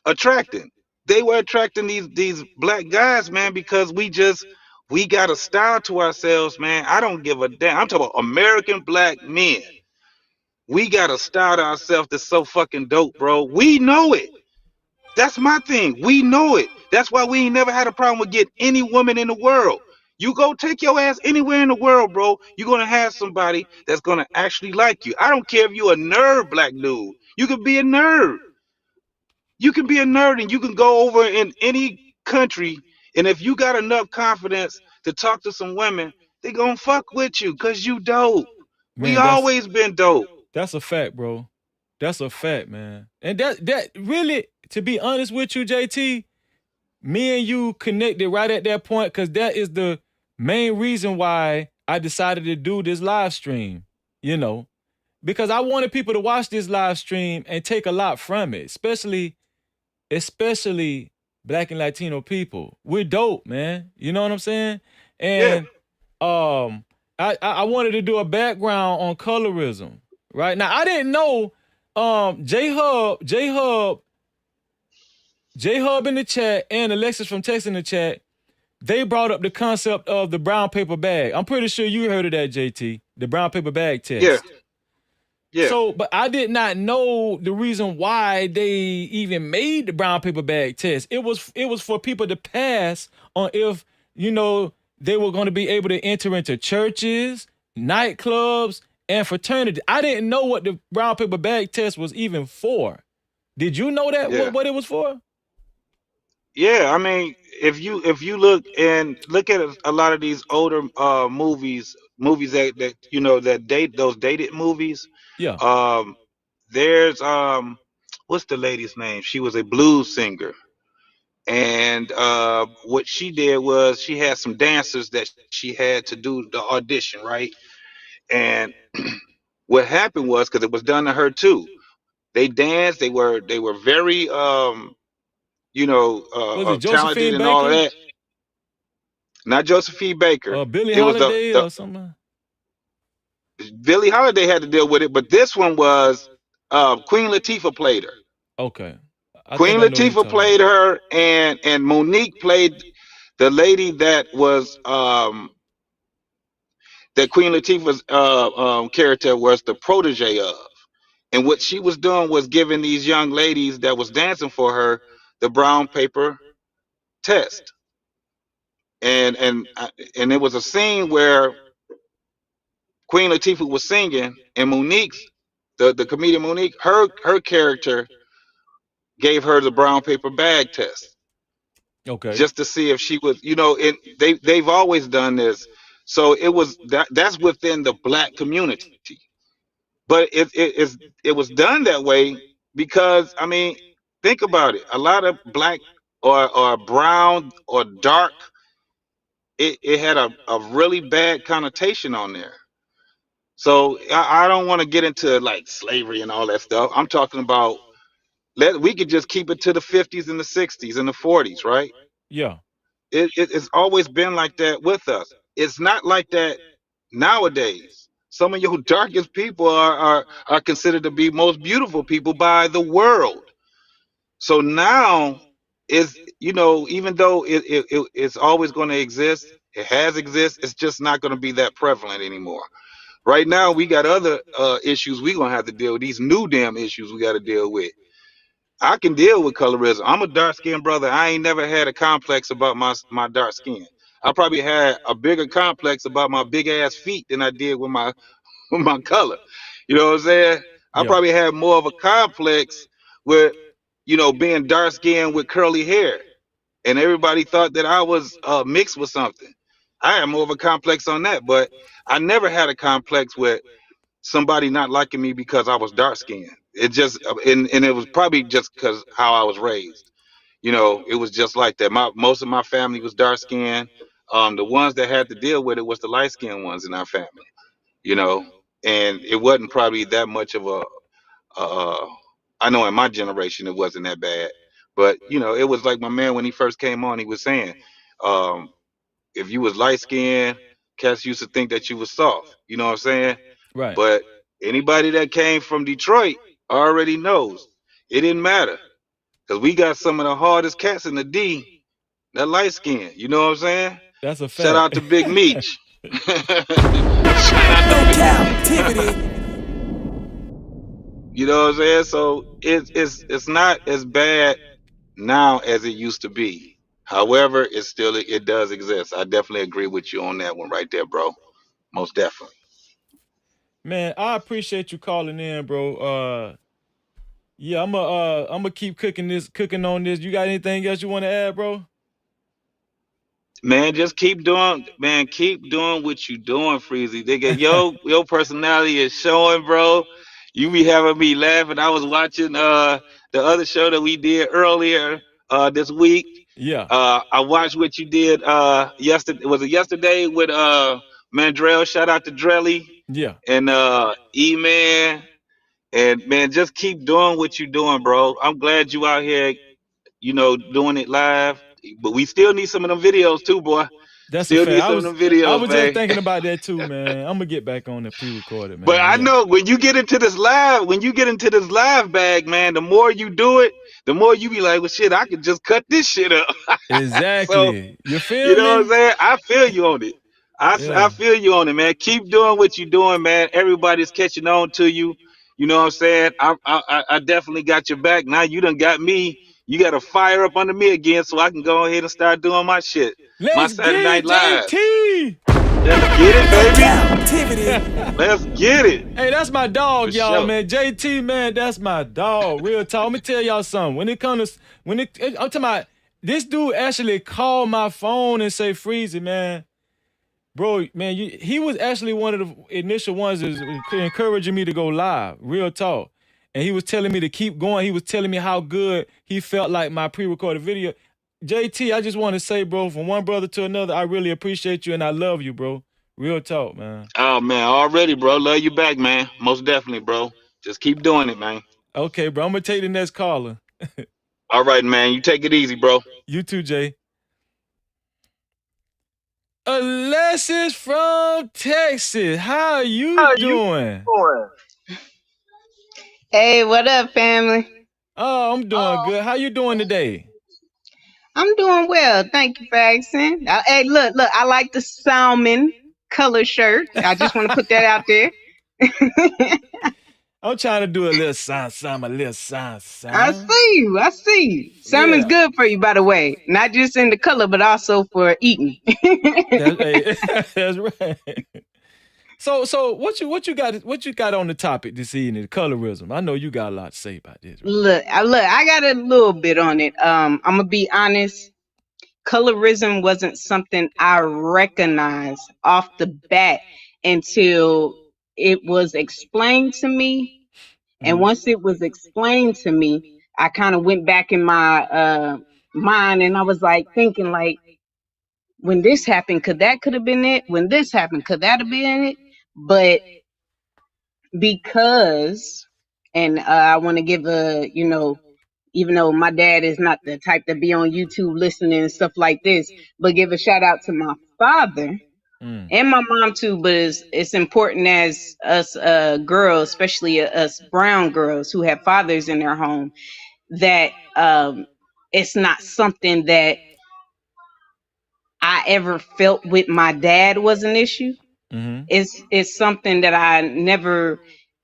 Speaker 8: attracting. They were attracting these black guys, man, because we got a style to ourselves, man. I don't give a damn. I'm talking about American black men. We got a style to ourselves that's so fucking dope, bro. We know it. That's my thing. We know it. That's why we ain't never had a problem with getting any woman in the world. You go take your ass anywhere in the world, bro. You're gonna have somebody that's gonna actually like you. I don't care if you're a nerd black dude. You can be a nerd. You can be a nerd and you can go over in any country, and if you got enough confidence to talk to some women, they gonna fuck with you because you dope. We
Speaker 2: Man, that's
Speaker 8: always been dope.
Speaker 2: that's a fact, bro. That's a fact, man. And that really, to be honest with you, JT, me and you connected right at that point because that is the main reason why I decided to do this live stream. You know, because I wanted people to watch this live stream and take a lot from it, especially Black and Latino people. We're dope, man. You know what I'm saying?
Speaker 8: Yeah,
Speaker 2: And I wanted to do a background on colorism. Right now, I didn't know J Hub in the chat and Alexis from Texas in the chat. They brought up the concept of the brown paper bag. I'm pretty sure you heard of that, JT, the brown paper bag
Speaker 8: yeah,
Speaker 2: test.
Speaker 8: yeah,
Speaker 2: So, but I did not know the reason why they even made the brown paper bag test. It was for people to pass on if, they were going to be able to enter into churches, nightclubs, and fraternity. I didn't know what the brown paper bag test was even for. Did you know that
Speaker 8: yeah.
Speaker 2: what it was for?
Speaker 8: Yeah, I mean, if you look at a lot of these older movies that date those dated movies.
Speaker 2: Yeah.
Speaker 8: Um, there's what's the lady's name? She was a blues singer, and what she did was she had some dancers that she had to do the audition, right? And what happened was because it was done to her too. They danced. They were very
Speaker 2: Was it
Speaker 8: talented
Speaker 2: Josephine
Speaker 8: and all of
Speaker 2: Baker?
Speaker 8: that. Not Josephine Baker.
Speaker 2: Billie
Speaker 8: It was
Speaker 2: Holiday
Speaker 8: the
Speaker 2: or something?
Speaker 8: Billie Holiday had to deal with it, but this one was Queen Latifah played her.
Speaker 2: Okay. I think
Speaker 8: Queen
Speaker 2: I know who you're
Speaker 8: Latifah
Speaker 2: talking about.
Speaker 8: played her, and Monique played the lady that was that Queen Latifah's character was the protege of. And what she was doing was giving these young ladies that was dancing for her the brown paper test. And it was a scene where Queen Latifah was singing, and Monique's the comedian Monique, her character gave her the brown paper bag test
Speaker 2: Okay.
Speaker 8: just to see if she was, and they've always done this. So that's within the black community, but it was done that way because I mean, think about it. A lot of black or brown or dark, it had a really bad connotation on there. So I don't want to get into like slavery and all that stuff. I'm talking about we could just keep it to the 50s and the 60s and the 40s, right?
Speaker 2: Yeah.
Speaker 8: It's always been like that with us. It's not like that nowadays. Some of your darkest people are considered to be most beautiful people by the world. So now is even though it's always going to exist, it has exist. It's just not going to be that prevalent anymore. Right now, we got other issues we gonna have to deal with. These new damn issues we got to deal with. I can deal with colorism. I'm a dark skinned brother. I ain't never had a complex about my dark skin. I probably had a bigger complex about my big ass feet than I did with my with my color. You know what I'm saying? I
Speaker 2: Yeah.
Speaker 8: probably had more of a complex with, being dark skinned with curly hair, and everybody thought that I was mixed with something. I had more of a complex on that, but I never had a complex with somebody not liking me because I was dark skinned. It just and it was probably just because how I was raised. It was just like that. Most of my family was dark skinned. The ones that had to deal with it was the light skinned ones in our family. You know, and it wasn't probably that much of a. I know in my generation it wasn't that bad, but it was like my man when he first came on. He was saying, um, if you was light skinned, cats used to think that you was soft. You know what I'm saying?
Speaker 2: Right.
Speaker 8: But anybody that came from Detroit already knows it didn't matter because we got some of the hardest cats in the D that light skin. You know what I'm saying?
Speaker 2: That's a
Speaker 8: Shout
Speaker 2: fact.
Speaker 8: out to Big Meech. Shout out to
Speaker 6: No
Speaker 8: Big Meech.
Speaker 6: captivity.
Speaker 8: You know what I'm saying? So it's not as bad now as it used to be. However, it does exist. I definitely agree with you on that one right there, bro. Most definitely.
Speaker 2: Man, I appreciate you calling in, bro. Yeah, I'm gonna keep cooking on this. You got anything else you want to add, bro?
Speaker 8: Man, just keep doing what you doing, Freezy. They get your personality is showing, bro. You be having me laughing. I was watching the other show that we did earlier this week.
Speaker 2: Yeah,
Speaker 8: I watched what you did yesterday. Was it yesterday with Mandrell? Shout out to Drelly
Speaker 2: yeah.
Speaker 8: and E Man. And man, just keep doing what you doing, bro. I'm glad you out here, doing it live. But we still need some of them videos too, boy.
Speaker 2: That's a
Speaker 8: Still
Speaker 2: fact.
Speaker 8: need some of them videos,
Speaker 2: Just
Speaker 8: man.
Speaker 2: thinking about that too, man. I'm gonna get back on the pre-recorded,
Speaker 8: But
Speaker 2: man.
Speaker 8: I
Speaker 2: Yeah.
Speaker 8: know when you get into this live bag, man, the more you do it, the more you be like, well, shit, I could just cut this shit up. So,
Speaker 2: Exactly. You
Speaker 8: you
Speaker 2: feel
Speaker 8: know what I'm
Speaker 2: me?
Speaker 8: saying? I feel you on it. I
Speaker 2: Yeah.
Speaker 8: feel you on it, man. Keep doing what you're doing, man. Everybody's catching on to you. You know what I'm saying? I definitely got your back. Now you done got me. You got to fire up under me again so I can go ahead and start doing my shit. My
Speaker 2: Let's
Speaker 8: Saturday
Speaker 2: get
Speaker 8: Night
Speaker 2: it,
Speaker 8: Live.
Speaker 2: JT.
Speaker 8: Let's get it,
Speaker 6: No
Speaker 8: baby.
Speaker 6: captivity.
Speaker 8: Let's get it.
Speaker 2: Hey, that's my
Speaker 8: For
Speaker 2: dog, y'all,
Speaker 8: sure.
Speaker 2: man. JT, man, that's my dog. Real talk. Let me tell y'all something. I'm talking about this dude actually called my phone and say, Freezy, man. Bro, man, he was actually one of the initial ones that was encouraging me to go live. Real talk. And he was telling me to keep going. He was telling me how good he felt like my pre-recorded video. JT, I just want to say, bro, from one brother to another, I really appreciate you and I love you, bro. Real talk, man.
Speaker 8: Oh man, already, bro. Love you back, man. Most definitely, bro. Just keep doing it, man.
Speaker 2: Okay, bro. I'm gonna take the next caller.
Speaker 8: All right, man. You take it easy, bro.
Speaker 2: You too, Jay. Alexis from Texas. How are you doing?
Speaker 9: Hey, what up, family?
Speaker 2: Oh, I'm doing good. How you doing today?
Speaker 9: I'm doing well. Thank you for asking. Hey, look, I like the salmon color shirt. I just want to put that out there.
Speaker 2: I'm trying to do a little sign, a little sign.
Speaker 9: I see you. I see you. Salmon's
Speaker 2: Yeah.
Speaker 9: good for you, by the way. Not just in the color, but also for eating.
Speaker 2: Hey, that's right. So what you got on the topic this evening? Colorism. I know you got a lot to say about this, right?
Speaker 9: Look, I got a little bit on it. I'm gonna be honest. Colorism wasn't something I recognized off the bat until it was explained to me. And
Speaker 2: Mm-hmm.
Speaker 9: once it was explained to me, I kind of went back in my mind and I was like thinking like, when this happened, could have been it? When this happened, could that have been it? But because, and I want to give even though my dad is not the type to be on YouTube listening and stuff like this, but give a shout out to my father
Speaker 2: Mm.
Speaker 9: and my mom too. But it's important as us girls, especially us brown girls who have fathers in their home, that it's not something that I ever felt with my dad was an issue.
Speaker 2: Mm-hmm.
Speaker 9: It's something that I never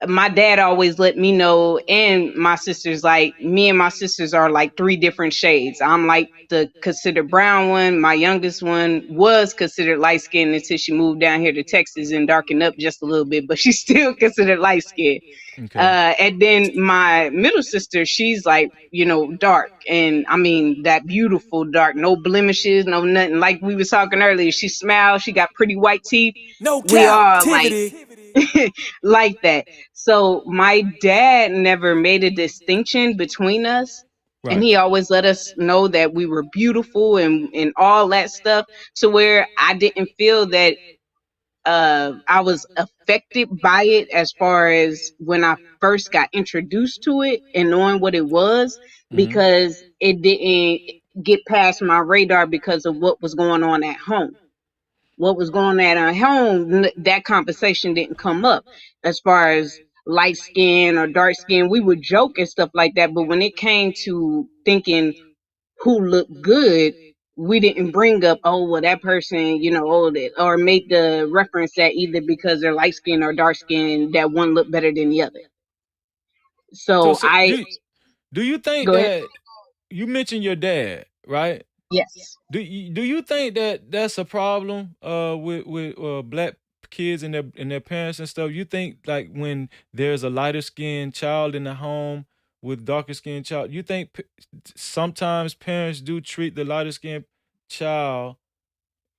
Speaker 9: my dad always let me know, and my sisters, like me and my sisters are like three different shades. I'm like the considered brown one. My youngest one was considered light skinned until she moved down here to Texas and darkened up just a little bit, but she's still considered light skinned.
Speaker 2: Okay.
Speaker 9: And then my middle sister, she's like, dark, and I mean that beautiful dark, no blemishes, no nothing. Like we was talking earlier, she smiles, she got pretty white teeth.
Speaker 6: No
Speaker 9: We are like
Speaker 6: captivity.
Speaker 9: like that. So my dad never made a distinction between us. And
Speaker 2: Right.
Speaker 9: he always let us know that we were beautiful and all that stuff, to where I didn't feel that I was affected by it as far as when I first got introduced to it and knowing what it was,
Speaker 2: Mm-hmm.
Speaker 9: because it didn't get past my radar because of what was going on at home. What was going on at home, that conversation didn't come up as far as light skin or dark skin. We would joke and stuff like that, but when it came to thinking who looked good, we didn't bring up, oh well, that person, oh, that, or make the reference that either because they're light skin or dark skin, that one looked better than the other.
Speaker 2: So,
Speaker 9: So
Speaker 2: so
Speaker 9: I
Speaker 2: do you think
Speaker 9: go ahead.
Speaker 2: that you mentioned your dad, right?
Speaker 9: Yes.
Speaker 2: Do you think that that's a problem with black kids and their parents and stuff? You think like when there's a lighter skinned child in the home with darker skinned child, you think sometimes parents do treat the lighter skinned child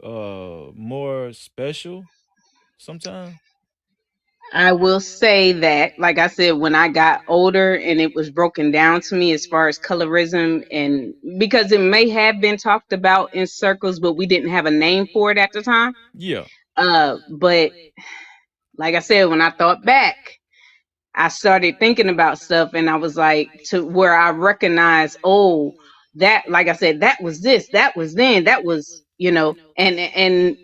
Speaker 2: more special sometimes?
Speaker 9: I will say that, like I said, when I got older and it was broken down to me as far as colorism, and because it may have been talked about in circles, but we didn't have a name for it at the time.
Speaker 2: Yeah.
Speaker 9: But like I said, when I thought back, I started thinking about stuff, and I was like, to where I recognized, oh, that, like I said, that was this, that was then, that was, and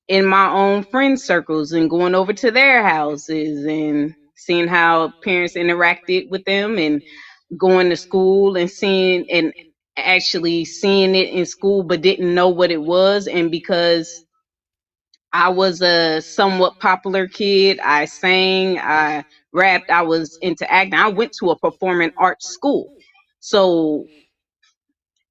Speaker 9: in my own friend circles and going over to their houses and seeing how parents interacted with them, and going to school and seeing and actually seeing it in school but didn't know what it was. And because I was a somewhat popular kid, I sang, I rapped, I was into acting, I went to a performing arts school. So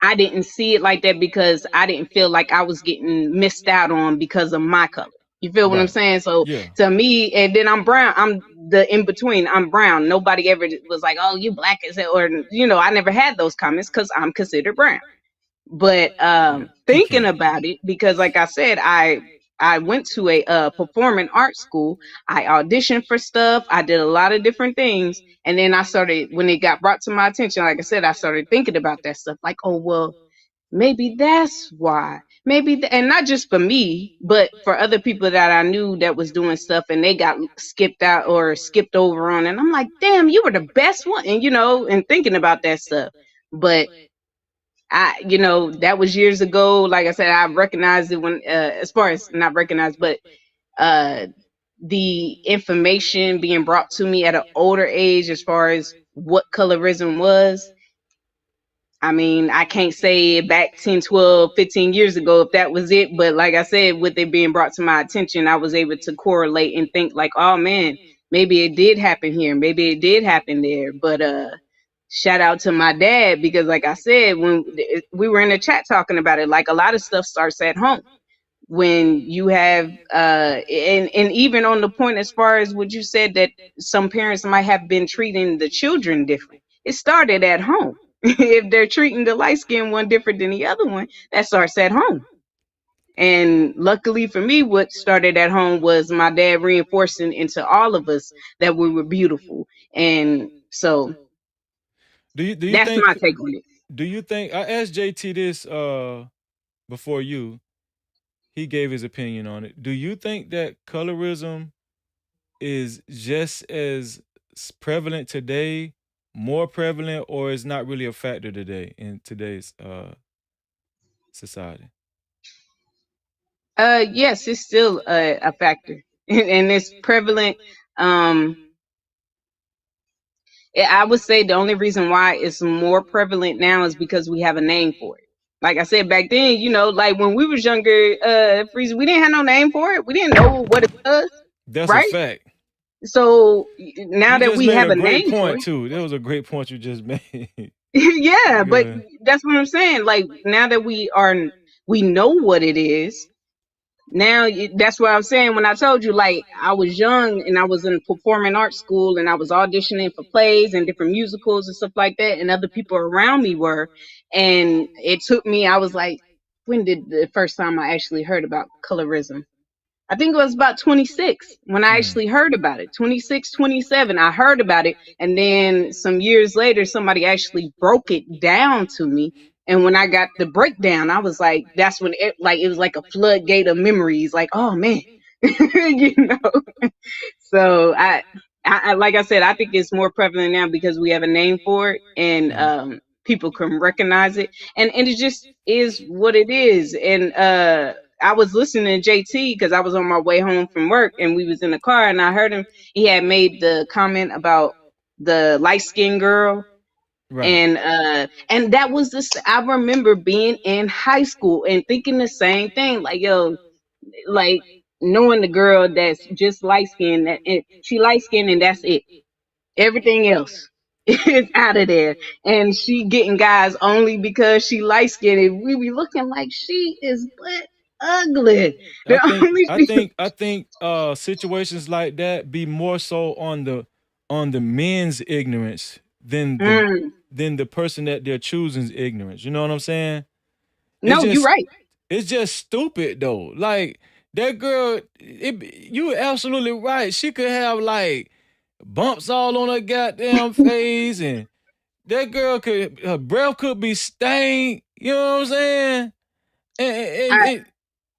Speaker 9: I didn't see it like that because I didn't feel like I was getting missed out on because of my color. You feel what I'm
Speaker 2: Right.
Speaker 9: saying? So
Speaker 2: Yeah.
Speaker 9: to me, and then I'm brown. I'm the in between. I'm brown. Nobody ever was like, "Oh, you black as hell," or I never had those comments because I'm considered brown. But
Speaker 2: Yeah.
Speaker 9: thinking
Speaker 2: PK.
Speaker 9: about it, because like I said, I went to a performing arts school. I auditioned for stuff. I did a lot of different things, and then I started, when it got brought to my attention, like I said, I started thinking about that stuff. Like, oh well, maybe that's why. Maybe, and not just for me, but for other people that I knew that was doing stuff and they got skipped out or skipped over on. And I'm like, damn, you were the best one, and and thinking about that stuff. But that was years ago. Like I said, I recognized it when, as far as not recognized, but uh, the information being brought to me at an older age, as far as what colorism was. I mean, I can't say back 10, 12, 15 years ago if that was it. But like I said, with it being brought to my attention, I was able to correlate and think like, oh man, maybe it did happen here. Maybe it did happen there. But shout out to my dad, because like I said, when we were in the chat talking about it, like a lot of stuff starts at home. When you have and even on the point as far as what you said, that some parents might have been treating the children different, it started at home. If they're treating the light skinned one different than the other one, that starts at home. And luckily for me, what started at home was my dad reinforcing into all of us that we were beautiful. And so
Speaker 2: Do you
Speaker 9: that's my
Speaker 2: think
Speaker 9: take on it.
Speaker 2: do you think I asked JT this before you? He gave his opinion on it. Do you think that colorism is just as prevalent today, more prevalent, or is not really a factor today in today's society?
Speaker 9: Yes, it's still a factor, and it's prevalent. Um, I would say the only reason why it's more prevalent now is because we have a name for it. Like I said back then, like when we was younger, Freezer, we didn't have no name for it. We didn't know what it was,
Speaker 2: That's a
Speaker 9: right?
Speaker 2: fact.
Speaker 9: So now
Speaker 2: You
Speaker 9: that
Speaker 2: just
Speaker 9: we
Speaker 2: made
Speaker 9: have
Speaker 2: a
Speaker 9: a
Speaker 2: great
Speaker 9: name for
Speaker 2: point
Speaker 9: it,
Speaker 2: too. That was a great point you just made.
Speaker 9: yeah, but
Speaker 2: Good.
Speaker 9: that's what I'm saying. Like now that we know what it is. Now that's what I'm saying when I told you, like, I was young and I was in performing arts school and I was auditioning for plays and different musicals and stuff like that, and other people around me were, and it took me, I was like, when did the first time I actually heard about colorism? I think it was about 26 when I
Speaker 2: Mm.
Speaker 9: actually heard about it. 26, 27, I heard about it. And then some years later, somebody actually broke it down to me. And when I got the breakdown, I was like, that's when it was like a floodgate of memories. Like, oh man, you know. So I like I said, I think it's more prevalent now because we have a name for it, and
Speaker 2: Mhm.
Speaker 9: people can recognize it, and it just is what it is. And I was listening to JT because I was on my way home from work, and we was in the car, and I heard him. He had made the comment about the light skinned girl,
Speaker 2: Right.
Speaker 9: and that was this. I remember being in high school and thinking the same thing, like, yo, like, knowing the girl that's just light skinned, that she light skinned and that's it. Everything else is out of there. And she getting guys only because she light skinned. And we be looking like she is but ugly.
Speaker 2: I
Speaker 9: The
Speaker 2: think
Speaker 9: only
Speaker 2: I think I think situations like that be more so on the men's ignorance
Speaker 9: Mm.
Speaker 2: than the person that they're choosing's ignorance. You know what I'm saying? It's
Speaker 9: No, you're
Speaker 2: just
Speaker 9: right.
Speaker 2: it's just stupid though. Like that girl, you absolutely right. She could have like bumps all on her goddamn face, and that girl could her breath could be stained. You know what I'm saying?
Speaker 9: I
Speaker 2: And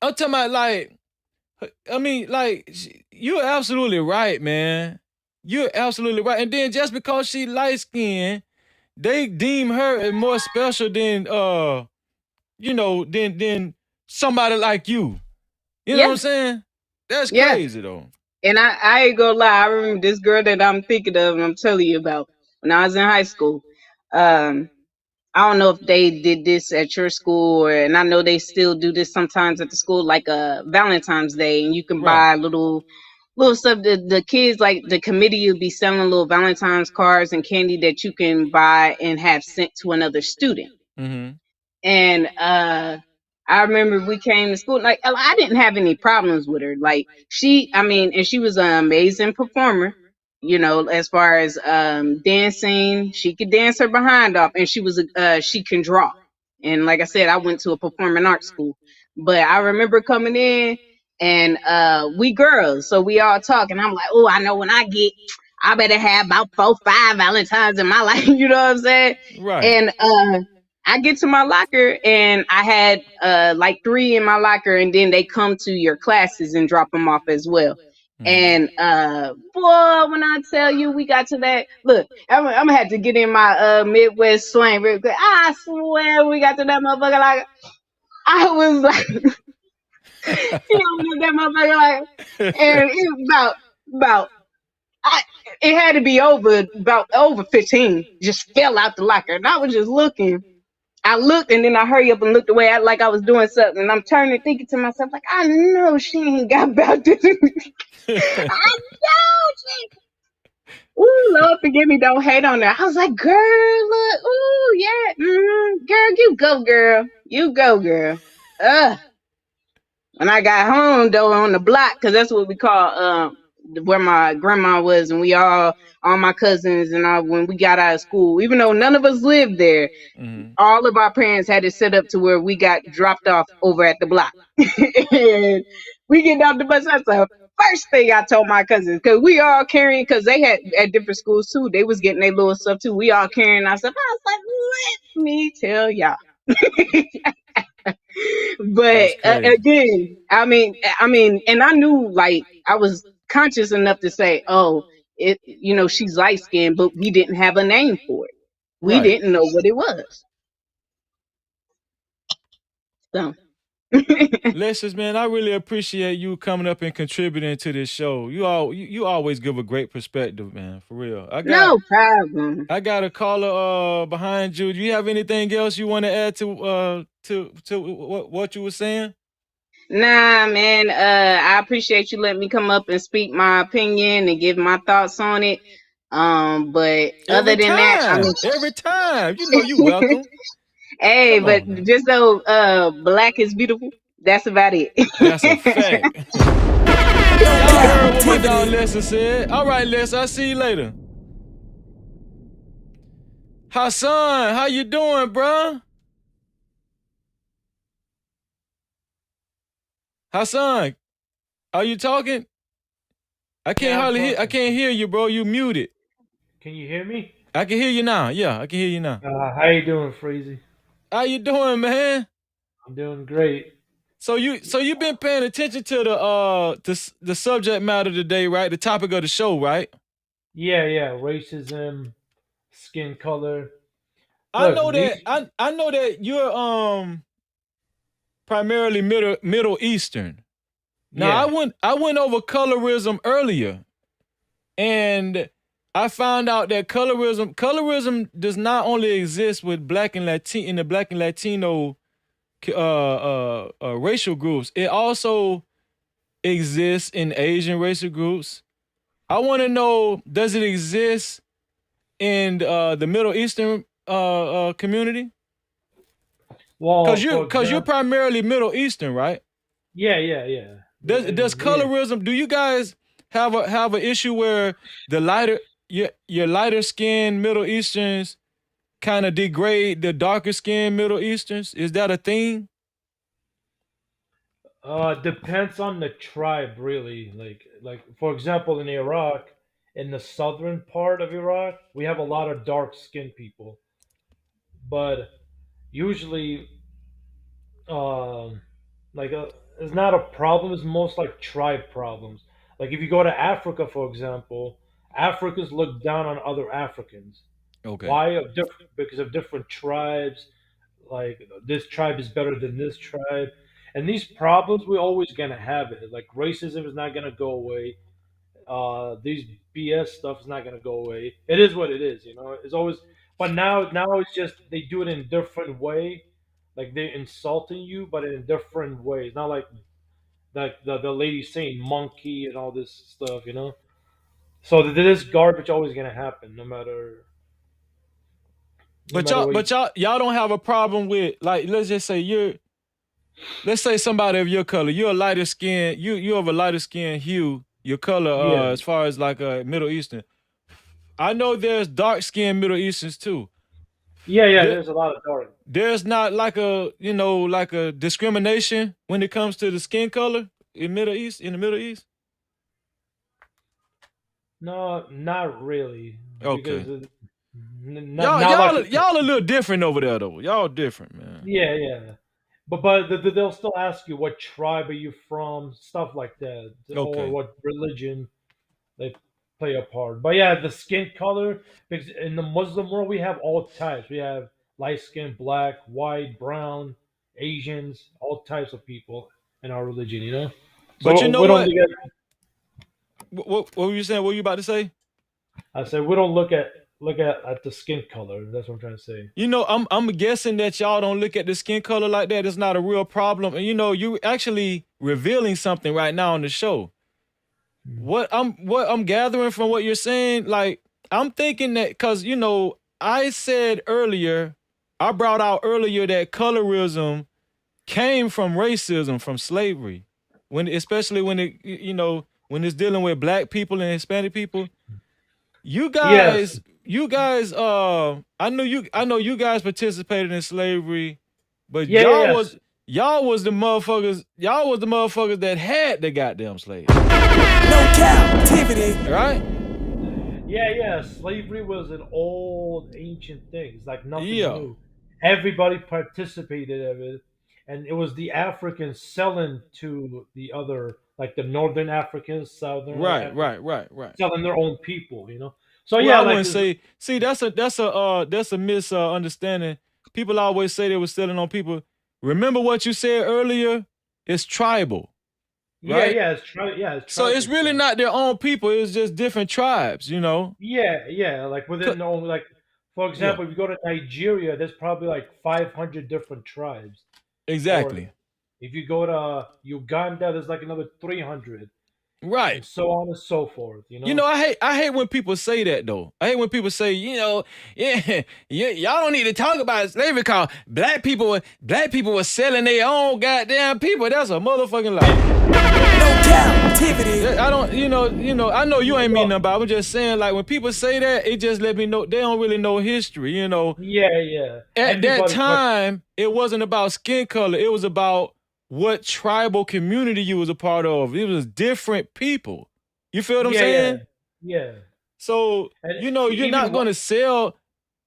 Speaker 2: I'm talking about like I mean, like you're absolutely right, man. You're absolutely right. And then just because she light skinned, they deem her as more special than than somebody like you. You know what
Speaker 9: yeah,
Speaker 2: I'm saying? That's
Speaker 9: yeah.
Speaker 2: crazy though.
Speaker 9: And I ain't gonna lie, I remember this girl that I'm thinking of and I'm telling you about when I was in high school. Um I don't know if they did this at your school, and I know they still do this sometimes at the school, like a Valentine's Day, and you can
Speaker 2: Right.
Speaker 9: buy little stuff. The kids, like the committee, will be selling little Valentine's cards and candy that you can buy and have sent to another student.
Speaker 2: Mm-hmm.
Speaker 9: And I remember we came to school, like I didn't have any problems with her. Like I mean, and she was an amazing performer, you know, as far as dancing. She could dance her behind off, and she can draw. And like I said, I went to a performing arts school. But I remember coming in, and we girls, so we all talking. I'm like, oh, I know when I better have about 4, 5 Valentines in my life. You know what I'm saying?
Speaker 2: Right.
Speaker 9: And I get to my locker, and I had like 3 in my locker, and then they come to your classes and drop them off as well.
Speaker 2: Mm-hmm.
Speaker 9: And boy, when I tell you we got to that, look, I'm gonna have to get in my Midwest slang real quick. I swear we got to that motherfucker like I was like, that motherfucker like, and it was about I it had to be over 15. Just fell out the locker, and I was just looking. I looked and then I hurry up and looked away like I was doing something. And I'm turning thinking to myself, like, I know she ain't got about this. I know she. Ooh, Lord, forgive me. Don't hate on her. I was like, girl, look. Ooh, yeah. Girl, you go, girl. You go, girl. Ugh. When I got home, though, on the block, because that's what we call where my grandma was, and all my cousins and all, when we got out of school, even though none of us lived there,
Speaker 2: Mm-hmm.
Speaker 9: all of our parents had it set up to where we got dropped off over at the block. And we get off the bus. That's the first thing I told my cousins, because we all carrying, because they had at different schools too. They was getting their little stuff too. We all carrying our stuff. I was like, let me tell y'all. But
Speaker 2: That's crazy.
Speaker 9: again, I mean, and I knew, like, I was conscious enough to say, oh, she's light skinned, but we didn't have a name for it. We
Speaker 2: Right.
Speaker 9: didn't know what it was. So
Speaker 2: Lexus, man, I really appreciate you coming up and contributing to this show. You always give a great perspective, man. For real.
Speaker 9: no problem.
Speaker 2: I got a caller behind you. Do you have anything else you want to add to what you were saying?
Speaker 9: Nah, man. I appreciate you letting me come up and speak my opinion and give my thoughts on it. But other than that, I mean,
Speaker 2: Every time. You know you welcome.
Speaker 9: hey,
Speaker 2: Come
Speaker 9: but
Speaker 2: on now.
Speaker 9: just though black is beautiful, that's about it.
Speaker 2: That's a fact.
Speaker 6: No
Speaker 2: Y'all heard what my dog
Speaker 6: captivity.
Speaker 2: Lester said. All right, Lester, I'll see you later. Hassan, how you doing, bruh? Hassan, are you talking?
Speaker 10: Yeah, I'm
Speaker 2: I
Speaker 10: talking.
Speaker 2: can't hear you, bro. You muted.
Speaker 10: Can you hear me?
Speaker 2: I can hear you now. Yeah, I can hear you now.
Speaker 10: How you doing, Freezy?
Speaker 2: How you doing, man?
Speaker 10: I'm doing great.
Speaker 2: So you been paying attention to the subject matter today, right? The topic of the show, right?
Speaker 10: Yeah, yeah. Racism, skin color.
Speaker 2: I
Speaker 10: Look,
Speaker 2: know
Speaker 10: these.
Speaker 2: that I know that you're primarily Middle Eastern. Now
Speaker 10: Yeah.
Speaker 2: I went over colorism earlier, and I found out that colorism does not only exist with black and Latino in the black and Latino racial groups. It also exists in Asian racial groups. I want to know, does it exist in the Middle Eastern community?
Speaker 10: Well, for
Speaker 2: Cause you're
Speaker 10: example.
Speaker 2: primarily Middle Eastern, right?
Speaker 10: Yeah, yeah, yeah.
Speaker 2: Does
Speaker 10: Yeah.
Speaker 2: colorism? Do you guys have an issue where the lighter your lighter skinned Middle Easterns kind of degrade the darker skinned Middle Easterns? Is that a thing?
Speaker 10: Depends on the tribe, really. Like for example, in Iraq, in the southern part of Iraq, we have a lot of dark skinned people, but usually um, like it's not a problem. It's most like tribe problems. Like if you go to Africa, for example, Africans look down on other Africans.
Speaker 2: Okay.
Speaker 10: Why? Because of different tribes. Like this tribe is better than this tribe, and these problems we're always gonna have it. Like racism is not gonna go away. These BS stuff is not gonna go away. It is what it is, you know. It's always, but now it's just they do it in a different way. Like they're insulting you, but in a different way. It's not like the lady saying monkey and all this stuff, you know. So this garbage always gonna happen, no matter what.
Speaker 2: But y'all don't have a problem with, like, let's just say let's say somebody of your color, you're a lighter skin, you have a lighter skin hue, your color
Speaker 10: Yeah,
Speaker 2: as far as like Middle Eastern. I know there's dark skinned Middle Easterns too.
Speaker 10: yeah, yeah.
Speaker 2: There,
Speaker 10: There's a lot of dark.
Speaker 2: there's not like a, you know, like a discrimination when it comes to the skin color in the Middle East.
Speaker 10: No, not really, because
Speaker 2: Okay.
Speaker 10: not like it.
Speaker 2: Y'all a little different over there though. Y'all different, man.
Speaker 10: Yeah, yeah. But they'll still ask you what tribe are you from, stuff like that, or
Speaker 2: Okay.
Speaker 10: what religion they play a part. But yeah, the skin color, because in the Muslim world we have all types. We have light skin, black, white, brown, Asians, all types of people in our religion. You know,
Speaker 2: But you
Speaker 10: so
Speaker 2: know
Speaker 10: we don't
Speaker 2: what?
Speaker 10: look at.
Speaker 2: What were you saying? What were you about to say?
Speaker 10: I said we don't look at the skin color. That's what I'm trying to say.
Speaker 2: You know, I'm guessing that y'all don't look at the skin color like that. It's not a real problem. And you know, you actually revealing something right now on the show. What I'm gathering from what you're saying, like I'm thinking that because you know, I brought out earlier that colorism came from racism, from slavery. When especially when it you know, when it's dealing with black people and Hispanic people.
Speaker 10: Yes.
Speaker 2: I know you guys participated in slavery, but
Speaker 10: Yeah. Yeah. Yes.
Speaker 2: y'all was the motherfuckers that had the goddamn slaves.
Speaker 6: No captivity.
Speaker 2: Right?
Speaker 10: Yeah, yeah. Slavery was an old, ancient thing. It's like nothing
Speaker 2: Yeah.
Speaker 10: new. Everybody participated of it, and it was the Africans selling to the other, like the Northern Africans, Southern Africans,
Speaker 2: Right.
Speaker 10: selling their own people. You know. So
Speaker 2: Well,
Speaker 10: yeah,
Speaker 2: I
Speaker 10: like
Speaker 2: wouldn't
Speaker 10: this.
Speaker 2: say. See, that's a misunderstanding. People always say they were stealing on people. Remember what you said earlier? It's tribal,
Speaker 10: Yeah,
Speaker 2: right?
Speaker 10: yeah. It's
Speaker 2: So it's
Speaker 10: tribal
Speaker 2: really
Speaker 10: stuff.
Speaker 2: not their own people. It's just different tribes, you know.
Speaker 10: Yeah, yeah. Like within their own, like for
Speaker 2: Yeah,
Speaker 10: example, if you go to Nigeria, there's probably like 500 different tribes, or
Speaker 2: exactly.
Speaker 10: If you go to Uganda, there's like another 300,
Speaker 2: Right.
Speaker 10: and so on and so forth. You
Speaker 2: You
Speaker 10: know.
Speaker 2: know, I hate when people say that though. I hate when people say, you know, yeah, y'all don't need to talk about slavery because black people were selling their own goddamn people. That's a motherfucking lie.
Speaker 6: No captivity.
Speaker 2: I don't, I know you ain't mean
Speaker 10: Well,
Speaker 2: nothing, but I'm just saying, like, when people say that, it just let me know they don't really know history, you know.
Speaker 10: yeah.
Speaker 2: At that
Speaker 10: Everybody,
Speaker 2: time, it wasn't about skin color. It was about what tribal community you was a part of. It was different people. You feel what I'm
Speaker 10: yeah,
Speaker 2: saying?
Speaker 10: yeah.
Speaker 2: So,
Speaker 10: And
Speaker 2: you're not
Speaker 10: even
Speaker 2: going to sell.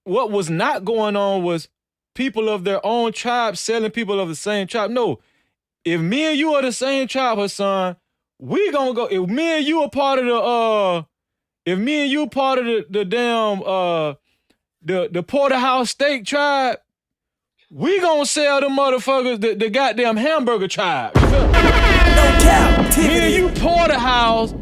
Speaker 2: What was not going on was people of their own tribe selling people of the same tribe. No, if me and you are the same tribe, Hassan, we gonna go. If me and you are part of if me and you part of the damn the porterhouse steak tribe, we gonna sell the motherfuckers the goddamn hamburger tribe. You feel?
Speaker 6: No captivity.
Speaker 2: Me and you porterhouse.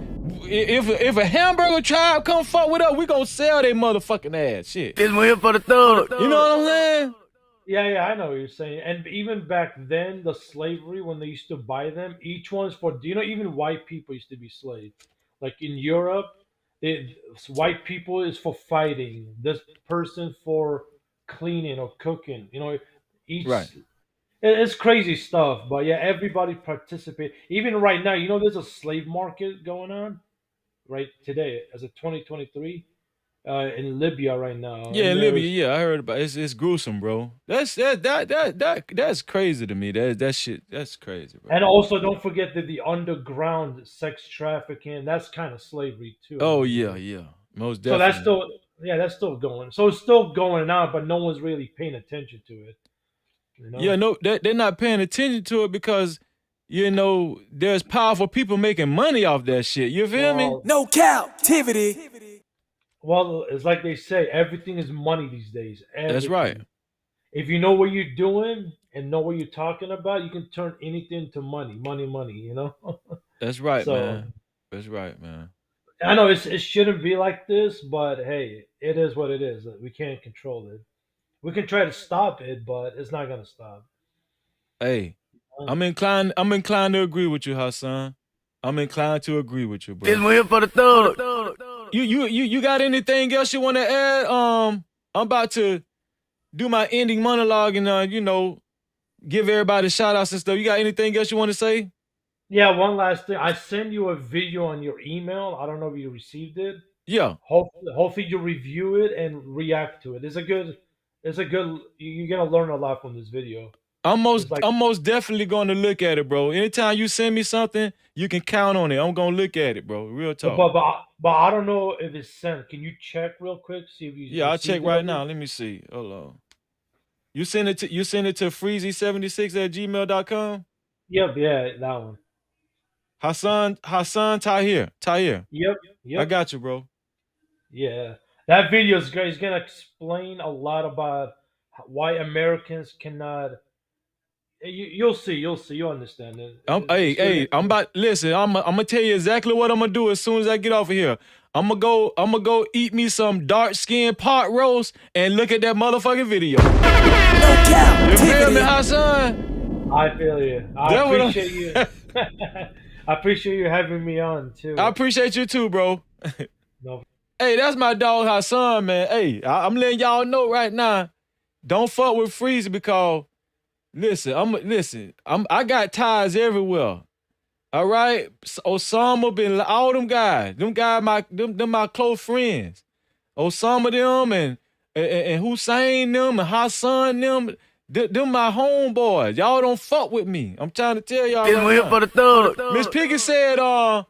Speaker 2: If a hamburger tribe come fuck with us, we gonna sell their motherfucking ass. Shit.
Speaker 6: This one here for the thug.
Speaker 2: You know what I'm saying?
Speaker 10: yeah, I know what you're saying. And even back then, the slavery when they used to buy them, each one's for. Do you know even white people used to be slaves? Like in Europe, white people is for fighting. This person for cleaning or cooking. You know,
Speaker 2: Right.
Speaker 10: each it's crazy stuff. But yeah, everybody participate. Even right now, you know, there's a slave market going on right today as of 2023 in Libya right now,
Speaker 2: Yeah,
Speaker 10: and
Speaker 2: in Libya.
Speaker 10: there's
Speaker 2: Yeah, I heard about it. It's gruesome, bro. That's crazy to me. That shit. That's crazy, bro.
Speaker 10: and also don't forget that the underground sex trafficking, that's kind of slavery too. I
Speaker 2: Oh
Speaker 10: mean,
Speaker 2: yeah, yeah. Most
Speaker 10: so that's
Speaker 2: definitely.
Speaker 10: still yeah, that's still going. So it's still going on, but no one's really paying attention to it. You
Speaker 2: Yeah,
Speaker 10: know.
Speaker 2: no, they're not paying attention to it because there's powerful people making money off that shit. You feel me?
Speaker 10: Well,
Speaker 6: No captivity.
Speaker 10: well, it's like they say, everything is money these days.
Speaker 2: That's right.
Speaker 10: Everything. If you know what you're doing and know what you're talking about, you can turn anything to money, money. You know.
Speaker 2: That's right,
Speaker 10: So
Speaker 2: man. That's right, man.
Speaker 10: I know it shouldn't be like this, but hey, it is what it is. We can't control it. We can try to stop it, but it's not gonna stop.
Speaker 2: Hey,
Speaker 10: Uh,
Speaker 2: I'm inclined to agree with you, Hassan. I'm inclined to agree with you,
Speaker 6: This
Speaker 2: bro.
Speaker 6: one here for the thug.
Speaker 2: You got anything else you want to add? I'm about to do my ending monologue and give everybody shout outs and stuff. You got anything else you want to say?
Speaker 10: Yeah, one last thing. I send you a video on your email. I don't know if you received it.
Speaker 2: Yeah.
Speaker 10: Hopefully you review it and react to it. It's a good. You're gonna learn a lot from this video. It's like,
Speaker 2: I'm most definitely gonna look at it, bro. Anytime you send me something, you can count on it. I'm gonna look at it, bro. Real
Speaker 10: but
Speaker 2: talk.
Speaker 10: but I don't know if it's sent. Can you check real quick, see if you
Speaker 2: Yeah, I'll check
Speaker 10: received it
Speaker 2: right
Speaker 10: already?
Speaker 2: now. Let me see. Hold on. You send it to freezy76@gmail.com?
Speaker 10: Yep, yeah, that one.
Speaker 2: Hassan Tahir. Tahir.
Speaker 10: Yep,
Speaker 2: I
Speaker 10: yep.
Speaker 2: got you, bro.
Speaker 10: Yeah, that video is great. It's gonna explain a lot about why Americans cannot. You'll see, you'll understand it.
Speaker 2: Hey,
Speaker 10: It's really
Speaker 2: I'm about listen. I'm gonna tell you exactly what I'm gonna do as soon as I get off of here. I'm gonna go eat me some dark skinned pot roast and look at that motherfucking video.
Speaker 6: No
Speaker 2: You feel me,
Speaker 6: captivity.
Speaker 10: good.
Speaker 2: Hassan?
Speaker 10: I feel you. I
Speaker 2: That what
Speaker 10: appreciate you. I appreciate you having me on
Speaker 2: I
Speaker 10: too.
Speaker 2: appreciate you too, bro.
Speaker 10: No,
Speaker 2: Hey, that's my dog Hassan, man. Hey, I'm letting y'all know right now. Don't fuck with Freezy because I got ties everywhere. All right, Osama bin all them guys, them my close friends. Osama them and Hussein them and Hassan them my homeboys. Y'all don't fuck with me. I'm trying to tell y'all
Speaker 6: This
Speaker 2: right
Speaker 6: one here
Speaker 2: now.
Speaker 6: for the thug.
Speaker 2: Miss Piggy said, I'm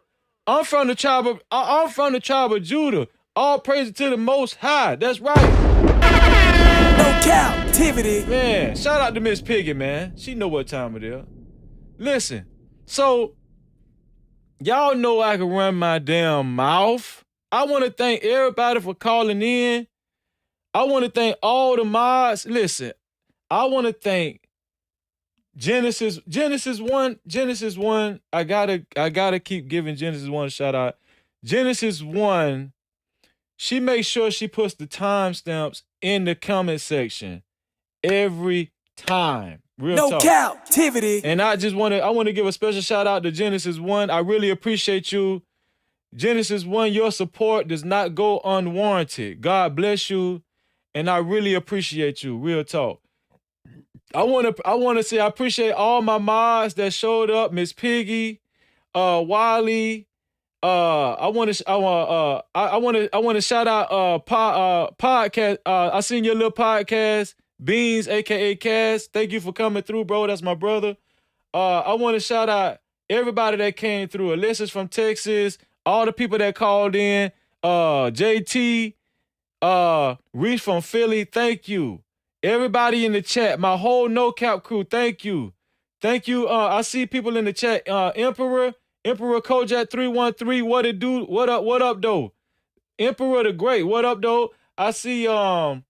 Speaker 2: from the tribe of Judah. All praise to the Most High. That's right.
Speaker 6: No captivity.
Speaker 2: Man, shout out to Miss Piggy, man. She know what time it is. Listen, so y'all know I can run my damn mouth. I want to thank everybody for calling in. I want to thank all the mods. Listen, I want to thank Genesis 1. I gotta keep giving Genesis 1 a shout out. Genesis 1, she makes sure she puts the timestamps in the comment section every time. Real
Speaker 6: No
Speaker 2: talk.
Speaker 6: captivity.
Speaker 2: And I want to give a special shout out to Genesis 1. I really appreciate you. Genesis 1, your support does not go unwarranted. God bless you. And I really appreciate you. Real talk. I want to say I appreciate all my mods that showed up. Miss Piggy, Wiley. I want to shout out podcast. I seen your little podcast, Beans, aka Cass. Thank you for coming through, bro. That's my brother. I want to shout out everybody that came through. Alyssa's from Texas, all the people that called in, JT, Reese from Philly, thank you. Everybody in the chat, my whole No Cap crew, thank you. Thank you. I see people in the chat. Emperor Kojak 313, what it do? What up, though? Emperor the Great, what up, though? I see, thank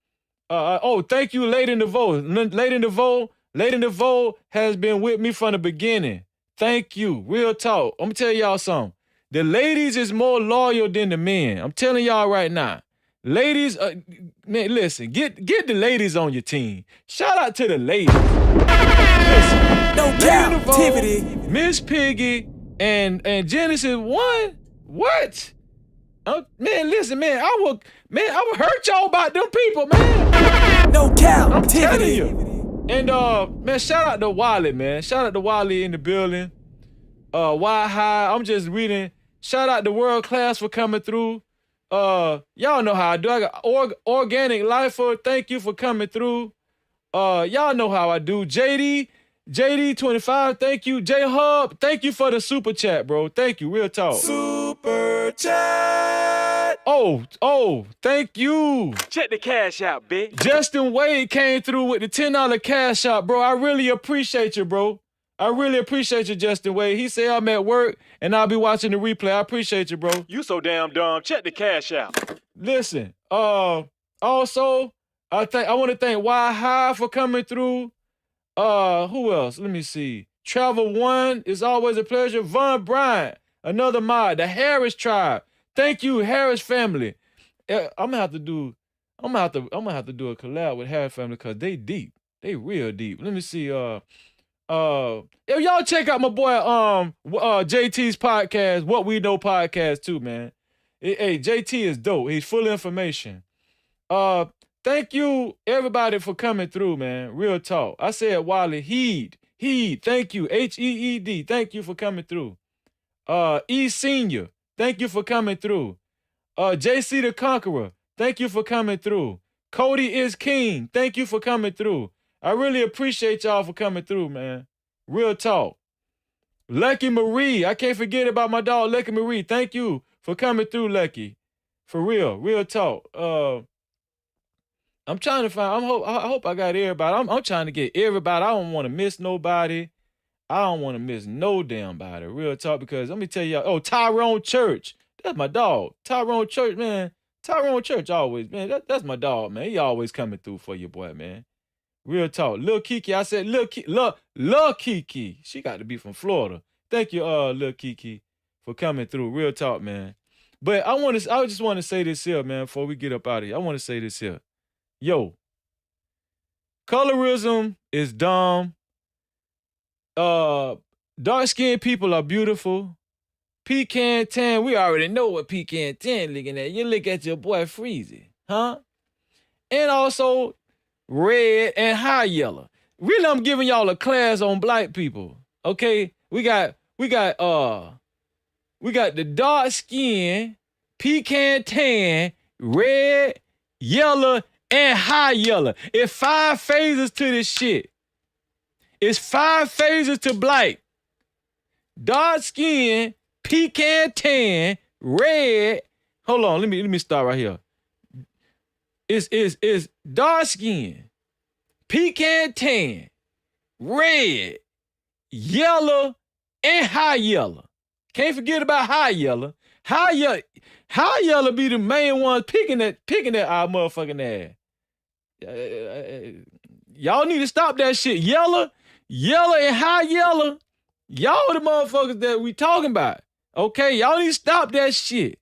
Speaker 2: you, Lady Nevo. Lady Nevo has been with me from the beginning. Thank you. Real talk. I'm gonna tell y'all something. The ladies is more loyal than the men. I'm telling y'all right now. Ladies, man, listen, get the ladies on your team. Shout out to the ladies. Listen,
Speaker 6: No captivity.
Speaker 2: Miss Piggy and Genesis 1. What? Man, listen, man, I would hurt y'all about them people, man.
Speaker 6: No
Speaker 2: I'm telling
Speaker 6: captivity.
Speaker 2: you. And man, shout out to Wally, man. Shout out to Wally in the building. Why High? I'm just reading. Shout out to World Class for coming through. Y'all know how I do. I got Organic Lifer. Thank you for coming through. Y'all know how I do. JD 25. Thank you. J Hub. Thank you for the super chat, bro. Thank you. Real talk.
Speaker 6: Super chat.
Speaker 2: Oh, thank you.
Speaker 4: Check the cash out, bitch.
Speaker 2: Justin Wade came through with the $10 cash out, bro. I really appreciate you, bro. I really appreciate you, Justin Wade. He said I'm at work and I'll be watching the replay. I appreciate you, bro.
Speaker 4: You so damn dumb. Check the cash out.
Speaker 2: Listen, also, I want to thank Y High for coming through. Who else? Let me see. Travel One is always a pleasure. Von Bryant, another mod. The Harris Tribe. Thank you, Harris family. I'm gonna have to do a collab with Harris family because they deep. They real deep. Let me see. If y'all check out my boy JT's podcast, What We Know podcast too, man. Hey, JT is dope. He's full of information. Thank you everybody for coming through, man. Real talk. I said Wally Heed. Thank you. HEED. Thank you for coming through. E Senior. Thank you for coming through. JC the Conqueror. Thank you for coming through. Cody is King. Thank you for coming through. I really appreciate y'all for coming through, man. Real talk. Lucky Marie. I can't forget about my dog, Lucky Marie. Thank you for coming through, Lucky. For real talk. I'm trying to find, I hope I got everybody. I'm trying to get everybody. I don't want to miss nobody. I don't want to miss no damn body. Real talk, because let me tell y'all, Tyrone Church. That's my dog. Tyrone Church, man. Tyrone Church always, man. That's my dog, man. He always coming through for you, boy, man. Real talk. Lil Kiki, I said Lil Kiki. She got to be from Florida. Thank you, Lil Kiki, for coming through. Real talk, man. But I just want to say this here, man, before we get up out of here. I want to say this here. Yo, colorism is dumb. Dark-skinned people are beautiful. Pecan tan, we already know what pecan tan looking at. You look at your boy Freezy, huh? And also red and high yellow. Really, I'm giving y'all a class on black people. Okay, we got the dark skin, pecan tan, red, yellow, and high yellow. It's 5 phases to this shit. It's 5 phases to black. Dark skin, pecan tan, red. Hold on, let me start right here. It's dark skin, pecan tan, red, yellow, and high yellow. Can't forget about high yellow. High yellow be the main ones picking that our motherfucking ass. Y'all need to stop that shit. Yellow and high yellow. Y'all the motherfuckers that we talking about. Okay, y'all need to stop that shit.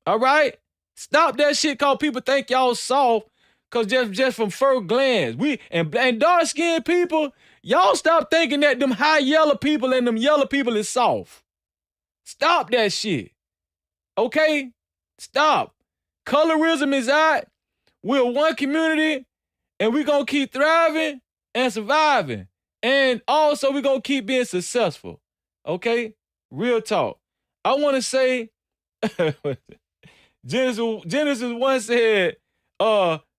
Speaker 2: All right? Stop that shit cause people think y'all soft cause just from first glance. And dark-skinned people, Y'all stop thinking that them high yellow people and them yellow people is soft. Stop that shit. Okay? Stop. Colorism is out. We're one community, and we're going to keep thriving and surviving. And also, we're going to keep being successful. Okay? Real talk. I want to say, Genesis once said,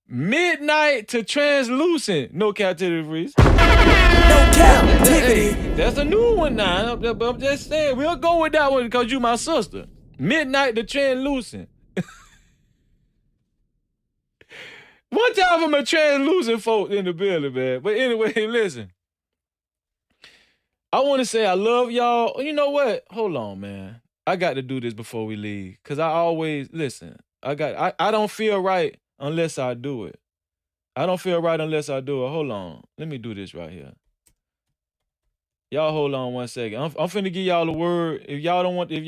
Speaker 2: midnight to translucent. No captivity freeze.
Speaker 6: No captivity.
Speaker 2: Hey, that's a new one now. I'm just saying, we'll go with that one because you my sister. Midnight to translucent. One time I'm a translucent folk in the building, man. But anyway, listen. I want to say I love y'all. You know what? Hold on, man. I got to do this before we leave. Because I always, listen, I don't feel right unless I do it. I don't feel right unless I do it. Hold on. Let me do this right here. Y'all hold on 1 second. I'm finna give y'all a word. If y'all don't want this,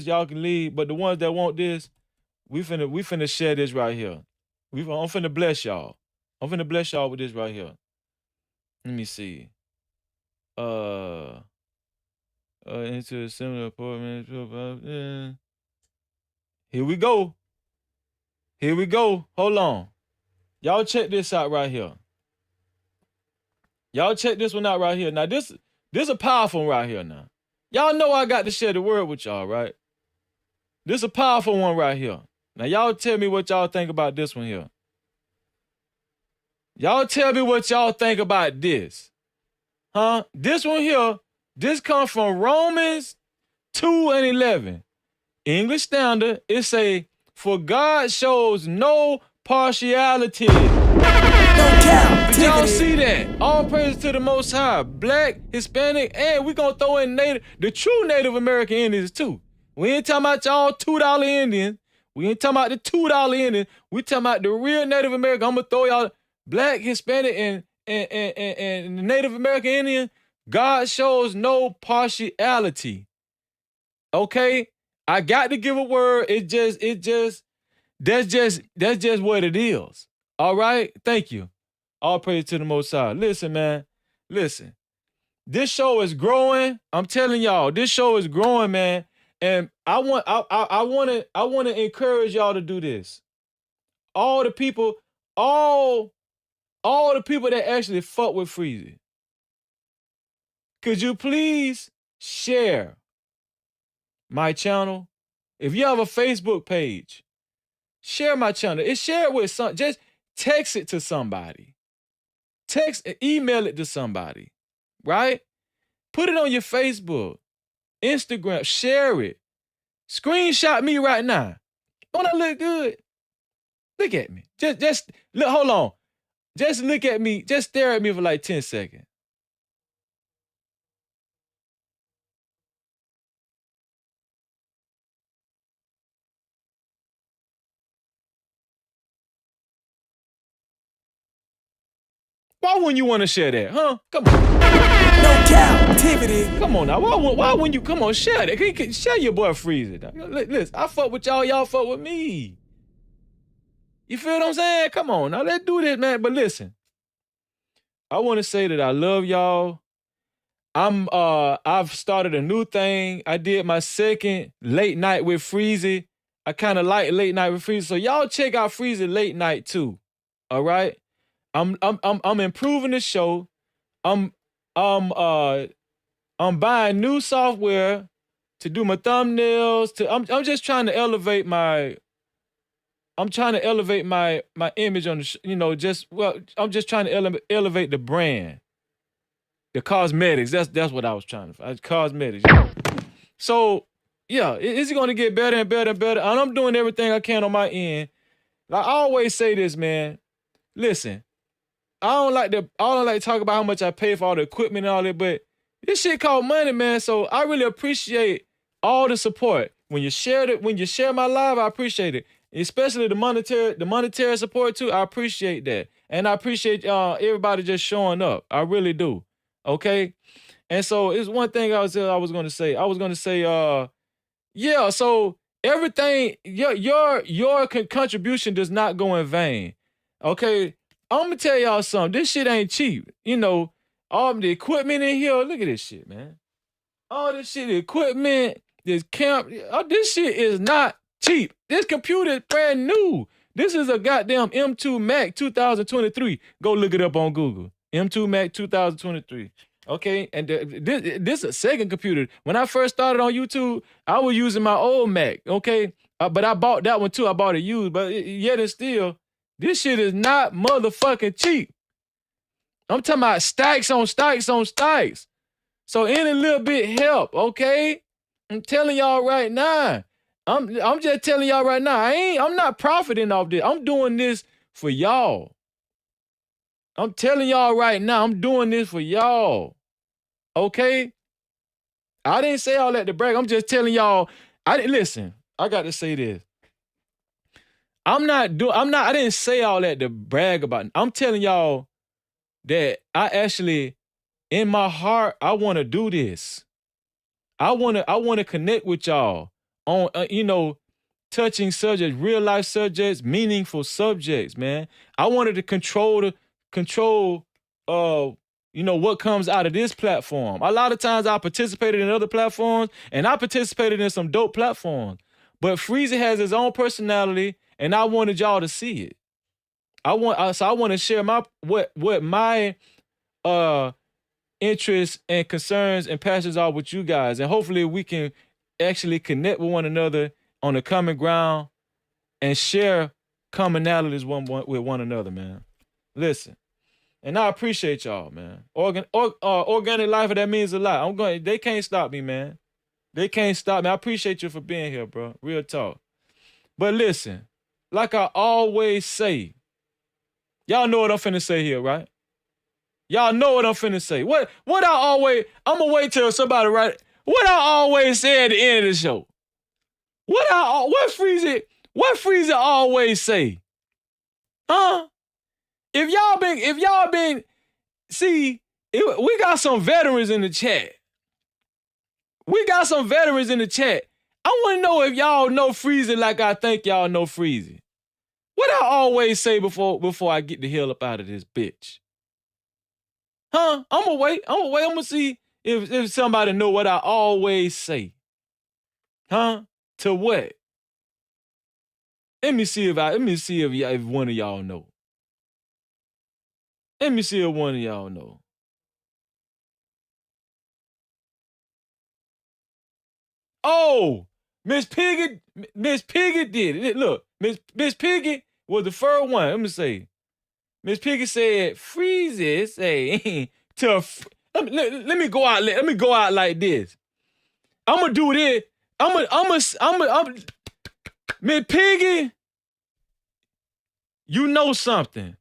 Speaker 2: y'all can leave. But the ones that want this, we finna share this right here. I'm finna bless y'all. I'm finna bless y'all with this right here. Let me see. Into a similar apartment. Here we go. Here we go. Hold on. Y'all check this out right here. Y'all check this one out right here. Now this a powerful one right here now. Y'all know I got to share the word with y'all, right? This a powerful one right here. Now y'all tell me what y'all think about this one here. Y'all tell me what y'all think about this. Huh? This one here, this comes from Romans 2:11. English Standard, it say, for God shows no partiality. Did y'all see that? All praise to the Most High. Black, Hispanic, and we gonna throw in the true Native American Indians too. We ain't talking about y'all $2 Indians. We ain't talking about the $2 Indians. We talking about the real Native American. I'm gonna throw y'all Black, Hispanic, and the Native American Indian. God shows no partiality. Okay? I got to give a word. That's just what it is. All right? Thank you. All praise to the Most High. Listen, man. Listen. This show is growing. I'm telling y'all, this show is growing, man. And I want to encourage y'all to do this. All the people that actually fuck with Freezy. Could you please share my channel? If you have a Facebook page, share my channel. Share it with some. Just text it to somebody. Email it to somebody. Right? Put it on your Facebook, Instagram. Share it. Screenshot me right now. Don't I look good? Look at me. Just look. Hold on. Just look at me. Just stare at me for like 10 seconds. Why wouldn't you want to share that, huh? Come on.
Speaker 6: No captivity.
Speaker 2: Come on now. Why wouldn't you? Come on, share that. Share your boy Freezy. Listen, I fuck with y'all. Y'all fuck with me. You feel what I'm saying? Come on now. Let's do this, man. But listen, I want to say that I love y'all. I've started a new thing. I did my second late night with Freezy. I kind of like late night with Freezy. So y'all check out Freezy late night too. All right? I'm improving the show. I'm buying new software to do my thumbnails. I'm just trying to elevate my image on the I'm just trying to elevate the brand. The cosmetics. That's what I was trying to find. Cosmetics. So yeah, it's going to get better and better and better. And I'm doing everything I can on my end. Like I always say this, man. Listen. I don't like to talk about how much I pay for all the equipment and all that, but this shit cost money, man. So I really appreciate all the support. When you share my live, I appreciate it. Especially the monetary support too. I appreciate that. And I appreciate everybody just showing up. I really do. Okay? And so it's one thing I was gonna say. I was gonna say, yeah, so everything, your contribution does not go in vain. Okay? I'm gonna tell y'all something. This shit ain't cheap. You know, all the equipment in here. Look at this shit, man. All this shit, equipment, this camp. This shit is not cheap. This computer is brand new. This is a goddamn M2 Mac 2023. Go look it up on Google. M2 Mac 2023. Okay, and this is a second computer. When I first started on YouTube, I was using my old Mac. Okay, but I bought that one too. I bought it used, but yet and still, this shit is not motherfucking cheap. I'm talking about stacks on stacks on stacks. So any little bit help, okay? I'm telling y'all right now. I'm just telling y'all right now. I'm not profiting off this. I'm doing this for y'all. I'm telling y'all right now, I'm doing this for y'all. Okay? I didn't say all that to brag. I'm just telling y'all. Listen, I got to say this. I didn't say all that to brag about it. I'm telling y'all that I actually, in my heart, I want to do this. I want to connect with y'all on, touching subjects, real life subjects, meaningful subjects, man. I wanted to control what comes out of this platform. A lot of times I participated in other platforms, and I participated in some dope platforms. But Freezy has his own personality, and I wanted y'all to see it. I want to share what my interests and concerns and passions are with you guys, and hopefully we can actually connect with one another on a common ground and share commonalities with one another, man. Listen, and I appreciate y'all, man. Organic life, that means a lot. They can't stop me, man. They can't stop me. I appreciate you for being here, bro. Real talk. But listen, like I always say, y'all know what I'm finna say here, right? Y'all know what I'm finna say. I'm gonna wait till somebody write what I always say at the end of the show. What Freezy always say? Huh? If y'all been, see, we got some veterans in the chat. I wanna know if y'all know Freezy like I think y'all know Freezy. What I always say before I get the hell up out of this bitch. Huh? I'm gonna wait. I'm gonna see if somebody know what I always say. Huh? To what? Let me see if one of y'all know. Let me see if one of y'all know. Oh, Miss Piggy did it. Look, Miss Piggy was the first one. Let me say. Miss Piggy said, "Freezy say tough." Let me go out. Let me go out like this. I'm gonna do this. I'm Miss Piggy. You know something.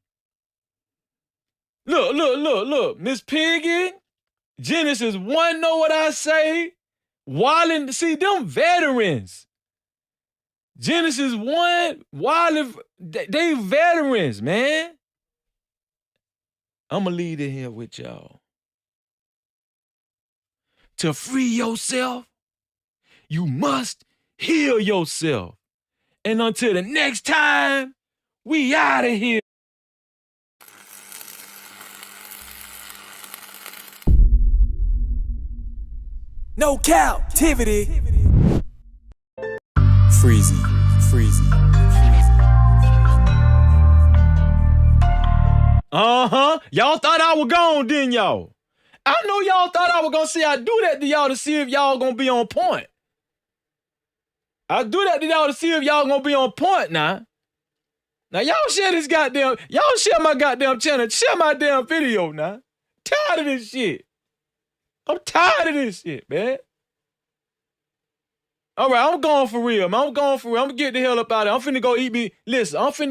Speaker 2: Look. Miss Piggy. Genesis 1 know what I say. Wildin', see them veterans. Genesis 1, Wildin', they veterans, man. I'm gonna leave it here with y'all. To free yourself, you must heal yourself. And until the next time, we out of here.
Speaker 6: No captivity. Freezy.
Speaker 2: Y'all thought I was gone, didn't y'all? I know y'all thought I was gonna see I do that to y'all to see if y'all gonna be on point. I do that to y'all to see if y'all gonna be on point now. Now y'all share my goddamn channel, share my damn video now. Tired of this shit. I'm tired of this shit, man. All right, I'm going for real, man. I'm gonna get the hell up out of here. I'm finna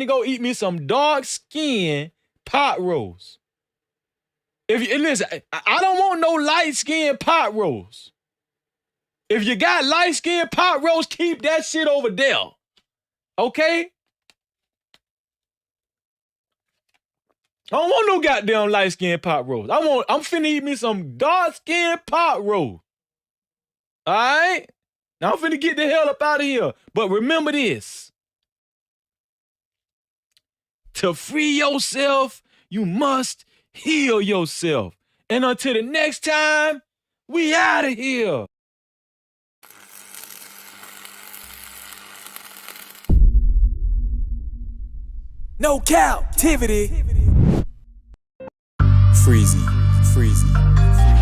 Speaker 2: go eat me some dark skin pot roast. Listen, I don't want no light skin pot roast. If you got light skin pot roast, keep that shit over there. Okay? I don't want no goddamn light skin pot roast. I'm finna eat me some dark skin pot roast. All right? Now I'm finna get the hell up out of here. But remember this. To free yourself, You must heal yourself. And until the next time, we out of here.
Speaker 6: No captivity. Freezy, freezy.